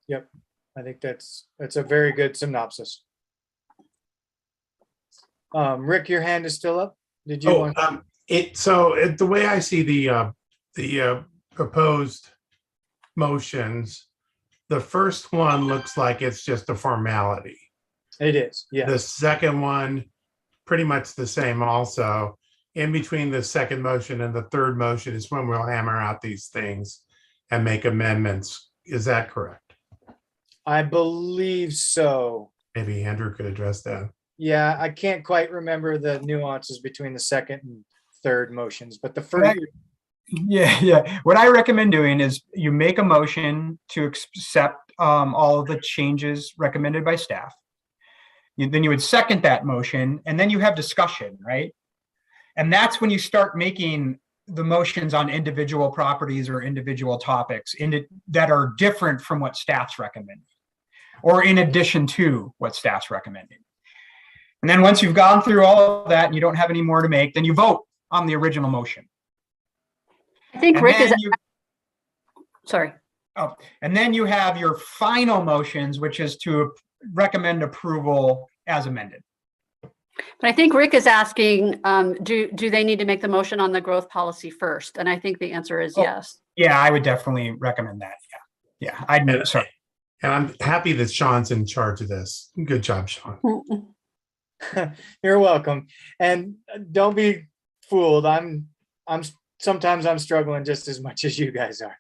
Yep, I think that's a very good synopsis. Rick, your hand is still up. Did you want? The way I see the proposed motions, the first one looks like it's just a formality. It is, yeah. The second one, pretty much the same also. In between the second motion and the third motion is when we'll hammer out these things and make amendments. Is that correct? I believe so. Maybe Andrew could address that. Yeah, I can't quite remember the nuances between the second and third motions, but the first. Yeah. What I recommend doing is you make a motion to accept all of the changes recommended by staff. Then you would second that motion, and then you have discussion, right? And that's when you start making the motions on individual properties or individual topics that are different from what staff's recommending, or in addition to what staff's recommending. And then once you've gone through all of that and you don't have any more to make, then you vote on the original motion. I think Rick is. Sorry. Oh, and then you have your final motions, which is to recommend approval as amended. But I think Rick is asking, do they need to make the motion on the growth policy first? And I think the answer is yes. Yeah, I would definitely recommend that. Yeah. Sorry. And I'm happy that Sean's in charge of this. Good job, Sean. You're welcome. And don't be fooled. Sometimes I'm struggling just as much as you guys are.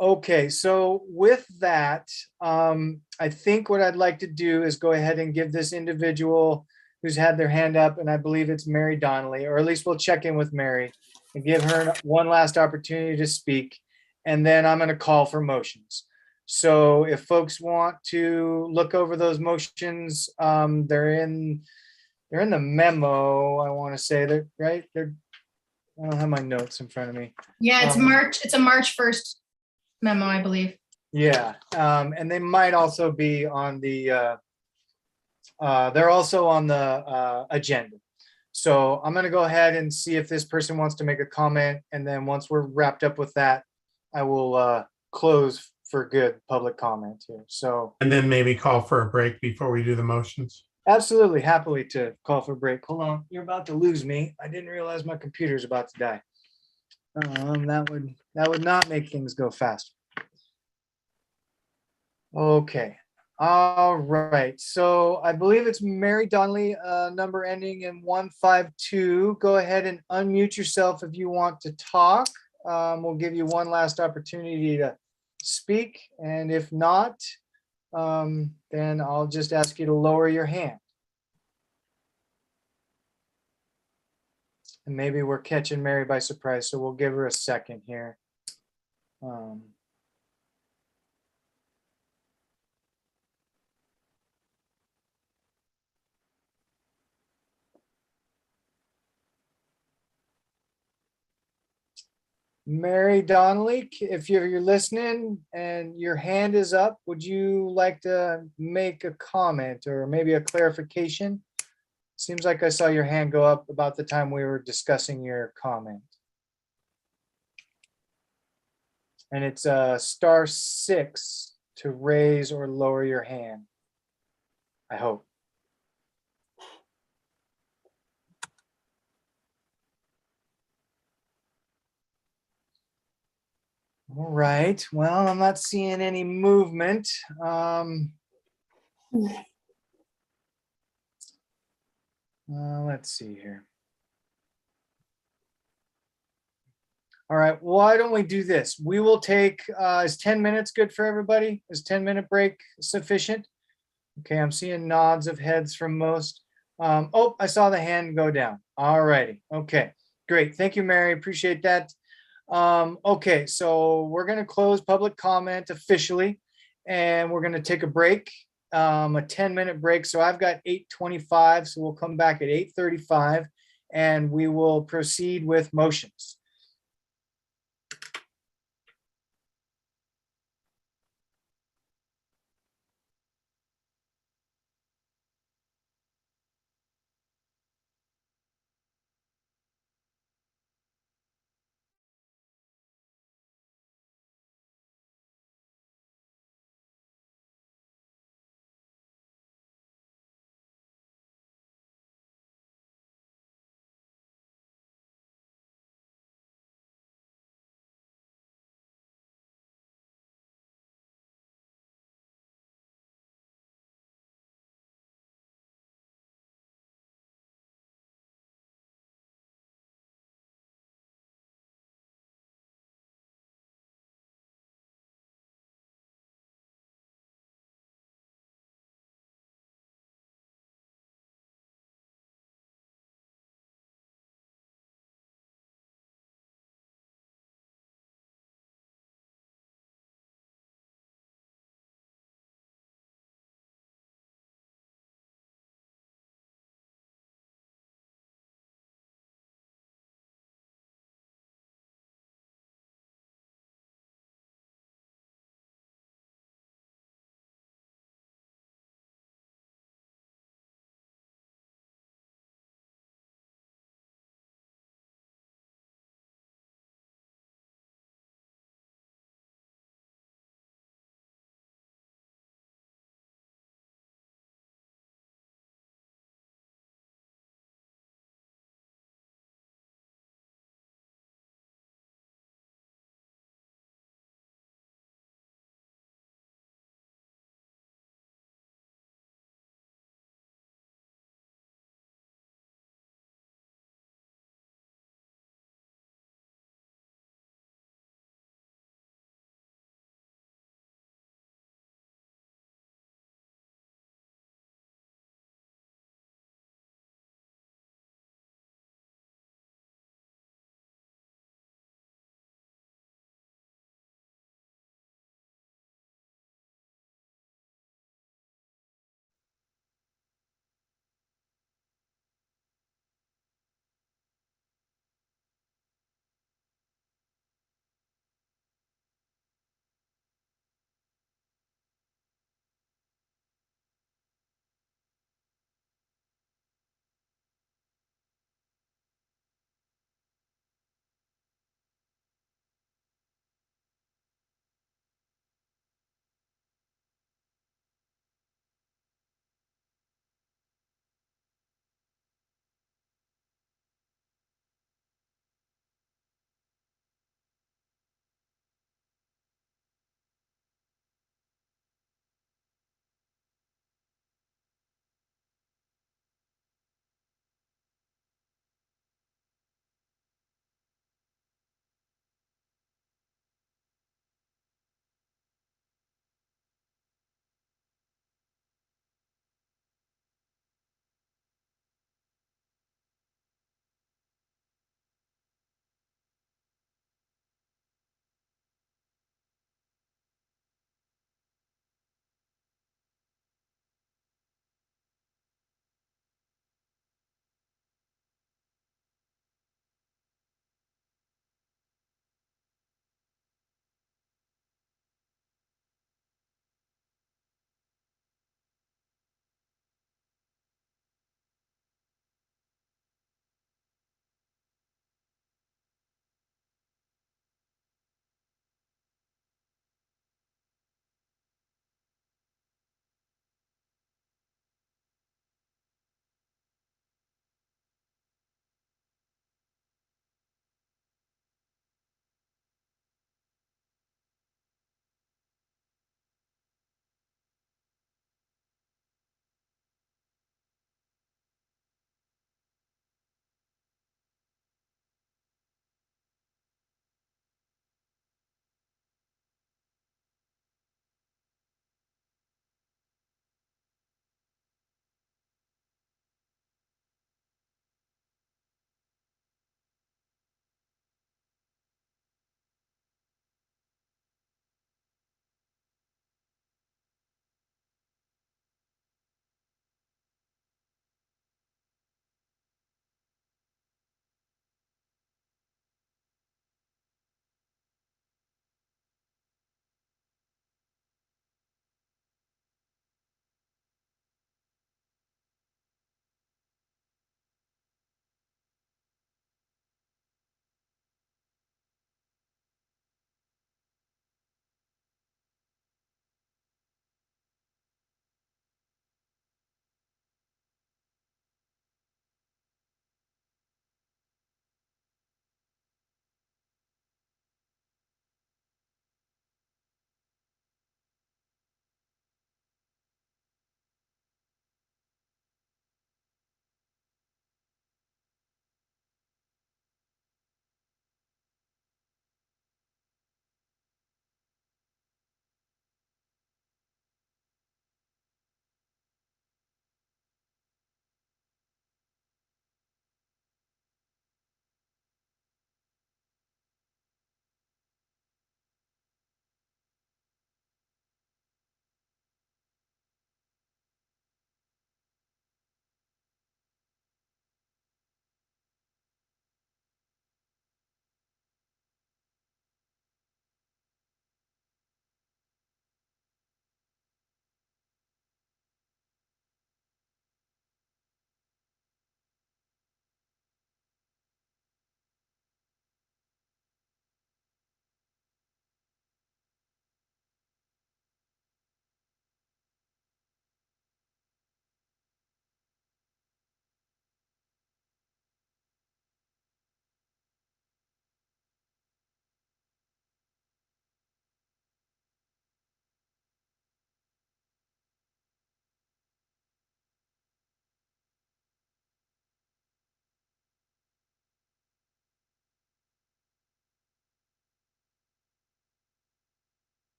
Okay, so with that, I think what I'd like to do is go ahead and give this individual who's had their hand up, and I believe it's Mary Donnelly, or at least we'll check in with Mary and give her one last opportunity to speak, and then I'm going to call for motions. So if folks want to look over those motions, they're in the memo. I want to say that, right? I don't have my notes in front of me. Yeah, it's a March 1st memo, I believe. Yeah, and they might also be on the They're also on the agenda. So I'm going to go ahead and see if this person wants to make a comment. And then once we're wrapped up with that, I will close for good public comment here. So And then maybe call for a break before we do the motions. absolutely happily to call for a break. Hold on, you're about to lose me. I didn't realize my computer's about to die. That would not make things go fast. Okay. All right. So I believe it's Mary Donnelly, number ending in 152. Go ahead and unmute yourself if you want to talk. We'll give you one last opportunity to speak. And if not, then I'll just ask you to lower your hand. And maybe we're catching Mary by surprise, so we'll give her a second here. Mary Donnelly, if you're listening and your hand is up, would you like to make a comment or maybe a clarification? Seems like I saw your hand go up about the time we were discussing your comment. And it's *6 to raise or lower your hand, I hope. All right, well, I'm not seeing any movement. Let's see here. All right, why don't we do this? We will take, is 10 minutes good for everybody? Is 10-minute break sufficient? Okay, I'm seeing nods of heads from most. Oh, I saw the hand go down. All righty, okay, great. Thank you, Mary, appreciate that. Okay, so we're gonna close public comment officially, and we're gonna take a break, a 10-minute break. So I've got 8:25, so we'll come back at 8:35, and we will proceed with motions.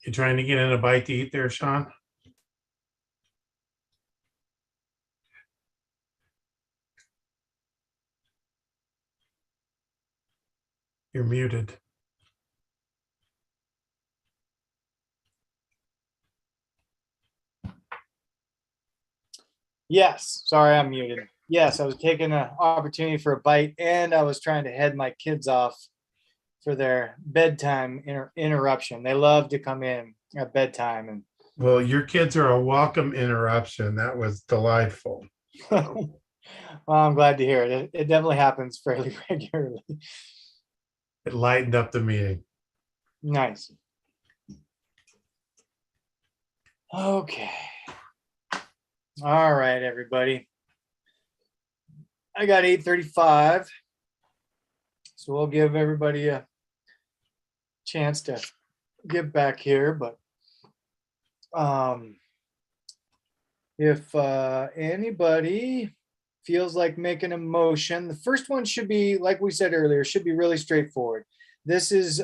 You trying to get in a bite to eat there, Sean? You're muted. Yes, sorry, I'm muted. Yes, I was taking an opportunity for a bite and I was trying to head my kids off for their bedtime interruption. They love to come in at bedtime and Well, your kids are a welcome interruption. That was delightful. well, I'm glad to hear it. It definitely happens fairly regularly. It lightened up the meeting. Nice. Okay. All right, everybody. I got 8:35. So we'll give everybody a chance to get back here, but if anybody feels like making a motion, the first one should be, like we said earlier, should be really straightforward. This is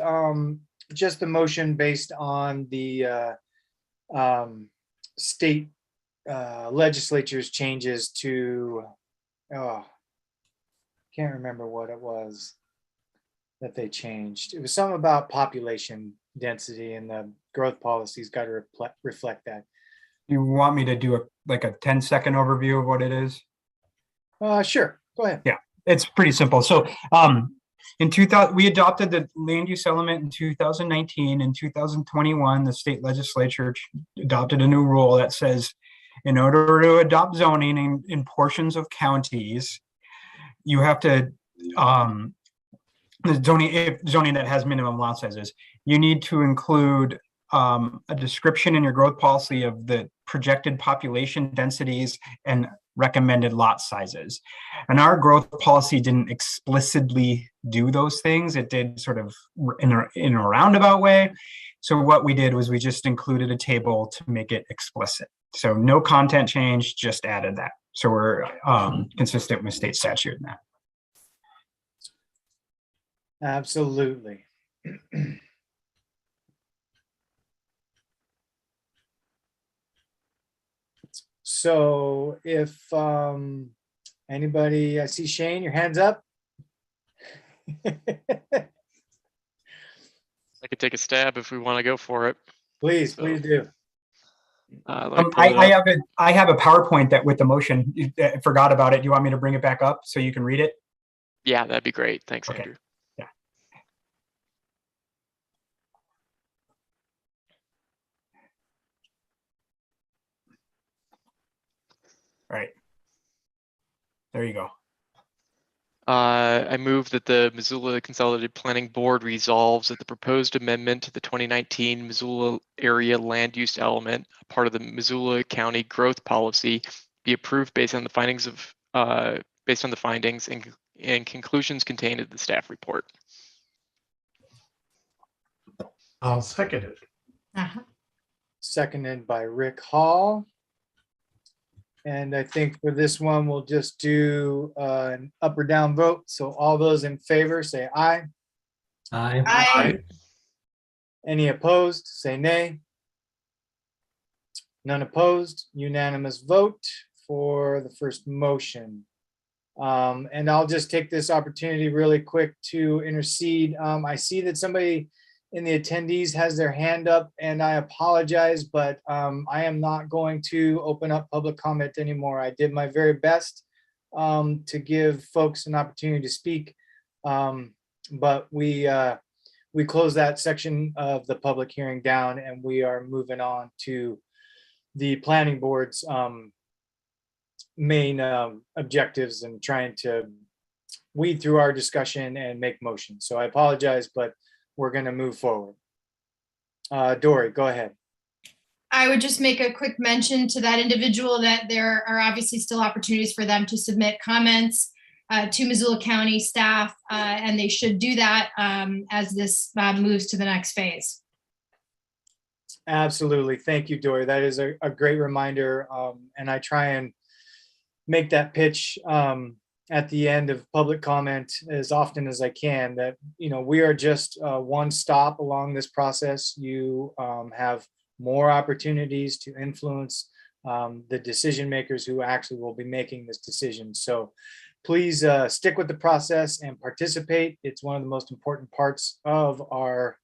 just a motion based on the state legislature's changes to, can't remember what it was that they changed. It was something about population density, and the growth policies got to reflect that. You want me to do like a 10-second overview of what it is? Sure, go ahead. Yeah, it's pretty simple. So in 2000, we adopted the land use element in 2019. In 2021, the state legislature adopted a new rule that says in order to adopt zoning in portions of counties, you have to zoning that has minimum lot sizes, you need to include a description in your growth policy of the projected population densities and recommended lot sizes. And our growth policy didn't explicitly do those things. It did sort of in a roundabout way. So what we did was we just included a table to make it explicit. So no content change, just added that. So we're consistent with state statute in that. Absolutely. So if anybody, I see Shane, your hand's up. I could take a stab if we want to go for it. Please, please do. I have a PowerPoint that with the motion, I forgot about it. Do you want me to bring it back up so you can read it? Yeah, that'd be great. Thanks, Okay. Andrew. Yeah. All right. There you go. I move that the Missoula Consolidated Planning Board resolves that the proposed amendment to the 2019 Missoula Area Land Use Element, a part of the Missoula County Growth Policy, be approved based on the findings and conclusions contained in the staff report. I'll second it. Seconded by Rick Hall. And I think for this one, we'll just do an up or down vote. So all those in favor say aye. Aye. Aye. Any opposed, say nay. None opposed, unanimous vote for the first motion. And I'll just take this opportunity really quick to intercede. I see that somebody in the attendees has their hand up, and I apologize, but I am not going to open up public comment anymore. I did my very best to give folks an opportunity to speak, but we closed that section of the public hearing down, and we are moving on to the planning board's main objectives and trying to weed through our discussion and make motions. So I apologize, but we're going to move forward. Dory, go ahead. I would just make a quick mention to that individual that there are obviously still opportunities for them to submit comments to Missoula County staff, and they should do that as this moves to the next phase. Absolutely. Thank you, Dory. That is a great reminder. And I try and make that pitch at the end of public comment as often as I can that, we are just one stop along this process. You have more opportunities to influence the decision makers who actually will be making this decision. So please stick with the process and participate. It's one of the most important parts of our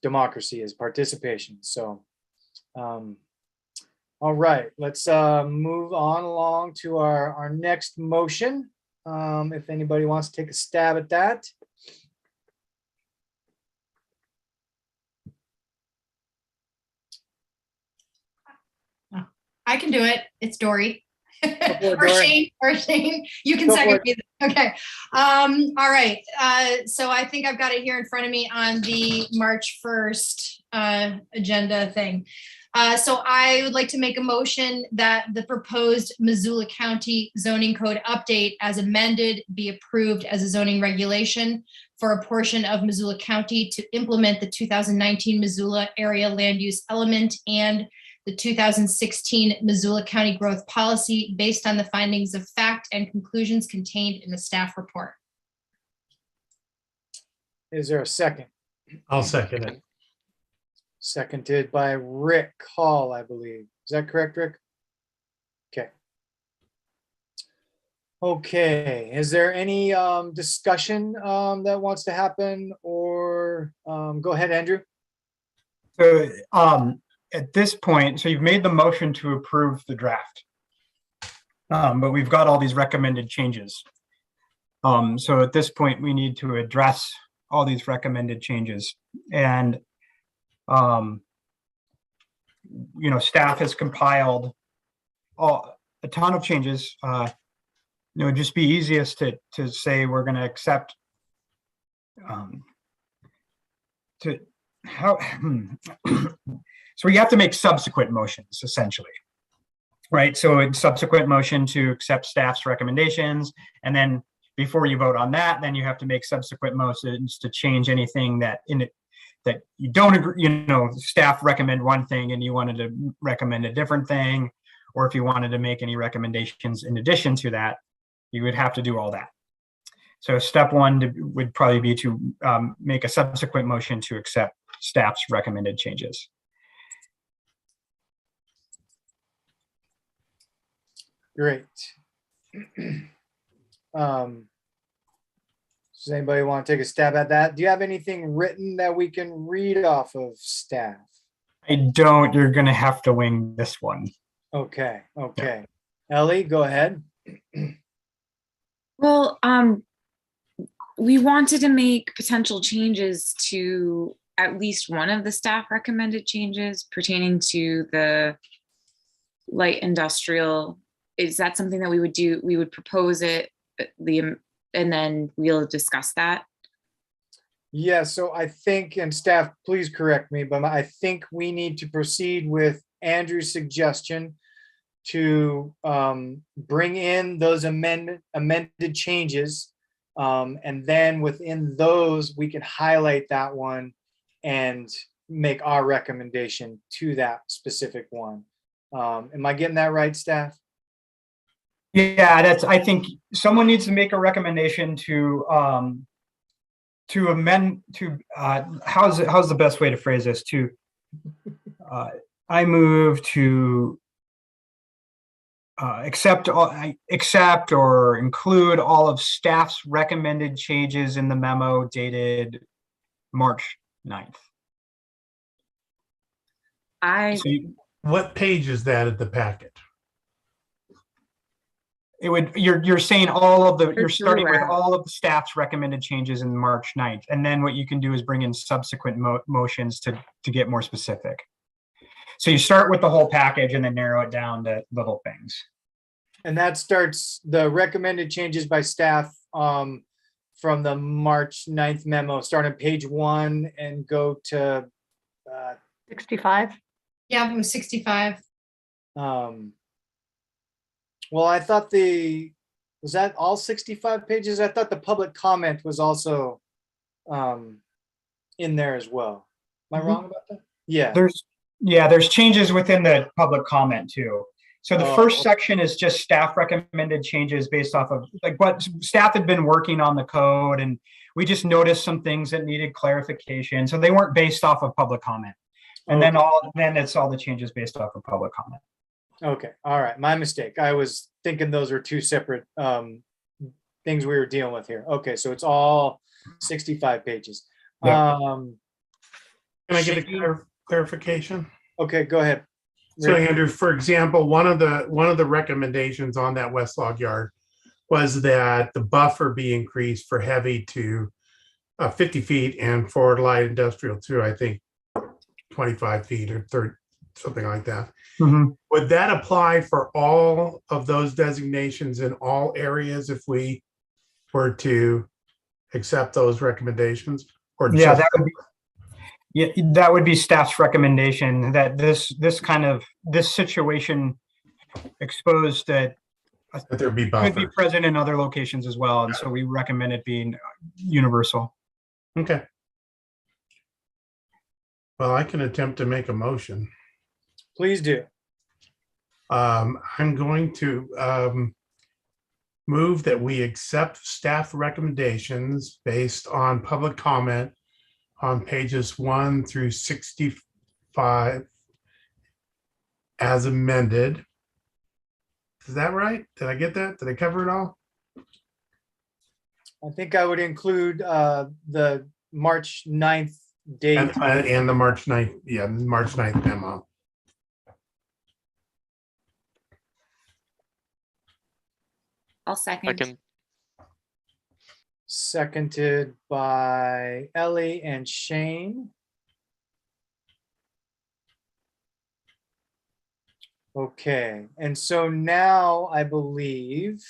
democracy is participation. So, all right, let's move on along to our next motion. If anybody wants to take a stab at that. I can do it. It's Dory. Or Shane, you can second me. Okay. All right. So I think I've got it here in front of me on the March 1st agenda thing. So I would like to make a motion that the proposed Missoula County zoning code update as amended be approved as a zoning regulation for a portion of Missoula County to implement the 2019 Missoula area land use element and the 2016 Missoula County Growth Policy based on the findings of fact and conclusions contained in the staff report. Is there a second? I'll second it. Seconded by Rick Hall, I believe. Is that correct, Rick? Okay. Okay, is there any discussion that wants to happen, or go ahead, Andrew? So at this point, so you've made the motion to approve the draft, but we've got all these recommended changes. So at this point, we need to address all these recommended changes. And staff has compiled a ton of changes. It'd just be easiest to say we're going to accept so we have to make subsequent motions, essentially, right? So a subsequent motion to accept staff's recommendations, and then before you vote on that, then you have to make subsequent motions to change anything that that you don't agree, staff recommend one thing and you wanted to recommend a different thing, or if you wanted to make any recommendations in addition to that, you would have to do all that. So step one would probably be to make a subsequent motion to accept staff's recommended changes. Great. Does anybody want to take a stab at that? Do you have anything written that we can read off of staff? I don't. You're going to have to wing this one. Okay. Okay. Yeah. Ellie, go ahead. Well, we wanted to make potential changes to at least one of the staff recommended changes pertaining to the light industrial. Is that something that we would do? We would propose it, and then we'll discuss that. Yeah, so I think, and staff, please correct me, but I think we need to proceed with Andrew's suggestion to bring in those amended changes. And then within those, we can highlight that one and make our recommendation to that specific one. Am I getting that right, staff? Yeah, I think someone needs to make a recommendation to amend how's the best way to phrase this? I move to accept or include all of staff's recommended changes in the memo dated March 9th. What page is that at the packet? It would, you're saying all of the, you're starting with all of the staff's recommended changes in March 9th. And then what you can do is bring in subsequent motions to get more specific. So you start with the whole package and then narrow it down to little things. And that starts the recommended changes by staff from the March 9th memo, start on page 1 and go to 65. Yeah, it was 65. Well, I thought was that all 65 pages? I thought the public comment was also in there as well. Am I wrong about that? Yeah. There's changes within the public comment too. So the first section is just staff recommended changes based off of like what staff had been working on the code, and we just noticed some things that needed clarification. So they weren't based off of public comment. And then it's all the changes based off of public comment. Okay, all right, my mistake. I was thinking those were two separate things we were dealing with here. Okay, so it's all 65 pages. Yeah. Can I get a clarification? Okay, go ahead. So Andrew, for example, one of the recommendations on that West Log Yard was that the buffer be increased for heavy to 50 feet and for light industrial to, I think, 25 feet or 30, something like that. Mm-hmm. Would that apply for all of those designations in all areas if we were to accept those recommendations? Or Yeah, just that would be staff's recommendation that this situation exposed that there be could be buffers. present in other locations as well. And so we recommend it being universal. Okay. Well, I can attempt to make a motion. Please do. I'm going to move that we accept staff recommendations based on public comment on pages 1 through 65 as amended. Is that right? Did I get that? Did I cover it all? I think I would include the March 9th date. And the March 9th, yeah, March 9th memo. I'll second. Seconded by Ellie and Shane. Okay, and so now I believe,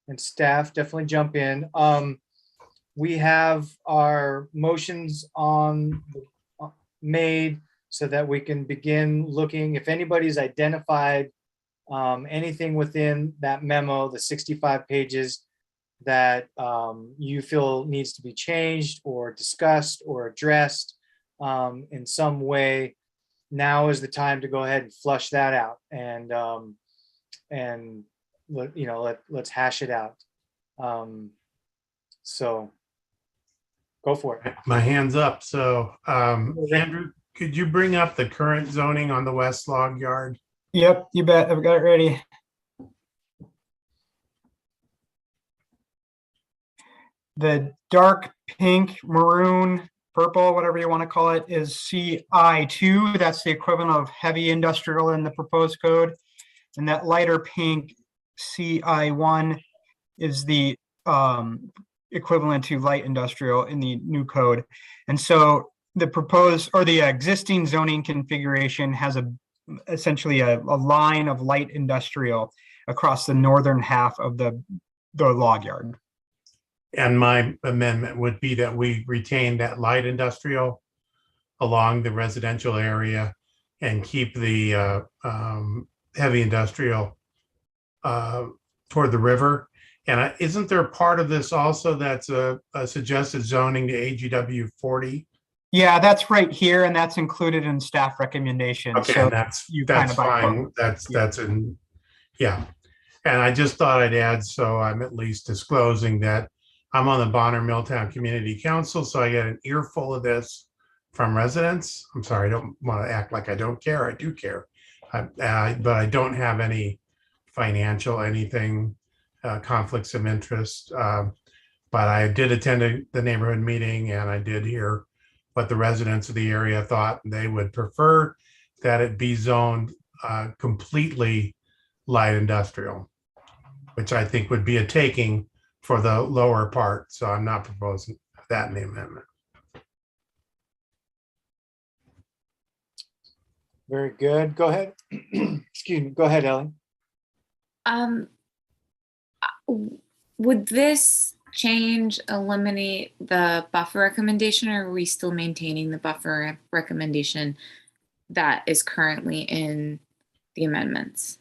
and staff definitely jump in. We have our motions made so that we can begin looking. If anybody's identified anything within that memo, the 65 pages that you feel needs to be changed or discussed or addressed in some way, now is the time to go ahead and flush that out and let's hash it out. So go for it. My hand's up. So Andrew, could you bring up the current zoning on the West Log Yard? Yep, you bet. I've got it ready. The dark pink, maroon, purple, whatever you want to call it, is CI2. That's the equivalent of heavy industrial in the proposed code. And that lighter pink, CI1, is the equivalent to light industrial in the new code. And so the proposed or the existing zoning configuration has essentially a line of light industrial across the northern half of the log yard. And my amendment would be that we retain that light industrial along the residential area and keep the heavy industrial toward the river. And isn't there part of this also that's a suggested zoning to AGW 40? Yeah, that's right here, and that's included in staff recommendations. Okay, so and that's fine. That's in, yeah. And I just thought I'd add, so I'm at least disclosing that I'm on the Bonner Milltown Community Council, so I get an earful of this from residents. I'm sorry, I don't want to act like I don't care. I do care, but I don't have any financial conflicts of interest. But I did attend the neighborhood meeting, and I did hear what the residents of the area thought. They would prefer that it be zoned completely light industrial, which I think would be a taking for the lower part. So I'm not proposing that in the amendment. Very good. Go ahead. Excuse me. Go ahead, Ellie. Would this change eliminate the buffer recommendation, or are we still maintaining the buffer recommendation that is currently in the amendments?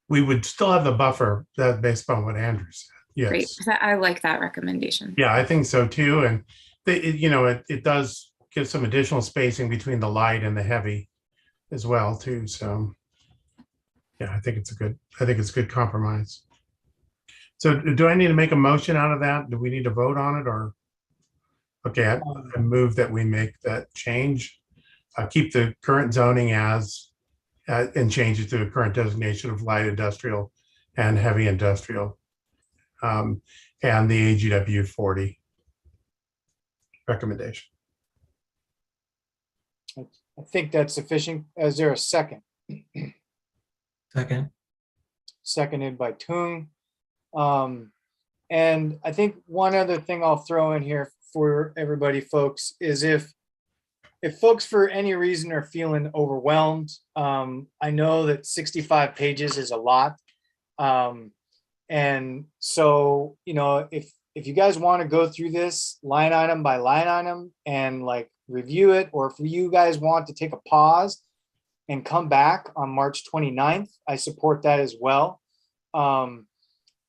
We would still have the buffer that based on what Andrew said. Yes. Great. I like that recommendation. Yeah, I think so too. And it does give some additional spacing between the light and the heavy as well too. So Yeah, I think it's a good compromise. So do I need to make a motion out of that? Do we need to vote on it or? Okay, I move that we make that change. Keep the current zoning as, and change it to the current designation of light industrial and heavy industrial. And the AGW 40 recommendation. I think that's sufficient. Is there a second? Second. Seconded by Tung. And I think one other thing I'll throw in here for everybody, folks, is if folks for any reason are feeling overwhelmed, I know that 65 pages is a lot. And so, you know, if you guys want to go through this line item by line item and like review it, or if you guys want to take a pause and come back on March 29th, I support that as well.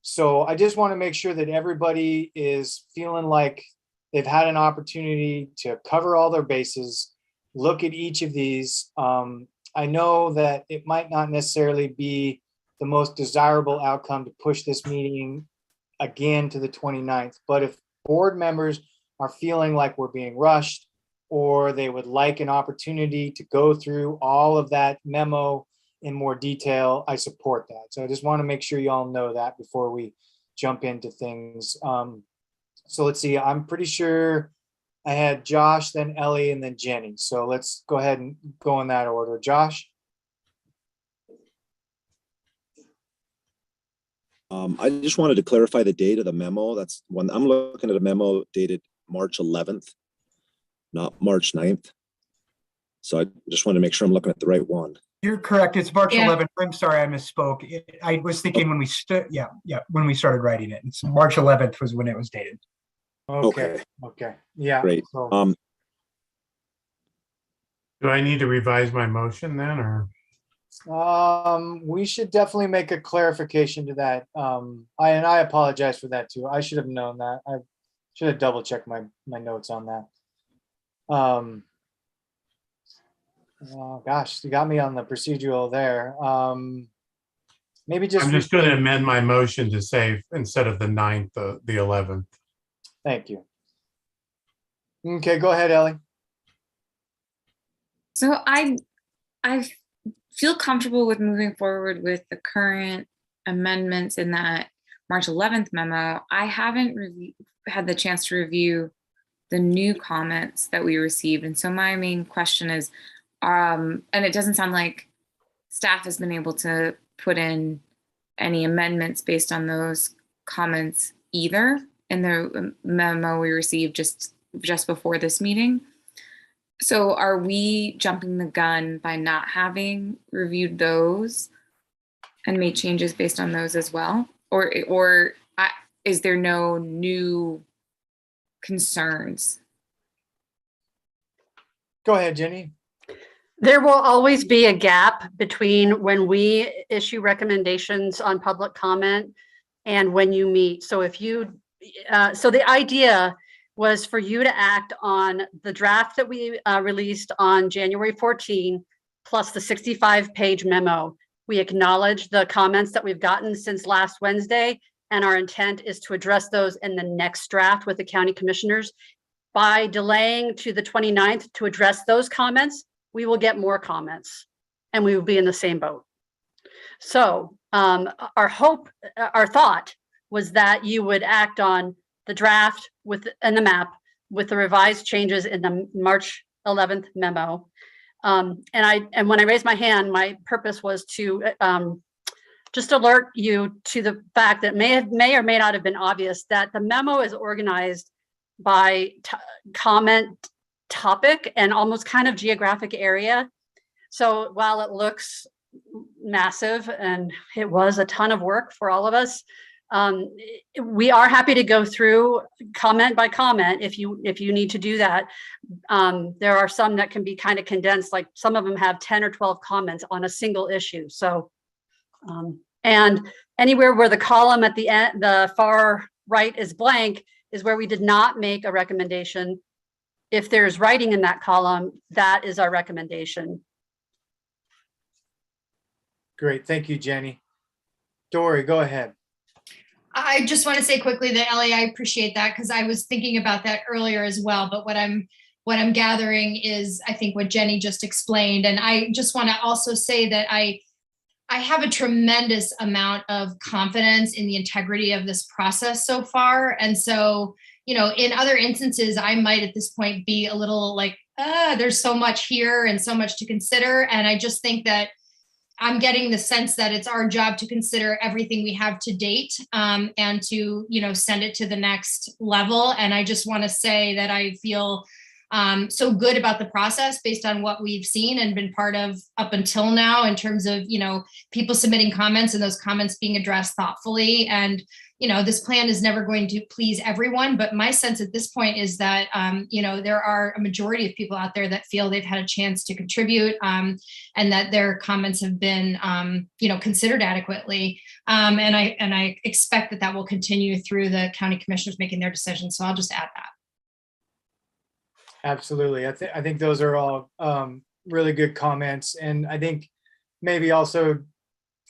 So I just want to make sure that everybody is feeling like they've had an opportunity to cover all their bases, look at each of these. I know that it might not necessarily be the most desirable outcome to push this meeting again to the 29th, but if board members are feeling like we're being rushed, or they would like an opportunity to go through all of that memo in more detail, I support that. So I just want to make sure you all know that before we jump into things. So let's see, I'm pretty sure I had Josh, then Ellie, and then Jenny. So let's go ahead and go in that order. Josh? I just wanted to clarify the date of the memo. That's when I'm looking at a memo dated March 11th, not March 9th. So I just wanted to make sure I'm looking at the right one. You're correct. It's March 11th. I'm sorry, I misspoke. I was thinking when we when we started writing it. It's March 11th was when it was dated. Okay. Yeah. Great. So, do I need to revise my motion then, or? we should definitely make a clarification to that. I apologize for that too. I should have known that. I should have double checked my notes on that. Oh gosh, you got me on the procedural there. Maybe just. I'm just going to amend my motion to say instead of the 9th, the 11th. Thank you. Okay, go ahead, Ellie. So I feel comfortable with moving forward with the current amendments in that March 11th memo. I haven't had the chance to review the new comments that we received. And so my main question is, and it doesn't sound like staff has been able to put in any amendments based on those comments either in the memo we received just before this meeting. So are we jumping the gun by not having reviewed those and made changes based on those as well? Or is there no new concerns? Go ahead, Jenny. There will always be a gap between when we issue recommendations on public comment and when you meet. So if you, so the idea was for you to act on the draft that we released on January 14, plus the 65-page memo. We acknowledge the comments that we've gotten since last Wednesday, and our intent is to address those in the next draft with the county commissioners. By delaying to the 29th to address those comments, we will get more comments and we will be in the same boat. So our thought was that you would act on the draft and the map with the revised changes in the March 11th memo. And when I raised my hand, my purpose was to just alert you to the fact that may or may not have been obvious that the memo is organized by comment topic and almost kind of geographic area. So while it looks massive, and it was a ton of work for all of us, we are happy to go through comment by comment if you need to do that. There are some that can be kind of condensed, like some of them have 10 or 12 comments on a single issue. So, and anywhere where the column at the end, the far right is blank, is where we did not make a recommendation. If there's writing in that column, that is our recommendation. Great. Thank you, Jenny. Dory, go ahead. I just want to say quickly that Ellie, I appreciate that because I was thinking about that earlier as well. But what I'm gathering is, I think, what Jenny just explained. And I just want to also say that I have a tremendous amount of confidence in the integrity of this process so far. And so, in other instances, I might at this point be a little like, there's so much here and so much to consider. And I just think that I'm getting the sense that it's our job to consider everything we have to date, and to, send it to the next level. And I just want to say that I feel so good about the process based on what we've seen and been part of up until now, in terms of, people submitting comments and those comments being addressed thoughtfully. And, this plan is never going to please everyone, but my sense at this point is that, there are a majority of people out there that feel they've had a chance to contribute, and that their comments have been, considered adequately. And I expect that will continue through the county commissioners making their decisions. So I'll just add that. Absolutely. I think those are all really good comments. And I think maybe also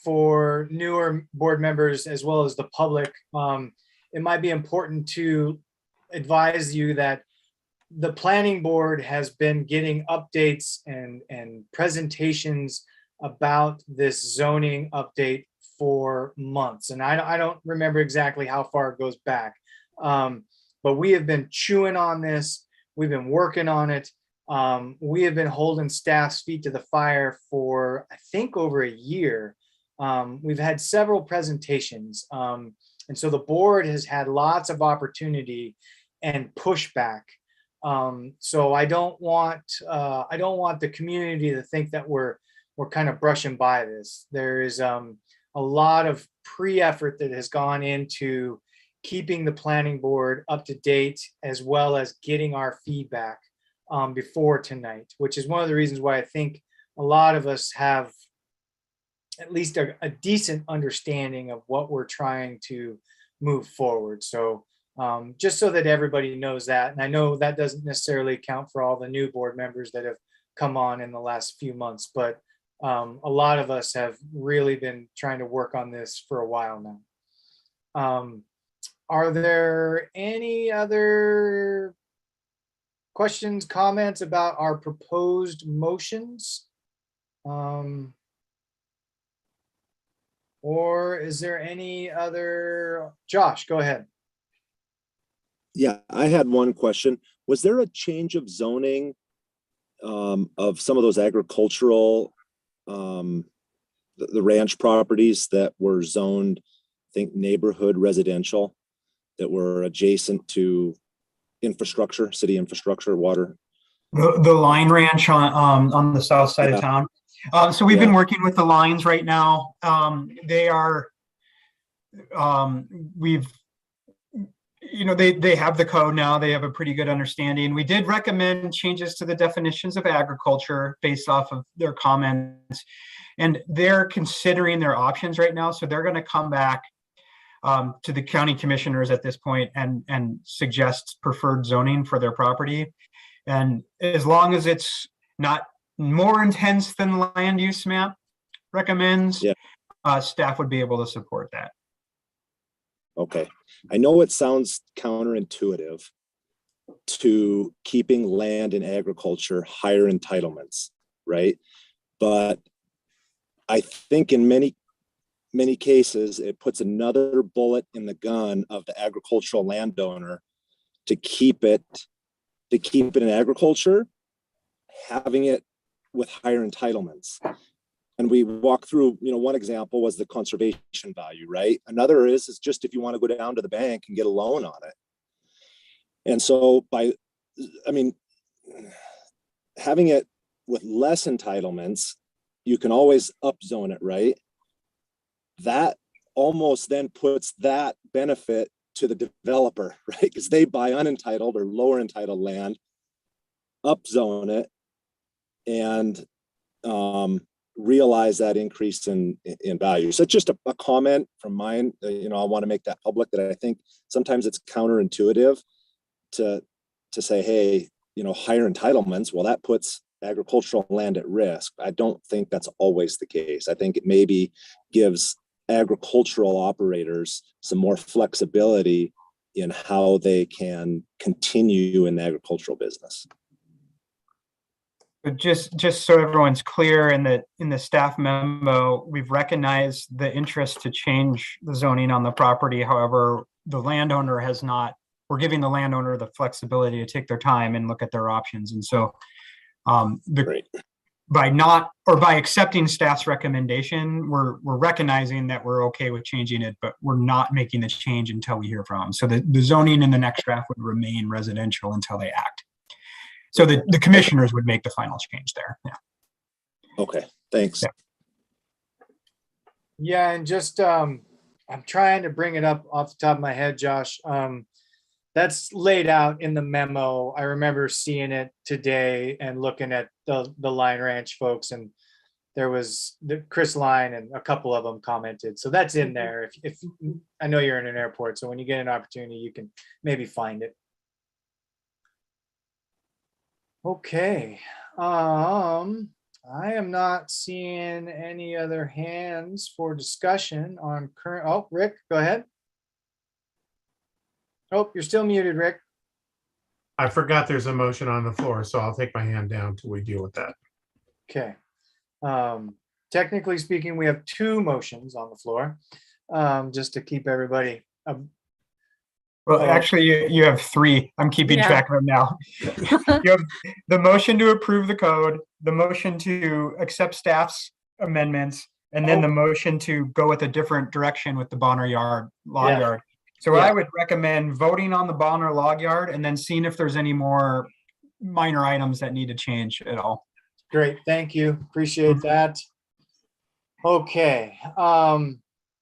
for newer board members as well as the public, it might be important to advise you that the planning board has been getting updates and presentations about this zoning update for months. And I don't remember exactly how far it goes back, but we have been chewing on this. We've been working on it. We have been holding staff's feet to the fire for, I think, over a year. We've had several presentations. And so the board has had lots of opportunity and pushback. So I don't want the community to think that we're kind of brushing by this. There is a lot of pre-effort that has gone into keeping the planning board up to date, as well as getting our feedback before tonight, which is one of the reasons why I think a lot of us have at least a decent understanding of what we're trying to move forward. So just so that everybody knows that, and I know that doesn't necessarily account for all the new board members that have come on in the last few months, but a lot of us have really been trying to work on this for a while now. Are there any other questions, comments about our proposed motions? Or is there any other? Josh, go ahead. Yeah, I had one question. Was there a change of zoning of some of those agricultural, the ranch properties that were zoned, I think, neighborhood residential, that were adjacent to infrastructure, city infrastructure, water? The Line Ranch on the south side of town. So we've been working with the Lines right now. They are, they have the code now. They have a pretty good understanding. We did recommend changes to the definitions of agriculture based off of their comments, and they're considering their options right now. So they're going to come back to the county commissioners at this point and suggest preferred zoning for their property. And as long as it's not more intense than the land use map recommends, staff would be able to support that. Okay. I know it sounds counterintuitive to keeping land and agriculture higher entitlements, right? But I think in many cases, it puts another bullet in the gun of the agricultural landowner to keep it in agriculture, having it with higher entitlements. And we walk through, one example was the conservation value, right? Another is just if you want to go down to the bank and get a loan on it. And so having it with less entitlements, you can always upzone it, right? That almost then puts that benefit to the developer, right? Because they buy unentitled or lower entitled land, upzone it, and realize that increase in value. So it's just a comment from mine. I want to make that public, that I think sometimes it's counterintuitive to say, hey, higher entitlements. Well, that puts agricultural land at risk. I don't think that's always the case. I think it maybe gives agricultural operators some more flexibility in how they can continue in the agricultural business. But just so everyone's clear, in the staff memo, we've recognized the interest to change the zoning on the property. However, the landowner has not. We're giving the landowner the flexibility to take their time and look at their options. And so, by accepting staff's recommendation, we're recognizing that we're okay with changing it, but we're not making the change until we hear from them. So the zoning in the next draft would remain residential until they act. So the commissioners would make the final change there. Yeah. Okay, thanks. Yeah, and just I'm trying to bring it up off the top of my head, Josh. That's laid out in the memo. I remember seeing it today and looking at the Line Ranch folks, and there was the Chris Line and a couple of them commented. So that's in there. If I know you're in an airport, so when you get an opportunity, you can maybe find it. Okay. I am not seeing any other hands for discussion on current. Oh, Rick, go ahead. Oh, you're still muted, Rick. I forgot there's a motion on the floor, so I'll take my hand down till we deal with that. Okay. Technically speaking, we have two motions on the floor, just to keep everybody. Well, actually, you have three. I'm keeping track of them now. You have the motion to approve the code, the motion to accept staff's amendments, and then the motion to go with a different direction with the Bonner log yard. So I would recommend voting on the Bonner log yard and then seeing if there's any more minor items that need to change at all. Great, thank you. Appreciate that. Okay,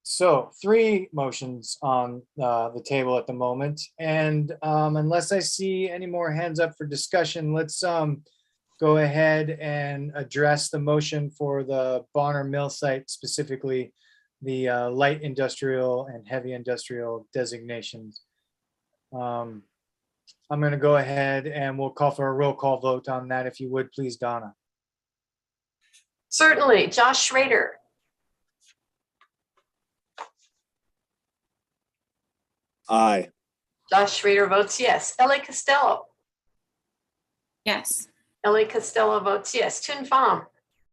so three motions on the table at the moment. And unless I see any more hands up for discussion, let's go ahead and address the motion for the Bonner Mill site, specifically the light industrial and heavy industrial designations. I'm going to go ahead and we'll call for a roll call vote on that. If you would, please, Donna. Certainly. Josh Schrader. Aye. Josh Schrader votes yes. Ellie Costello. Yes. Ellie Costello votes yes. Tun Pham.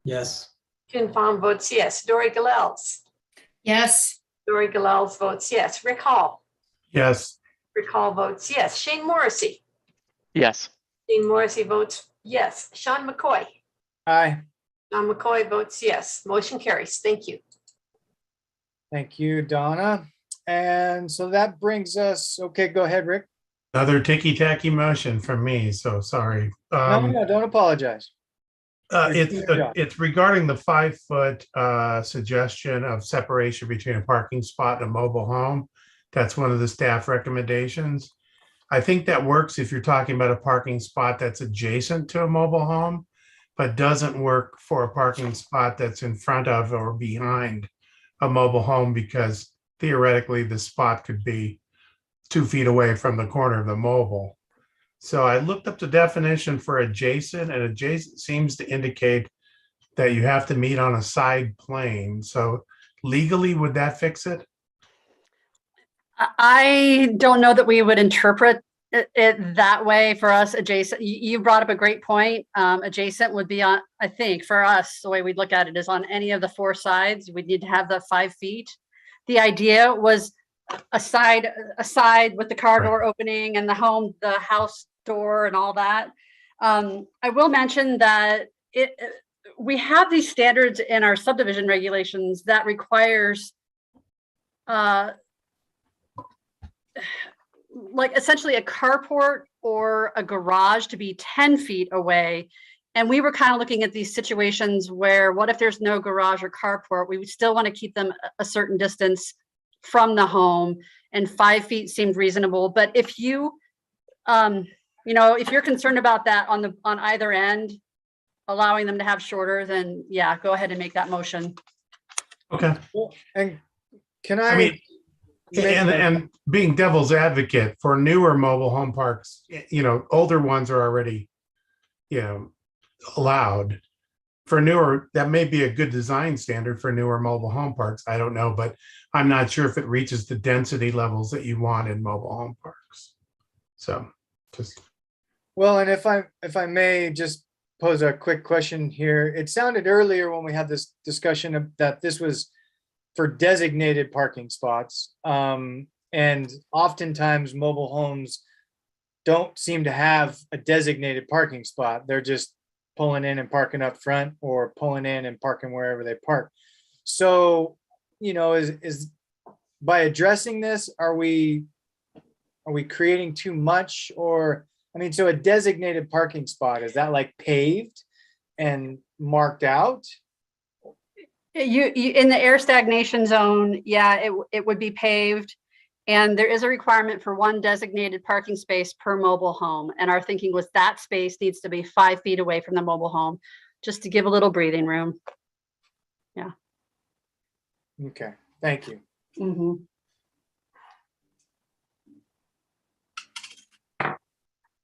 Yes. Tun Pham votes yes. Dory Galels. Yes. Dory Galels votes yes. Rick Hall. Yes. Rick Hall votes yes. Shane Morrissey. Yes. Shane Morrissey votes yes. Sean McCoy. Aye. Sean McCoy votes yes. Motion carries. Thank you. Thank you, Donna. And so that brings us, okay, go ahead, Rick. Another ticky-tacky motion from me, so sorry. No, don't apologize. It's regarding the 5-foot suggestion of separation between a parking spot and a mobile home. That's one of the staff recommendations. I think that works if you're talking about a parking spot that's adjacent to a mobile home, but doesn't work for a parking spot that's in front of or behind a mobile home, because theoretically the spot could be 2 feet away from the corner of the mobile. So I looked up the definition for adjacent, and adjacent seems to indicate that you have to meet on a side plane. So legally, would that fix it? I don't know that we would interpret it that way for us. Adjacent, you brought up a great point. Adjacent would be on, I think for us, the way we'd look at it is on any of the 4 sides. We'd need to have the 5 feet. The idea was a side with the car door opening and the house door and all that. I will mention that we have these standards in our subdivision regulations that requires like essentially a carport or a garage to be 10 feet away. And we were kind of looking at these situations where, what if there's no garage or carport? We would still want to keep them a certain distance from the home, and 5 feet seemed reasonable. But if you, if you're concerned about that on either end, allowing them to have shorter, then yeah, go ahead and make that motion. Okay. And can I mean, and being devil's advocate for newer mobile home parks, older ones are already, allowed. For newer, that may be a good design standard for newer mobile home parks. I don't know, but I'm not sure if it reaches the density levels that you want in mobile home parks. So just. Well, and if I may just pose a quick question here. It sounded earlier when we had this discussion that this was for designated parking spots. And oftentimes mobile homes don't seem to have a designated parking spot. They're just pulling in and parking up front, or pulling in and parking wherever they park. So, is by addressing this, are we creating too much? Or, so a designated parking spot, is that like paved and marked out? You in the air stagnation zone, yeah, it would be paved. And there is a requirement for one designated parking space per mobile home. And our thinking was that space needs to be 5 feet away from the mobile home, just to give a little breathing room. Yeah. Okay, thank you. Mm-hmm.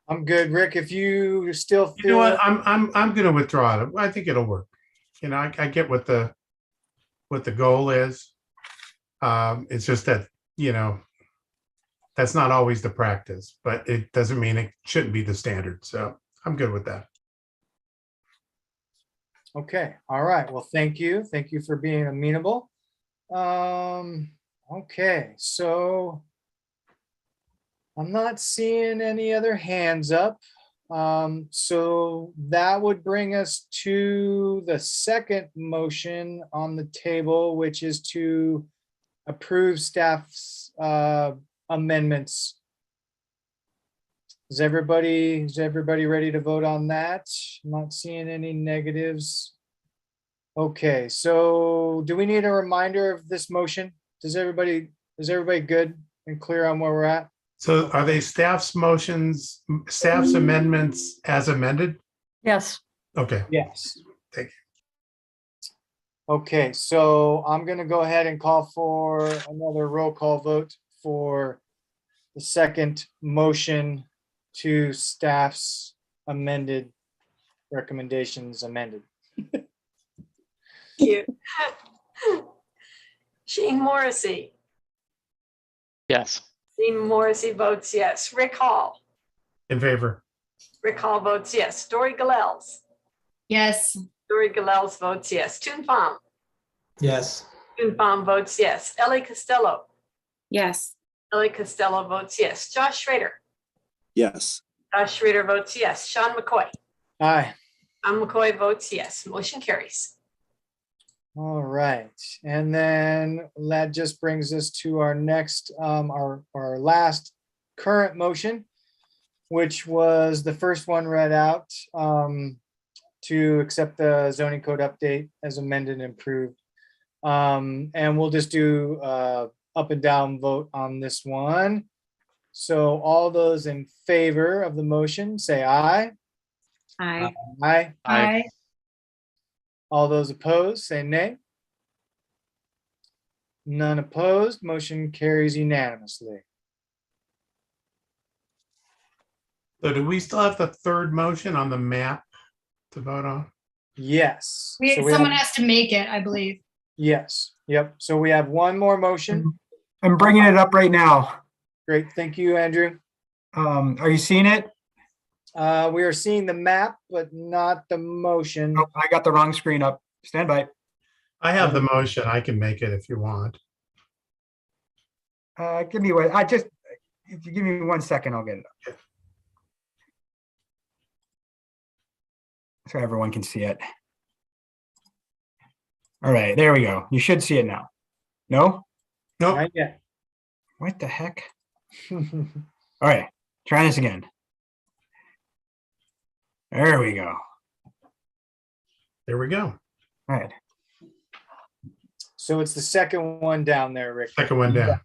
I'm good, Rick. If you still feel, You know what, I'm going to withdraw it. I think it'll work. I get what the goal is. It's just that, that's not always the practice, but it doesn't mean it shouldn't be the standard. So I'm good with that. okay, all right. Well, thank you. Thank you for being amenable. Okay, so I'm not seeing any other hands up. So that would bring us to the second motion on the table, which is to approve staff's amendments. Is everybody ready to vote on that? I'm not seeing any negatives. Okay, so do we need a reminder of this motion? Is everybody good and clear on where we're at? So are they staff's motions, staff's amendments as amended? Yes. Okay. Yes. Thank you. Okay, so I'm gonna go ahead and call for another roll call vote for the second motion to staff's amended recommendations amended. You. Shane Morrissey. Yes. Shane Morrissey votes yes. Rick Hall. In favor. Rick Hall votes yes. Dory Galels. Yes. Dory Galels votes yes. Toon Pham. Yes. Toon Pham votes yes. Ellie Costello. Yes. Ellie Costello votes yes. Josh Schrader. Yes. Josh Schrader votes yes. Sean McCoy. Aye. Sean McCoy votes yes. Motion carries. All right, and then that just brings us to our next, our last current motion, which was the first one read out, to accept the zoning code update as amended and improved. And we'll just do up and down vote on this one. So all those in favor of the motion, say aye. Aye. Aye. Aye. All those opposed, say nay. None opposed, motion carries unanimously. So do we still have the third motion on the map to vote on? Yes. So we Someone have- has to make it, I believe. Yes, yep. So we have one more motion. I'm bringing it up right now. Great, thank you, Andrew. Are you seeing it? We are seeing the map, but not the motion. Oh, I got the wrong screen up. Stand by. I have the motion. I can make it if you want. Give me one. If you give me 1 second, I'll get it up. So everyone can see it. All right, there we go. You should see it now. No? Nope. Not yet. What the heck? All right, try this again. There we go. There we go. All right. So it's the second one down there, Rick. Second one down.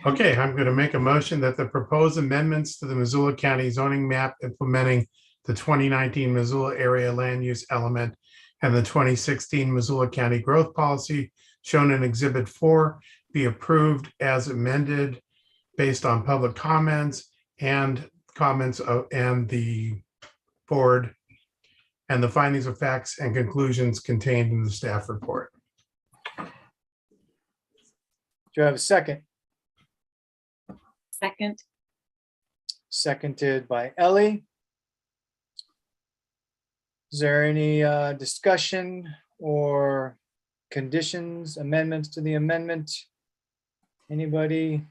Okay, I'm going to make a motion that the proposed amendments to the Missoula County zoning map implementing the 2019 Missoula area land use element and the 2016 Missoula County growth policy shown in Exhibit 4 be approved as amended based on public comments and comments and the board and the findings of facts and conclusions contained in the staff report. Do I have a second? Second. Seconded by Ellie. Is there any discussion or conditions, amendments to the amendment? Anybody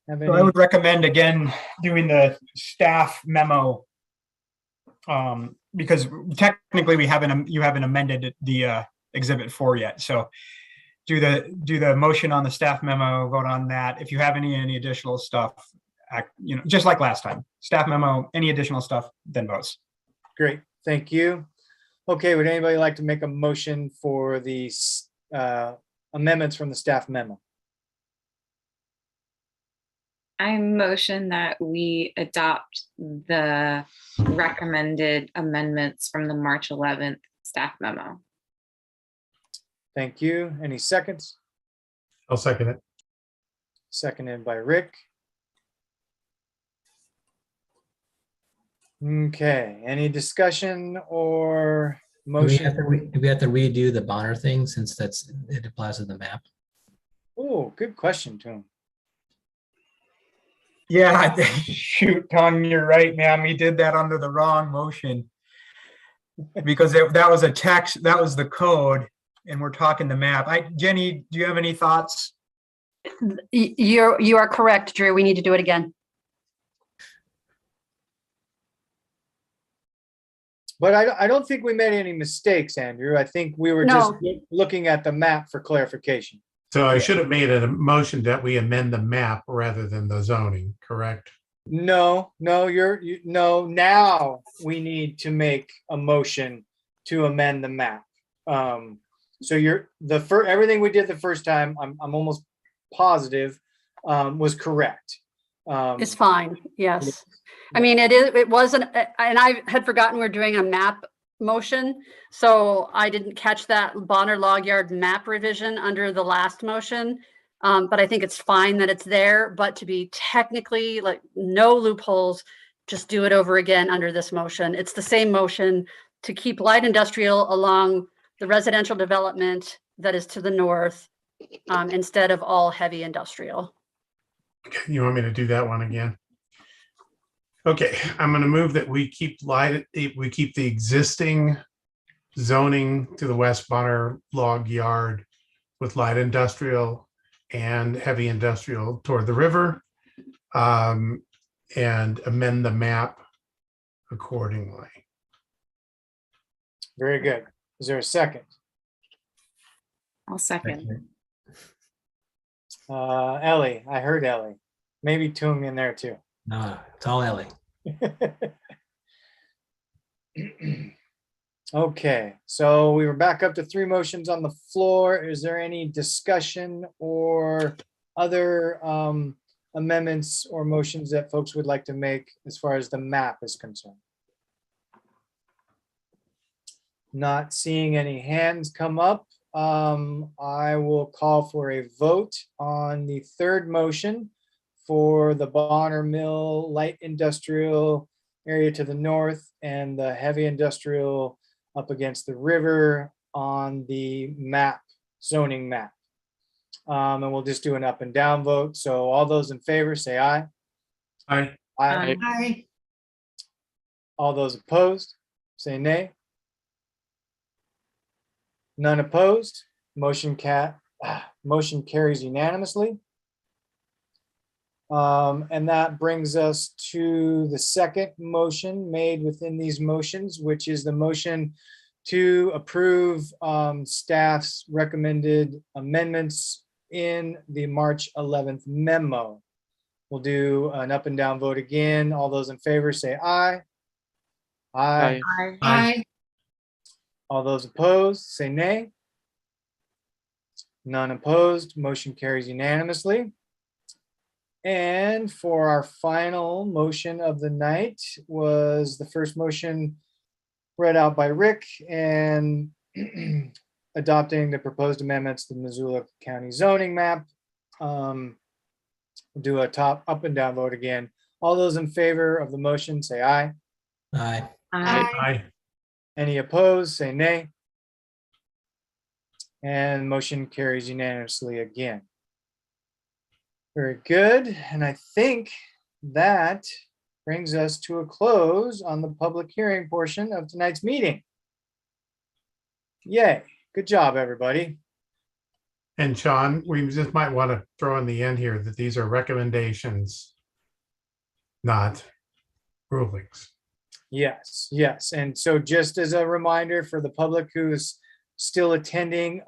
have So I any? would recommend again doing the staff memo. Because technically you haven't amended the exhibit 4 yet. So do the motion on the staff memo, vote on that. If you have any additional stuff, just like last time, staff memo, any additional stuff, then votes. Great, thank you. Okay, would anybody like to make a motion for the amendments from the staff memo? I motion that we adopt the recommended amendments from the March 11th staff memo. Thank you. Any seconds? I'll second it. Seconded by Rick. Okay, any discussion or Do we motion? have to redo the Bonner thing since it applies to the map? Oh, good question, Tom. Yeah, shoot, Tom, you're right, man. We did that under the wrong motion. Because that was a text, that was the code, and we're talking the map. Jenny, do you have any thoughts? You are correct, Drew. We need to do it again. But I don't think we made any mistakes, Andrew. I think we were just looking at the map for clarification. So I should have made a motion that we amend the map rather than the zoning, correct? No, now we need to make a motion to amend the map. So everything we did the first time, I'm almost positive, was correct. It's fine. Yes. I mean, it wasn't, and I had forgotten we're doing a map motion. So I didn't catch that Bonner log yard map revision under the last motion. But I think it's fine that it's there, but to be technically like no loopholes, just do it over again under this motion. It's the same motion to keep light industrial along the residential development that is to the north instead of all heavy industrial. Okay, you want me to do that one again? Okay, I'm going to move that we keep the existing zoning to the West Bonner log yard with light industrial and heavy industrial toward the river, and amend the map accordingly. Very good. Is there a second? I'll second. Ellie, I heard Ellie. Maybe Tung in there too. No, it's all Ellie. Okay, so we were back up to 3 motions on the floor. Is there any discussion or other amendments or motions that folks would like to make as far as the map is concerned? Not seeing any hands come up. I will call for a vote on the 3rd motion for the Bonner Mill light industrial area to the north and the heavy industrial up against the river on the map, zoning map. And we'll just do an up and down vote. So all those in favor say aye. Aye. Aye. Aye. All those opposed say nay. None opposed. Motion carries unanimously. And that brings us to the second motion made within these motions, which is the motion to approve staff's recommended amendments in the March 11th memo. We'll do an up and down vote again. All those in favor say aye. Aye. Aye. Aye. All those opposed say nay. None opposed. Motion carries unanimously. And for our final motion of the night was the first motion read out by Rick and adopting the proposed amendments to the Missoula County zoning map. Do a up and down vote again. All those in favor of the motion say aye. Aye. Aye. Aye. Any opposed, say nay. And motion carries unanimously again. Very good. And I think that brings us to a close on the public hearing portion of tonight's meeting. Yay. Good job, everybody. And Sean, we just might want to throw in the end here that these are recommendations, not rulings. Yes, yes. And so just as a reminder for the public who's still attending,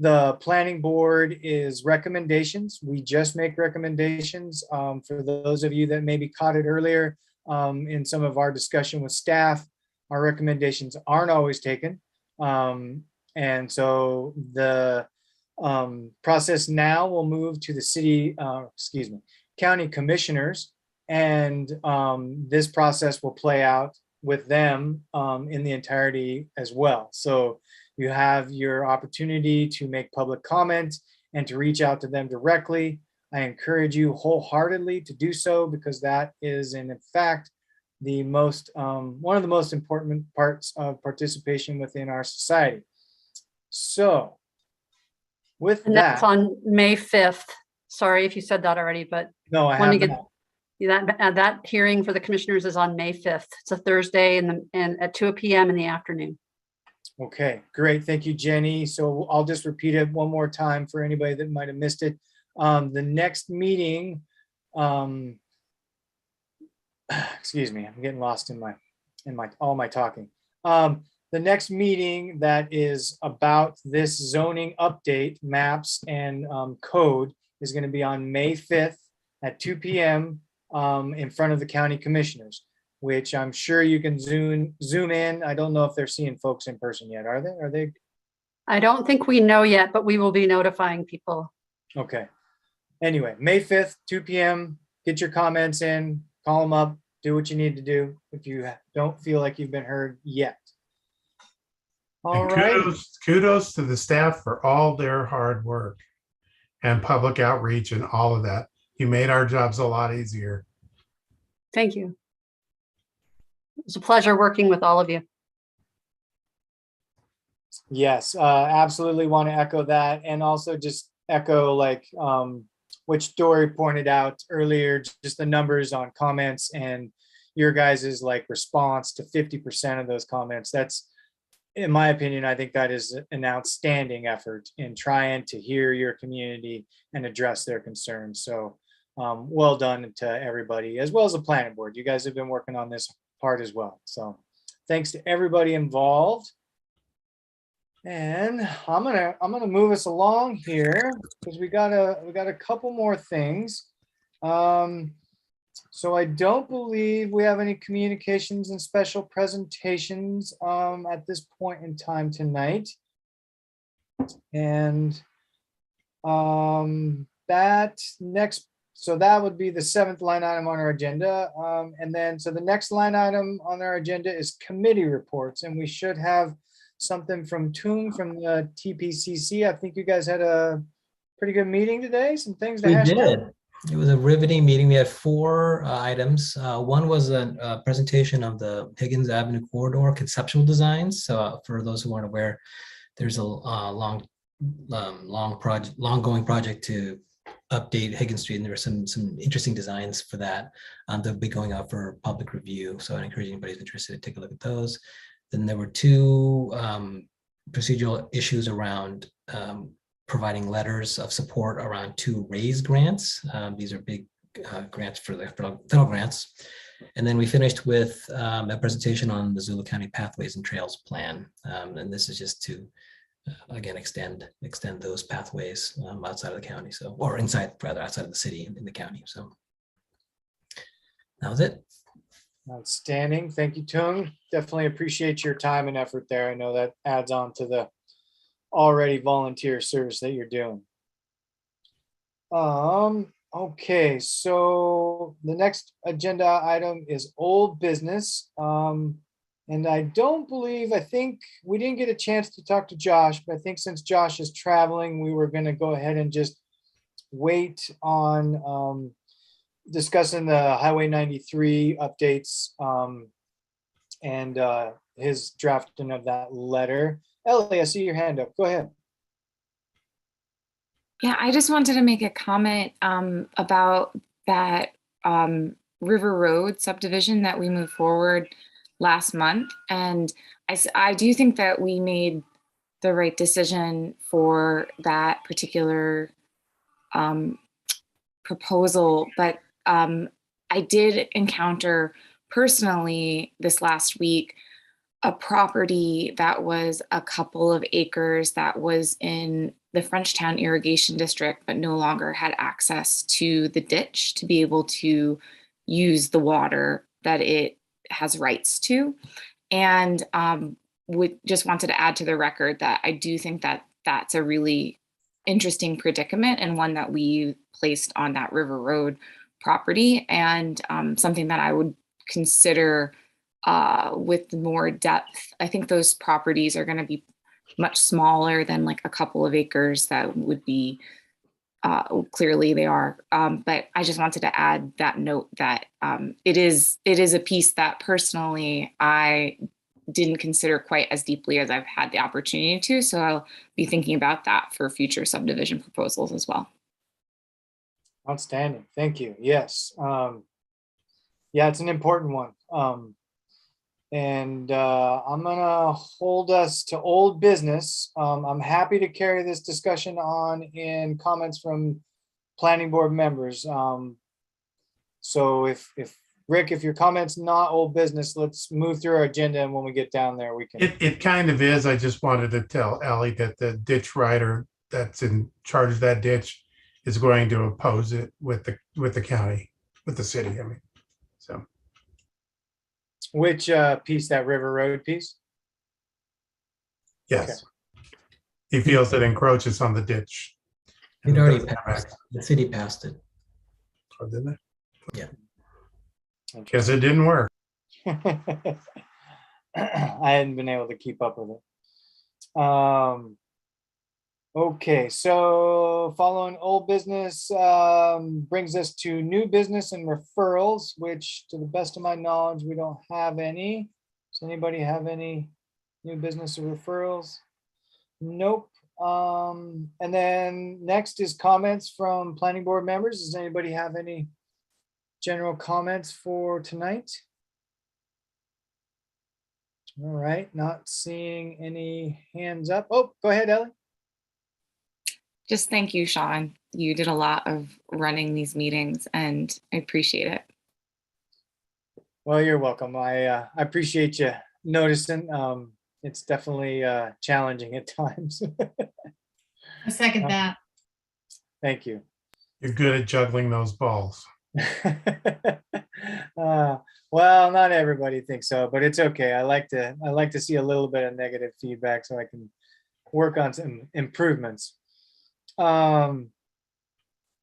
the planning board is recommendations. We just make recommendations. For those of you that maybe caught it earlier in some of our discussion with staff, our recommendations aren't always taken. And so the process now will move to the county commissioners. And this process will play out with them in the entirety as well. So you have your opportunity to make public comment and to reach out to them directly. I encourage you wholeheartedly to do so because that is in fact the most one of the most important parts of participation within our society. So with And that's that, on May 5th. Sorry if you said that already, but no, I want to have get not. that hearing for the commissioners is on May 5th. It's a Thursday and at 2 p.m. in the afternoon. Okay, great. Thank you, Jenny. So I'll just repeat it one more time for anybody that might have missed it. The next meeting, excuse me, I'm getting lost in all my talking. The next meeting that is about this zoning update, maps and code is going to be on May 5th at 2 p.m. In front of the county commissioners, which I'm sure you can zoom in. I don't know if they're seeing folks in person yet. Are they? Are they? I don't think we know yet, but we will be notifying people. Okay. Anyway, May 5th, 2 p.m. Get your comments in, call them up, do what you need to do if you don't feel like you've been heard yet. All And right. kudos to the staff for all their hard work and public outreach and all of that. You made our jobs a lot easier. Thank you. It's a pleasure working with all of you. Yes, absolutely want to echo that, and also just echo like which Dory pointed out earlier, just the numbers on comments and your guys's like response to 50% of those comments. That's, in my opinion, I think that is an outstanding effort in trying to hear your community and address their concerns. So well done to everybody, as well as the planning board. You guys have been working on this hard as well. So thanks to everybody involved. And I'm gonna move us along here because we got a couple more things. So I don't believe we have any communications and special presentations at this point in time tonight. And that would be the 7th line item on our agenda. And then, so the next line item on our agenda is committee reports, and we should have something from Toon from the TPCC. I think you guys had a pretty good meeting today. Some things to We hash out. did. It was a riveting meeting. We had 4 items. One was a presentation of the Higgins Avenue corridor conceptual designs. So for those who aren't aware, there's a long-going project to update Higgins Street, and there were some interesting designs for that. They'll be going out for public review. So I encourage anybody who's interested to take a look at those. Then there were 2 procedural issues around providing letters of support around 2 RAISE grants. These are big grants for the federal grants. And then we finished with a presentation on the Missoula County Pathways and Trails Plan. And this is just to, again, extend those pathways outside of the county. So, or inside, rather, outside of the city in the county. So that was it. Outstanding. Thank you, Toon. Definitely appreciate your time and effort there. I know that adds on to the already volunteer service that you're doing. Okay, so the next agenda item is old business. And I think we didn't get a chance to talk to Josh, but I think since Josh is traveling, we were going to go ahead and just wait on discussing the Highway 93 updates and his drafting of that letter. Ellie, I see your hand up. Go ahead. Yeah, I just wanted to make a comment about that River Road subdivision that we moved forward last month. And I do think that we made the right decision for that particular proposal. But I did encounter personally this last week a property that was a couple of acres that was in the Frenchtown irrigation district, but no longer had access to the ditch to be able to use the water that it has rights to. And just wanted to add to the record that I do think that that's a really interesting predicament and one that we placed on that River Road property, and something that I would consider with more depth. I think those properties are going to be much smaller than like a couple of acres. That would be clearly they are. But I just wanted to add that note that it is a piece that personally I didn't consider quite as deeply as I've had the opportunity to. So I'll be thinking about that for future subdivision proposals as well. Outstanding. Thank you. Yes. Yeah, it's an important one. And I'm gonna hold us to old business. I'm happy to carry this discussion on in comments from planning board members. So if Rick, if your comment's not old business, let's move through our agenda, and when we get down there, we can. It kind of is. I just wanted to tell Ellie that the ditch writer that's in charge of that ditch is going to oppose it with the county, with the city. I mean, so. Which piece, that River Road piece? Yes. Okay. He feels it encroaches on the ditch. It already passed. The city passed it. Oh, didn't it? Yeah. Guess it didn't work. I hadn't been able to keep up with it. Okay, so following old business brings us to new business and referrals, which to the best of my knowledge, we don't have any. Does anybody have any new business or referrals? Nope. And then next is comments from planning board members. Does anybody have any general comments for tonight? All right, not seeing any hands up. Oh, go ahead, Ellie. Just thank you, Sean. You did a lot of running these meetings and I appreciate it. Well, you're welcome. I appreciate you noticing. It's definitely challenging at times. I second that. Thank you. You're good at juggling those balls. Well, not everybody thinks so, but it's okay. I like to see a little bit of negative feedback so I can work on some improvements.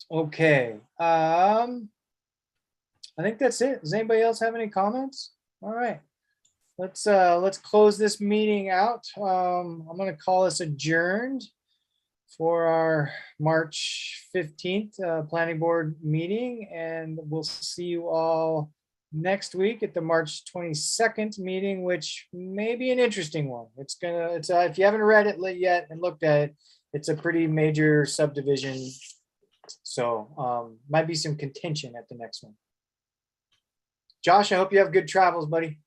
Okay. I think that's it. Does anybody else have any comments? All right. Let's close this meeting out. I'm going to call us adjourned for our March 15th planning board meeting, and we'll see you all next week at the March 22nd meeting, which may be an interesting one. It's if you haven't read it yet and looked at it, it's a pretty major subdivision. So might be some contention at the next one. Josh, I hope you have good travels, buddy.